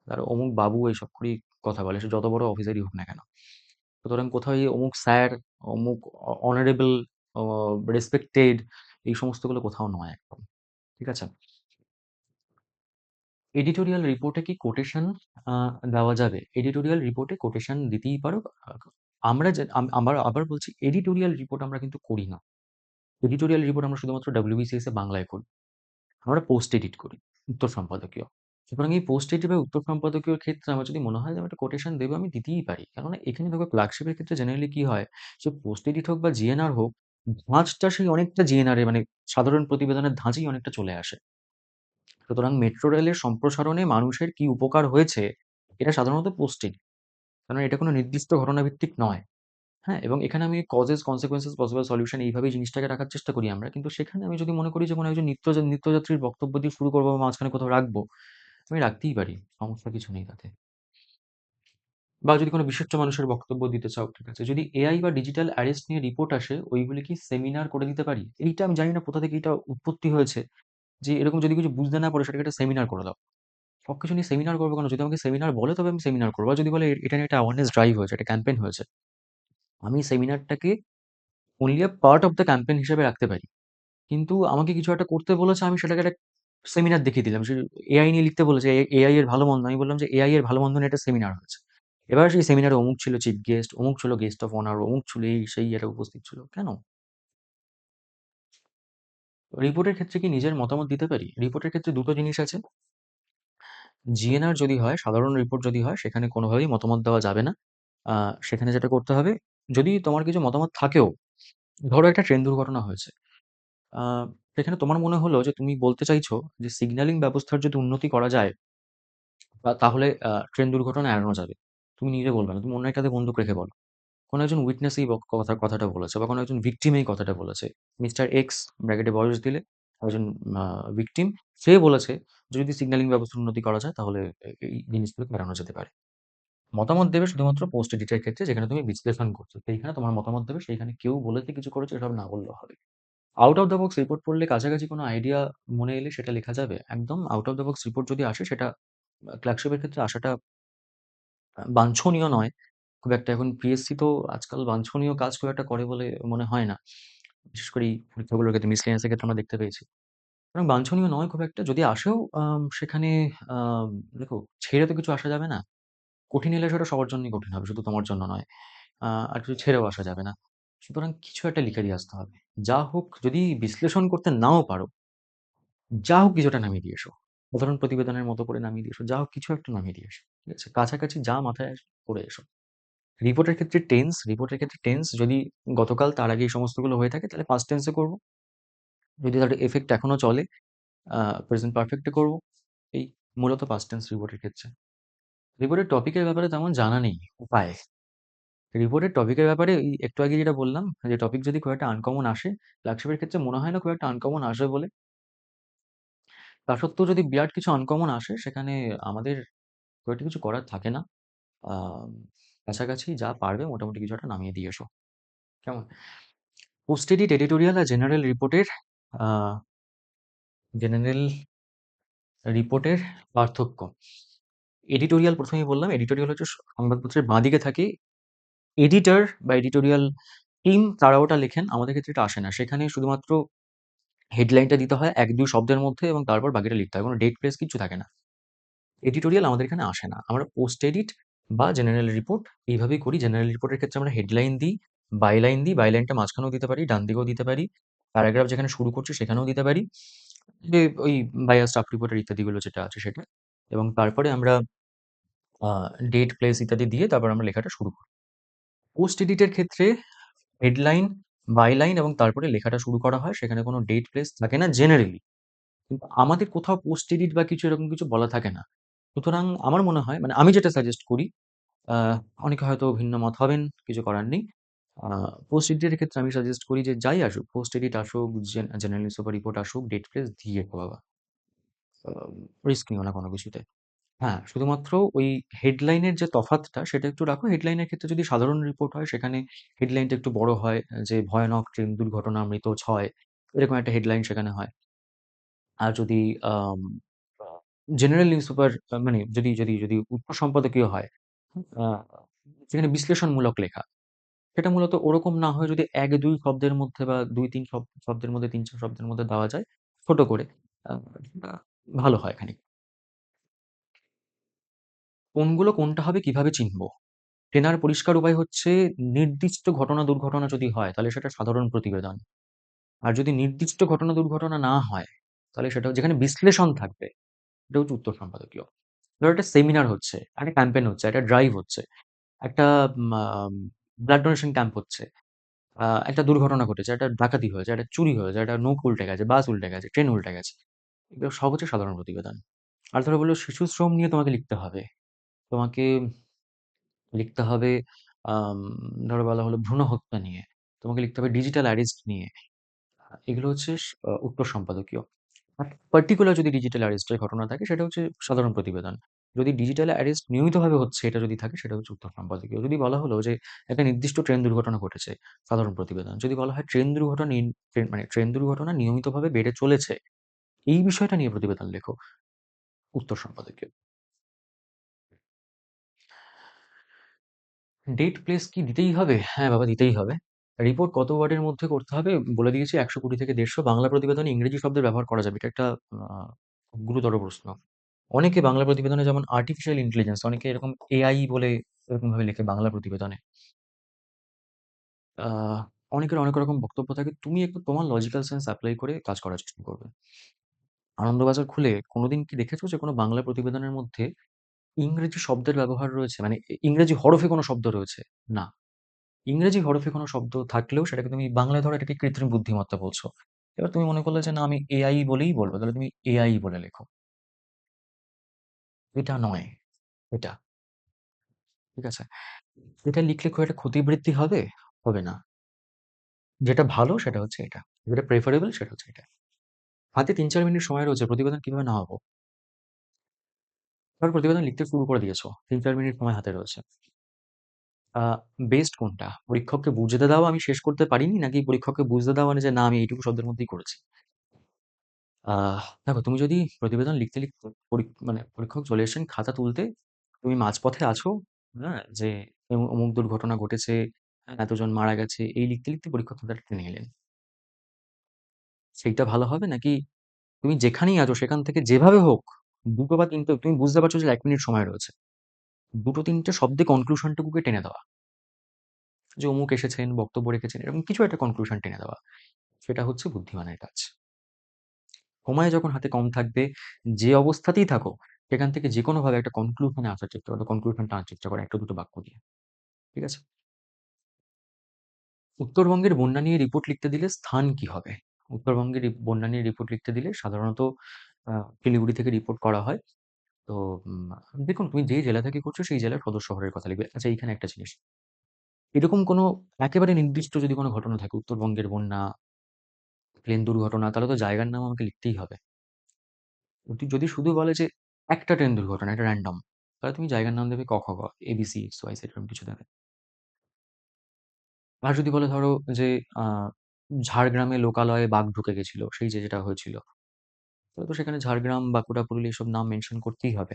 তারা অমুক বাবু এইসব করেই কথা বলে, সে যত বড় অফিসারই হোক না কেন। সুতরাং কোথাও এই অমুক স্যার, অমুক অনারেবল, রেসপেক্টেড, এই সমস্তগুলো কোথাও নয় একদম। ঠিক আছে? এডিটোরিয়াল রিপোর্টে কি কোটেশন দেওয়া যাবে? এডিটোরিয়াল রিপোর্টে কোটেশন দিতেই পারো। আমরা যে আবার আবার বলছি, এডিটোরিয়াল রিপোর্ট আমরা কিন্তু করি না। এডিটোরিয়াল রিপোর্ট আমরা শুধুমাত্র WBCS এ বাংলায় করি। আমরা পোস্ট এডিট করি, উত্তর সম্পাদকীয়। সুতরাং এই পোস্ট এডিট বা উত্তর সম্পাদকীয় ক্ষেত্রে আমার যদি মনে হয় যে আমি একটা কোটেশন দেবো, আমি দিতেই পারি। কেননা এখানে দেখো ক্লার্কশিপের ক্ষেত্রে জেনারেলি কি হয়, সে পোস্ট এডিট হোক বা জিএনআর হোক, ধাঁচটা সেই অনেকটা জিএনআর এ, মানে সাধারণ প্রতিবেদনের ধাঁচেই অনেকটা চলে আসে। সুতরাং মেট্রো রেলের সম্প্রসারণে মানুষের কি উপকার হয়েছে, এটা সাধারণত পোস্ট এডিট। কারণ এটা কোনো নির্দিষ্ট ঘটনাভিত্তিক নয়। হ্যাঁ? এবং এখানে আমি কজেস, কনসিকুয়েন্সেস, পসিবল সলিউশন এইভাবেই জিনিসটাকে রাখার চেষ্টা করি আমরা। কিন্তু সেখানে আমি যদি মনে করি যে কোনো একজন নিত্যযাত্রীর বক্তব্য দিয়ে শুরু করবো বা মাঝখানে কোথাও রাখবো, আমি রাখতেই পারি। সমস্যা কিছু নেই তাতে। বা যদি কোনো বিশিষ্ট মানুষের বক্তব্য দিতে চাও, ঠিক আছে। যদি এআই বা ডিজিটাল অ্যারেস্ট নিয়ে রিপোর্ট আসে, ওইগুলি কি সেমিনার করে দিতে পারি? এইটা আমি জানি না কোথা থেকে এটা উৎপত্তি হয়েছে। যে এরকম যদি কিছু বুঝতে না পারো, সেটাকে একটা সেমিনার করে দাও। সবকিছু নিয়ে সেমিনার করবো কেন? যদি আমাকে সেমিনার বলে তবে আমি সেমিনার করবো। আর যদি বলে এটা নিয়ে একটা অ্যাওয়ারনেস ড্রাইভ হয়েছে, একটা ক্যাম্পেইন হয়েছে, আমি সেমিনারটাকে only a part of the campaign হিসেবে রাখতে পারি। কিন্তু আমাকে কিছু একটা করতে বলেছে, আমি সেটাকে একটা সেমিনার দেখিয়ে দিলাম। সে এআই নিয়ে লিখতে বলেছে, এআই এর ভালো মন্দ। আমি বললাম যে এআই এর ভালো মন্দ নিয়ে একটা সেমিনার হয়েছে। এবার সেই সেমিনারে অমুক ছিল চিফ গেস্ট, অমুক ছিল গেস্ট অফ অনার, অমুক ছিল এই সেই, এরা উপস্থিত ছিল। কেন? রিপোর্টের ক্ষেত্রে কি নিজের মতামত দিতে পারি? রিপোর্টের ক্ষেত্রে দুটো জিনিস আছে। জিএনআর যদি হয়, সাধারণ রিপোর্ট যদি হয়, সেখানে কোনোভাবেই মতামত দেওয়া যাবে না। আ সেখানে যেটা করতে হবে, যদি তোমার কিছু মতামত থাকেও, ধরো একটা ট্রেন দুর্ঘটনা হয়েছে। আ সেখানে তোমার মনে হলো যে তুমি বলতে চাইছো যে সিগন্যালিং ব্যবস্থার যদি উন্নতি করা যায়, তাহলে ট্রেন দুর্ঘটনা এড়ানো যাবে। তুমি নিজে বলবে না। তুমি অন্য একটা হাতে বন্দুক রেখে বলো। কোনো একজন উইটনেস এই কথাটা বলেছে, বা কোনো একজন ভিকটিম এই কথাটা বলেছে। মিস্টার এক্স, ব্র্যাকেটে বয়স দিলে একজন আ ভিকটিম, সে বলেছে যে যদি সিগন্যালিং ব্যবস্থার উন্নতি করা যায়, তাহলে এই জিনিসগুলোকে এড়ানো যেতে পারে। মতামত দেবে শুধুমাত্র পোস্ট এডিটের ক্ষেত্রে, যেখানে তুমি বিশ্লেষণ করছো। সেইখানে তোমার মতামত দেবে, সেইখানে কেউ বলেছে কিছু করেছে, এসব না বললেও হবে। Out of the box report পড়লে কাছাকাছি কোনো আইডিয়া মনে এলে সেটা লেখা যাবে। একদম out of the box report যদি আসে, সেটা ক্লার্কশিপের ক্ষেত্রে আসাটা বাঞ্ছনীয় নয়। খুব একটা এখন পিএসসি তো আজকাল বাঞ্ছনীয় কাজ খুব একটা করে বলে মনে হয় না। বিশেষ করে এই পরীক্ষাগুলোর ক্ষেত্রে, মিসেলেনিয়াস এর ক্ষেত্রে আমরা দেখতে পেয়েছি। সুতরাং বাঞ্ছনীয় নয় খুব একটা। যদি আসেও, সেখানে দেখো, ছেড়ে তো কিছু আসা যাবে না। কঠিন এলে সেটা সবার জন্যই কঠিন হবে, শুধু তোমার জন্য নয়। আর কিছু ছেড়েও আসা যাবে না। সুতরাং কিছু একটা লিখে দিয়ে আসতে হবে। যা হোক, যদি বিশ্লেষণ করতে নাও পারো, যা হোক কিছুটা নামিয়ে দিয়ে এসো। সাধারণ প্রতিবেদনের মতো করে নামিয়ে দিয়ে এসো। যা হোক কিছু একটা নামিয়ে দিয়ে এসো। ঠিক আছে? কাছাকাছি যা মাথায় আসে করে এসো। রিপোর্টের ক্ষেত্রে টেন্স যদি গতকাল তার আগে এই সমস্তগুলো হয়ে থাকে, তাহলে পাস্ট টেন্সে করব। যদি তার এফেক্ট এখনো চলে, আ প্রেজেন্ট পারফেক্টে করব। এই মূলত পাস্ট টেন্স রিপোর্টের ক্ষেত্রে। রিপোর্টের টপিকের ব্যাপারে তেমন জানা নেই। উপায়। রিপোর্টের টপিকের ব্যাপারে এই একটু আগে যেটা বললাম, যে টপিক যদি খুব একটা আনকমন আসে, ক্লার্কশিপের ক্ষেত্রে মনে হয় না খুব একটা আনকমন আসবে বলে। তা সত্ত্বেও যদি বিরাট কিছু আনকমন আসে, সেখানে আমাদের খুব একটা কিছু করার থাকে না। আ কাছাকাছি যা পারবে মোটামুটি কিছু একটা নামিয়ে দিয়ে এসো। কেমন? পোস্ট এডিট, এডিটোরিয়াল আর আ জেনারেল রিপোর্টের পার্থক্য। এডিটোরিয়াল, ১ম এই বললাম, এডিটোরিয়াল হচ্ছে সংবাদপত্রের বাঁদিকে থাকে এডিটর বা এডিটোরিয়াল টিম, তারা ওটা লেখেন। আমাদের ক্ষেত্রে এটা আসে না। সেখানে শুধুমাত্র হেডলাইনটা দিতে হয় ১-২ শব্দের মধ্যে, এবং তারপর বাকিটা লিখতে হয়। কোনো ডেট প্লেস কিচ্ছু থাকে না। এডিটোরিয়াল আমাদের এখানে আসে না। আমরা পোস্ট এডিট বা জেনারেল রিপোর্ট এইভাবেই করি। জেনারেল রিপোর্টের ক্ষেত্রে আমরা হেডলাইন দিই, বাইলাইন দিই। বাইলাইনটা মাঝখানেও দিতে পারি, ডান দিকেও দিতে পারি। প্যারাগ্রাফ যেখানে শুরু করছি সেখানেও দিতে পারি। যে ওই বায়াস, স্টাফ রিপোর্টার ইত্যাদিগুলো যেটা আছে সেটা। এবং তারপরে আমরা আ ডেট, প্লেস ইত্যাদি দিয়ে তারপর আমরা লেখাটা শুরু করি। পোস্ট এডিটের ক্ষেত্রে হেডলাইন, বাইলাইন এবং তারপরে লেখাটা শুরু করা হয়। সেখানে কোনো ডেট, প্লেস থাকে না জেনারেলি। কিন্তু আমাদের কোথাও পোস্ট এডিট বা কিছু এরকম কিছু বলা থাকে না। সুতরাং আমার মনে হয়, মানে আমি যেটা সাজেস্ট করি, আ অনেকে হয়তো ভিন্ন মত হবেন, কিছু করার নেই। আ পোস্ট এডিটের ক্ষেত্রে আমি সাজেস্ট করি যে যাই আসুক, পোস্ট এডিট আসুক, জেনারেল নিউজপেপার রিপোর্ট আসুক, ডেট, প্লেস দিয়ে গো বাবা। আ রিস্ক নিও না কোনো কিছুতে। হ্যাঁ, শুধুমাত্র ওই হেডলাইনের যে তফাৎটা সেটা একটু রাখো। হেডলাইনের ক্ষেত্রে যদি সাধারণ রিপোর্ট হয়, সেখানে হেডলাইনটা একটু বড় হয়, যে ভয়ানক ট্রেন দুর্ঘটনা, মৃত ৬। এরকম একটা হেডলাইন সেখানে হয়। আর যদি আম আ জেনারেল নিউজ পেপার মানে যদি উৎস সম্পাদকীয় হয়, আ যেখানে বিশ্লেষণমূলক লেখা, সেটা মূলত ওরকম না হয়ে যদি ১-২ শব্দের মধ্যে বা ২-৩ শব্দের মধ্যে ৩-৪ শব্দের মধ্যে দেওয়া যায় ছোট করে, আ সেটা ভালো হয় খানিক। কোনগুলো কোনটা হবে কিভাবে চিনব? চেনার পরিষ্কার উপায় হচ্ছে নির্দিষ্ট ঘটনা দুর্ঘটনা যদি হয় তাহলে সেটা সাধারণ প্রতিবেদন। আর যদি নির্দিষ্ট ঘটনা দুর্ঘটনা না হয় তাহলে সেটা যেখানে বিশ্লেষণ থাকবে এটা হচ্ছে উত্তর সম্পাদকীয়। ধরো একটা সেমিনার হচ্ছে, একটা ক্যাম্পেইন হচ্ছে, একটা ড্রাইভ হচ্ছে, একটা ব্লাড ডোনেশন ক্যাম্প হচ্ছে, একটা দুর্ঘটনা ঘটেছে, একটা ডাকাতি হয়েছে, একটা চুরি হয়েছে, একটা নৌকো উল্টে গেছে, বাস উল্টে গেছে, ট্রেন উল্টে গেছে। এগুলো সব হচ্ছে সাধারণ প্রতিবেদন। আর ধরো বলল শিশু শ্রম নিয়ে তোমাকে লিখতে হবে। তোমাকে লিখতে হবে আম ধরো বলা হলো ভ্রূণ হত্যা নিয়ে। তোমাকে লিখতে হবে ডিজিটাল অ্যারেস্ট নিয়ে। এগুলো হচ্ছে উত্তর সম্পাদকীয়। আর পার্টিকুলার যদি ডিজিটাল অ্যারেস্টের ঘটনা থাকে সেটা হচ্ছে সাধারণ প্রতিবেদন। যদি ডিজিটাল অ্যারেস্ট নিয়মিতভাবে হচ্ছে এটা যদি থাকে সেটা হচ্ছে উত্তর সম্পাদকীয়। যদি বলা হলো যে একটা নির্দিষ্ট ট্রেন দুর্ঘটনা ঘটেছে, সাধারণ প্রতিবেদন। যদি বলা হয় ট্রেন দুর্ঘটনা নিয়মিতভাবে বেড়ে চলেছে, এই বিষয়টা নিয়ে প্রতিবেদন লেখো, উত্তর সম্পাদকীয়। ডেট, প্লেস কি দিতেই হবে? হ্যাঁ বাবা, দিতেই হবে। রিপোর্ট কত ওয়ার্ডের মধ্যে করতে হবে বলে দিয়েছি, ১২০ থেকে ১৫০। বাংলা প্রতিবেদনে ইংরেজি শব্দের ব্যবহার করা যাবে। এটা একটা আ খুব গুরুতর প্রশ্ন। অনেকে বাংলা প্রতিবেদনে যেমন আর্টিফিশিয়াল ইন্টেলিজেন্স, অনেকে এরকম এআই বলে এরকমভাবে লেখে বাংলা প্রতিবেদনে। আহ অনেকের অনেক রকম বক্তব্য থাকে। তুমি একটু তোমার লজিক্যাল সেন্স এপ্লাই করে কাজ করার চেষ্টা করবে। আনন্দবাজার খুলে কোনোদিন কি দেখেছো যে কোনো বাংলা প্রতিবেদনের মধ্যে ইংরেজি শব্দের ব্যবহার রয়েছে? মানে ইংরেজি হরফে কোনো শব্দ রয়েছে? না। ইংরেজি হরফে কোনো শব্দ থাকলেও সেটাকে তুমি বাংলায় ধরো এটাকে কৃত্রিম বুদ্ধিমত্তা বলছো। এবার তুমি মনে করলে যে না আমি এআই বলেই বলব, তাহলে তুমি এআই বলে লেখো। এটা নয়, এটা। ঠিক আছে? এটা লিখলে খুব একটা ক্ষতিবৃত্তি হবে? হবে না। যেটা ভালো সেটা হচ্ছে এটা। যেটা প্রেফারেবল সেটা হচ্ছে এটা। হাতে ৩-৪ মিনিট সময় রয়েছে, প্রতিবেদন কিভাবে নামাবো? ধরো প্রতিবেদন লিখতে শুরু করে দিয়েছো। ৩-৪ মিনিট সময় হাতে রয়েছে। আ বেস্ট কোনটা? পরীক্ষককে বুঝতে দাও আমি শেষ করতে পারিনি, নাকি পরীক্ষককে বুঝতে দেওয়া মানে যে না আমি এইটুকু শব্দের মধ্যেই করেছি? দেখো তুমি যদি প্রতিবেদন লিখতে মানে পরীক্ষক চলে এসেছেন খাতা তুলতে, তুমি মাঝপথে আছো, হ্যাঁ? যে অমুক দুর্ঘটনা ঘটেছে, এতজন মারা গেছে, এই লিখতে পরীক্ষক খাতাটা টেনে এলেন। সেইটা ভালো হবে, নাকি তুমি যেখানেই আছো সেখান থেকে যেভাবে হোক ২ টো বা ৩ টে তুমি বুঝতে পারছো যে ১ মিনিট সময় রয়েছে। ২ টো ৩ টে শব্দে কনক্লুশন টুকুকে টেনে দেওয়া। যে অমুক এসেছেন, বক্তব্য রেখেছেন, এরকম কিছু একটা কনক্লুশন টেনে দেওয়া। সেটা হচ্ছে বুদ্ধিমানের কাজ। সময় যখন হাতে কম থাকবে, যে অবস্থাতেই থাকো, সেখান থেকে যেকোনোভাবে একটা কনক্লুশন এ আসার চেষ্টা করো, কনক্লুশন টানার চেষ্টা করো ১ টা ২ টো বাক্য দিয়ে। ঠিক আছে? উত্তরবঙ্গের বন্যা নিয়ে রিপোর্ট লিখতে দিলে স্থান কি হবে? উত্তরবঙ্গের বন্যা নিয়ে রিপোর্ট লিখতে দিলে সাধারণত আ শিলিগুড়ি থেকে রিপোর্ট করা হয়। তো উম দেখুন তুমি যেই জেলা থেকে করছো সেই জেলার সদর শহরের কথা লিখবে। আচ্ছা এইখানে একটা জিনিস, এরকম কোনো একেবারে নির্দিষ্ট যদি কোনো ঘটনা থাকে উত্তরবঙ্গের বন্যা, প্লেন দুর্ঘটনা, তাহলে তো জায়গার নাম আমাকে লিখতেই হবে। যদি শুধু বলে যে একটা ট্রেন দুর্ঘটনা, এটা র‍্যান্ডম, তাহলে তুমি জায়গার নাম দেবে ক, খ, গ, এবিসি, এক্স, ওয়াই, জেড এরকম কিছু দেবে। আর যদি বলে ধরো যে আ ঝাড়গ্রামে লোকালয়ে বাঘ ঢুকে গেছিল, সেই যে যেটা হয়েছিল, তাহলে তো সেখানে ঝাড়গ্রাম, বাঁকুড়া, পুরুলিয়া এসব নাম মেনশন করতেই হবে।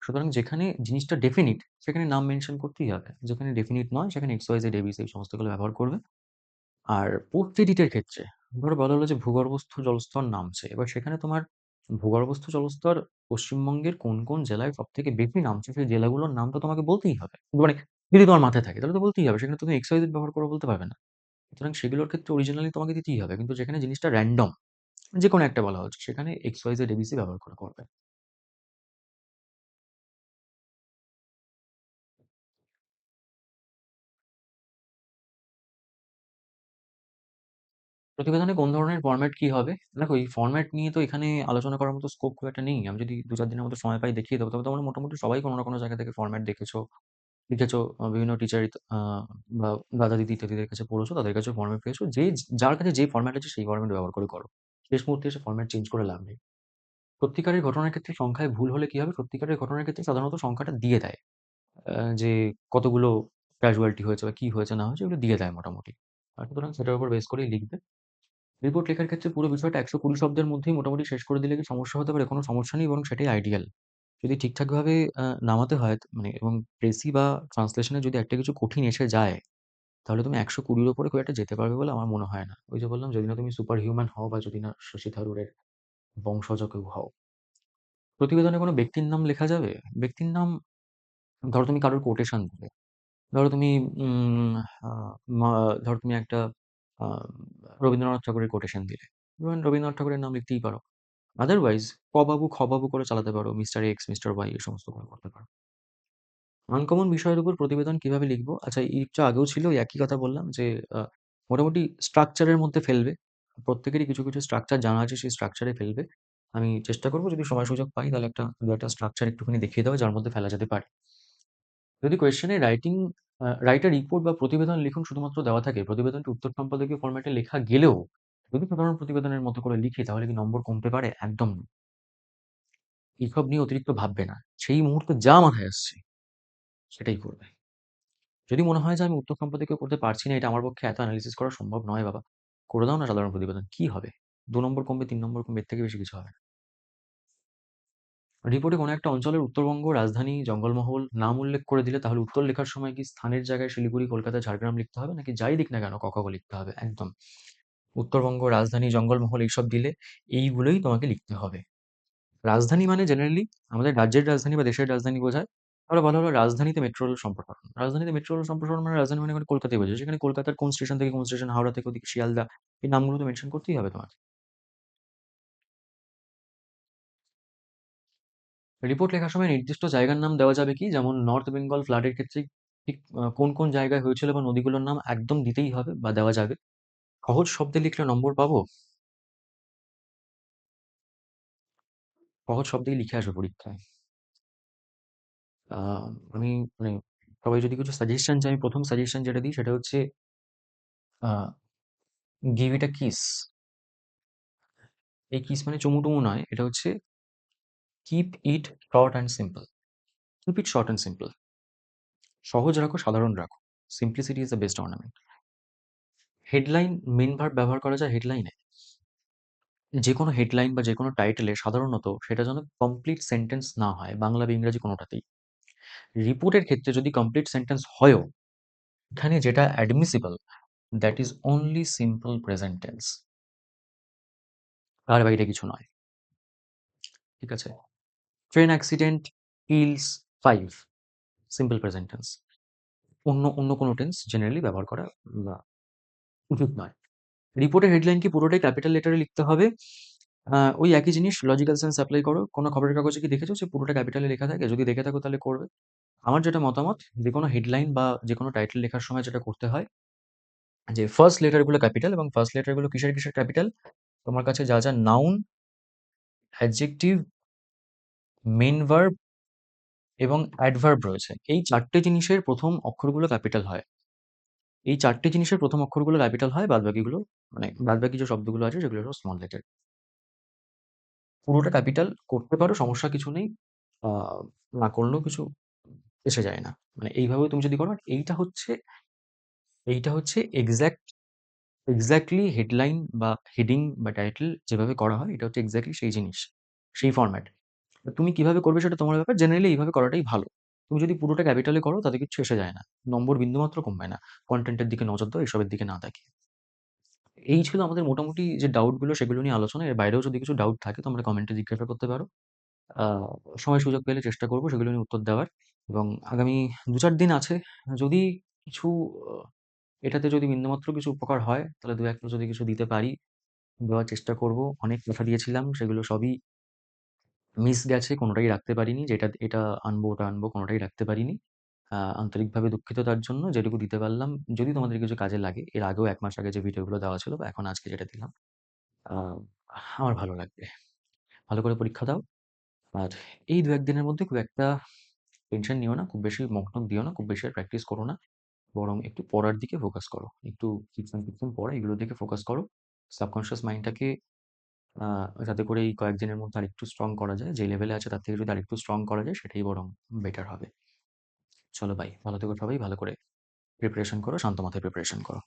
সুতরাং যেখানে জিনিসটা ডেফিনিট সেখানে নাম মেনশন করতেই হবে। যেখানে ডেফিনিট নয় সেখানে এক্স, ওয়াই, জেড, এবিসি এই সমস্তগুলো ব্যবহার করবে। আর পোস্ট এডিটের ক্ষেত্রে ধরো বলা হলো যে ভূগর্ভস্থ জলস্তর নামছে। এবার সেখানে তোমার ভূগর্ভস্থ জলস্তর পশ্চিমবঙ্গের কোন জেলায় সবথেকে বেশি নামছে সেই জেলাগুলোর নাম তো তোমাকে বলতেই হবে। মানে যদি তোমার মাথায় থাকে তাহলে তো বলতেই হবে। সেখানে তুমি এক্স, ওয়াই, জেড ব্যবহার করে বলতে পারবে না। সুতরাং সেগুলোর ক্ষেত্রে অরিজিনালি তোমাকে দিতেই হবে। কিন্তু যেখানে জিনিসটা র‍্যান্ডম, যেকোনো একটা বলা হচ্ছে সেখানে এক্স, ওয়াই, জেড, এবিসি ব্যবহার করে করবে। প্রতিবেদনে কোন ধরনের ফরম্যাট কি হবে? দেখো এই ফরম্যাট নিয়ে তো এখানে আলোচনা করার মতো স্কোপ খুব একটা নেই। আমি যদি ২-৪ দিনের মতো সময় পাই দেখিয়ে দেব। তবে তোমরা মোটামুটি সবাই কোনো না কোনো জায়গা থেকে ফরম্যাট দেখেছো, লিখেছো, বিভিন্ন টিচার বা দাদা-দিদি ইত্যাদিদের কাছে পড়েছো, তাদের কাছেও ফরম্যাট পেয়েছো। যার কাছে যে ফরম্যাট আছে সেই ফরম্যাট ব্যবহার করে করো। শেষ মুহূর্তে এসে ফরম্যাট চেঞ্জ করে লাভ নেই। সত্যিকারের ঘটনার ক্ষেত্রে সংখ্যায় ভুল হলে কি হবে? সত্যিকারের ঘটনার ক্ষেত্রে সাধারণত সংখ্যাটা দিয়ে দেয়। যে কতগুলো ক্যাজুয়ালিটি হয়েছে বা কি হয়েছে না হয়েছে এগুলো দিয়ে দেয় মোটামুটি। সুতরাং সেটার উপর বেস করেই লিখবে। রিপোর্ট লেখার ক্ষেত্রে পুরো বিষয়টা ১২০ শব্দের মধ্যেই মোটামুটি শেষ করে দিলে কি সমস্যা হতে পারে? কোনো সমস্যা নেই, বরং সেটাই আইডিয়াল। যদি ঠিকঠাকভাবে নামাতে হয় মানে এবং প্রেসি বা ট্রান্সলেশন এ যদি একটা কিছু কঠিন এসে যায়, তাহলে তুমি ১২০ র উপরে খুব একটা যেতে পারবে বলে আমার মনে হয় না। ওই যে বললাম, যদি না তুমি সুপার হিউম্যান হও বা যদি না শশী থারুরের বংশজ কেউ হও। প্রতিবেদনে কোনো ব্যক্তির নাম লেখা যাবে? ব্যক্তির নাম, ধরো তুমি কারোর কোটেশন দিলে। ধরো তুমি উম আ মা ধরো তুমি একটা আ রবীন্দ্রনাথ ঠাকুরের কোটেশন দিলে। রবীন্দ্রনাথ ঠাকুরের নাম লিখতেই পারো। আদারওয়াইজ ক বাবু, খ বাবু করে চালাতে পারো। মিস্টার এক্স, মিস্টার ওয়াই এই সমস্ত করে করতে পারো। আনকমন বিষয়ের উপর প্রতিবেদন কিভাবে লিখবো? আচ্ছা, একটু আগেও ছিল, ওই একই কথা বললাম যে আ মোটামুটি স্ট্রাকচার এর মধ্যে ফেলবে। প্রত্যেকেরই কিছু, কিছু স্ট্রাকচার জানা আছে, সেই স্ট্রাকচার এ ফেলবে। আমি চেষ্টা করব যদি সময় সুযোগ পাই তাহলে ২ একটা স্ট্রাকচার একটুখানি দেখিয়ে দেওয়া যার মধ্যে ফেলা যেতে পারে। যদি question A write a report বা প্রতিবেদন লিখুন শুধুমাত্র দেওয়া থাকে, প্রতিবেদনটি উত্তর সম্পাদকীয় ফরম্যাটে লেখা গেলেও যদি সাধারণ প্রতিবেদনের মতো করে লিখি তাহলে কি নম্বর কমতে পারে? একদম না। এসব নিয়ে অতিরিক্ত ভাববে না। সেই মুহূর্তে যা মাথায় আসছে সেটাই করবে। যদি মনে হয় যে আমি উত্তর সম্পাদকীয় করতে পারছি না, এটা আমার পক্ষে এত এনালিসিস করা সম্ভব নয় বাবা, করে দাও না সাধারণ প্রতিবেদন। কি হবে? ২ নম্বর কমবে, ৩ নম্বর কমবে, এর থেকে বেশি কিছু হবে না। রিপোর্টে কোনো একটা অঞ্চলের উত্তরবঙ্গ, রাজধানী, জঙ্গলমহল নাম উল্লেখ করে দিলে তাহলে উত্তর লেখার সময় কি স্থানের জায়গায় শিলিগুড়ি, কলকাতা, ঝাড়গ্রাম লিখতে হবে নাকি যাই দিক না কেন ক, খ, গ লিখতে হবে? একদম। উত্তরবঙ্গ, রাজধানী, জঙ্গলমহল এইসব দিলে এইগুলোই তোমাকে লিখতে হবে। রাজধানী মানে জেনারেলি আমাদের রাজ্যের রাজধানী বা দেশের রাজধানী বোঝায়। তাহলে বলা হলো রাজধানীতে মেট্রো রেল সম্প্রসারণ। রাজধানীতে মেট্রো রেল সম্প্রসারণ মানে রাজধানী মানে এখানে কলকাতাই বোঝায়। সেখানে কলকাতার কোন স্টেশন থেকে কোন স্টেশন, হাওড়া থেকে ওদিকে শিয়ালদা, এই নামগুলো তো মেনশন করতেই হবে তোমাকে। রিপোর্ট লেখার সময় নির্দিষ্ট জায়গার নাম দেওয়া যাবে কি? যেমন নর্থ বেঙ্গল ফ্লাডের ক্ষেত্রে ঠিক কোন, কোন জায়গায় হয়েছিল বা নদীগুলোর নাম একদম দিতেই হবে বা দেওয়া যাবে। সহজ শব্দে লিখলে নম্বর পাবো। সহজ শব্দেই লিখে আসবে পরীক্ষায়। আ আমি মানে সবাই যদি কিছু সাজেশন চায়, আমি ১ম সাজেশন যেটা দিই সেটা হচ্ছে আ গিভ ইট আ কিস। এই কিস মানে চুমু-টুমু নয়। এটা হচ্ছে keep it short and simple. Keep it short and simple. সহজ রাখো, সাধারণ রাখো। Simplicity is the best ornament. Headline, main verb ব্যবহার করা যায় হেডলাইনে। যেকোনো হেডলাইন বা যেকোনো টাইটেলে সাধারণত সেটা যেন কমপ্লিট সেন্টেন্স না হয়, বাংলা বা ইংরেজি কোনোটাতেই। রিপোর্টের ক্ষেত্রে যদি কমপ্লিট সেন্টেন্স হয়ও, এখানে যেটা admissible that is only simple present tense. তার বাইরে কিছু নয়। ঠিক আছে? Train accident kills 5, simple present tense. অন্য অন্য কোনো টেন্স জেনারেলি ব্যবহার করা বা উচিত নয়। রিপোর্টের হেডলাইন কি পুরোটাই ক্যাপিটাল লেটারে লিখতে হবে? ওই একই জিনিস লজিক্যাল সেন্স এপ্লাই করো। কোনো খবরের কাগজে কি দেখেছো যে পুরোটা ক্যাপিটালে লেখা থাকে? যদি দেখে থাকো তাহলে করবে। আমার যেটা মতামত, যেকোনো হেডলাইন বা যেকোনো টাইটেল লেখার সময় যেটা করতে হয় যে ফার্স্ট লেটার গুলো ক্যাপিটাল এবং ফার্স্ট লেটার গুলো কিসের, কিসের ক্যাপিটাল? তোমার কাছে যা, যা নাউন, অ্যাডজেক্টিভ, মেইন ভার্ব এবং অ্যাডভার্ব রয়েছে, এই ৪ টে জিনিসের ১ম অক্ষরগুলো ক্যাপিটাল হয়। এই ৪ টে জিনিসের ১ম অক্ষরগুলো ক্যাপিটাল হয়, বাদবাকিগুলো মানে বাদবাকি যে শব্দগুলো আছে সেগুলো সব স্মল লেটার। পুরোটা ক্যাপিটাল করতে পারো, সমস্যা কিছু নেই। আ না করলেও কিছু এসে যায় না। মানে এইভাবেও তুমি যদি করো, এইটা হচ্ছে এক্সাক্টলি হেডলাইন বা হেডিং বা টাইটেল যেভাবে করা হয়, এটা হচ্ছে এক্সাক্টলি সেই জিনিস, সেই ফরম্যাট। তুমি কিভাবে করবে সেটা তোমার ব্যাপার। জেনারেলি এইভাবে করাটাই ভালো। তুমি যদি পুরোটা ক্যাপিটালে করো তাতে কিচ্ছু এসে যায় না। নম্বর বিন্দুমাত্র কমবে না। কনটেন্টের দিকে নজর দাও, এসবের দিকে না তাকিয়ে। এই ছিল আমাদের মোটামুটি যে ডাউট গুলো সেগুলো নিয়ে আলোচনা। এর বাইরেও যদি কিছু ডাউট থাকে তোমরা কমেন্টে জিজ্ঞাসা করতে পারো। আ সময় সুযোগ পেলে চেষ্টা করব সেগুলো নিয়ে উত্তর দেওয়ার। এবং আগামী ২-৪ দিন আছে। যদি কিছু আ এটাতে যদি বিন্দুমাত্র কিছু উপকার হয় তাহলে ২-১ টা যদি কিছু দিতে পারি, দেওয়ার চেষ্টা করব। অনেক কথা দিয়েছিলাম, সেগুলো সবই মিস গেছে, কোনটাই রাখতে পারিনি। যেটা এটা আনবো, ওটা আনবো, কোনটাই রাখতে পারিনি। আন্তরিকভাবে দুঃখিত তার জন্য। যেটুকু দিতে পারলাম, যদি তোমাদের কিছু কাজে লাগে, এর আগেও ১ মাস আগে যে ভিডিওগুলো দেওয়া ছিল বা এখন আজকে যেটা দিলাম, আ আমার ভালো লাগবে। ভালো করে পরীক্ষা দাও। আর এই ২-১ দিনের মধ্যে খুব একটা টেনশন নিও না, খুব বেশি মগডগ দিও না, খুব বেশি আর প্র্যাকটিস করো না। বরং একটু পড়ার দিকে ফোকাস করো। একটু ফিকশন পড়া, এগুলোর দিকে ফোকাস করো। সাবকন্সিয়াস মাইন্ডটাকে আ যাতে করে এই কয়েকদিনের মধ্যে আরেকটু স্ট্রং করা যায়। যে লেভেলে আছে তার থেকে যদি আরেকটু স্ট্রং করা যায় সেটাই বরং বেটার হবে। চলো বাই। ভালো থেকো সবাই। ভালো করে প্রিপারেশন করো। শান্ত মাথায় প্রিপারেশন করো।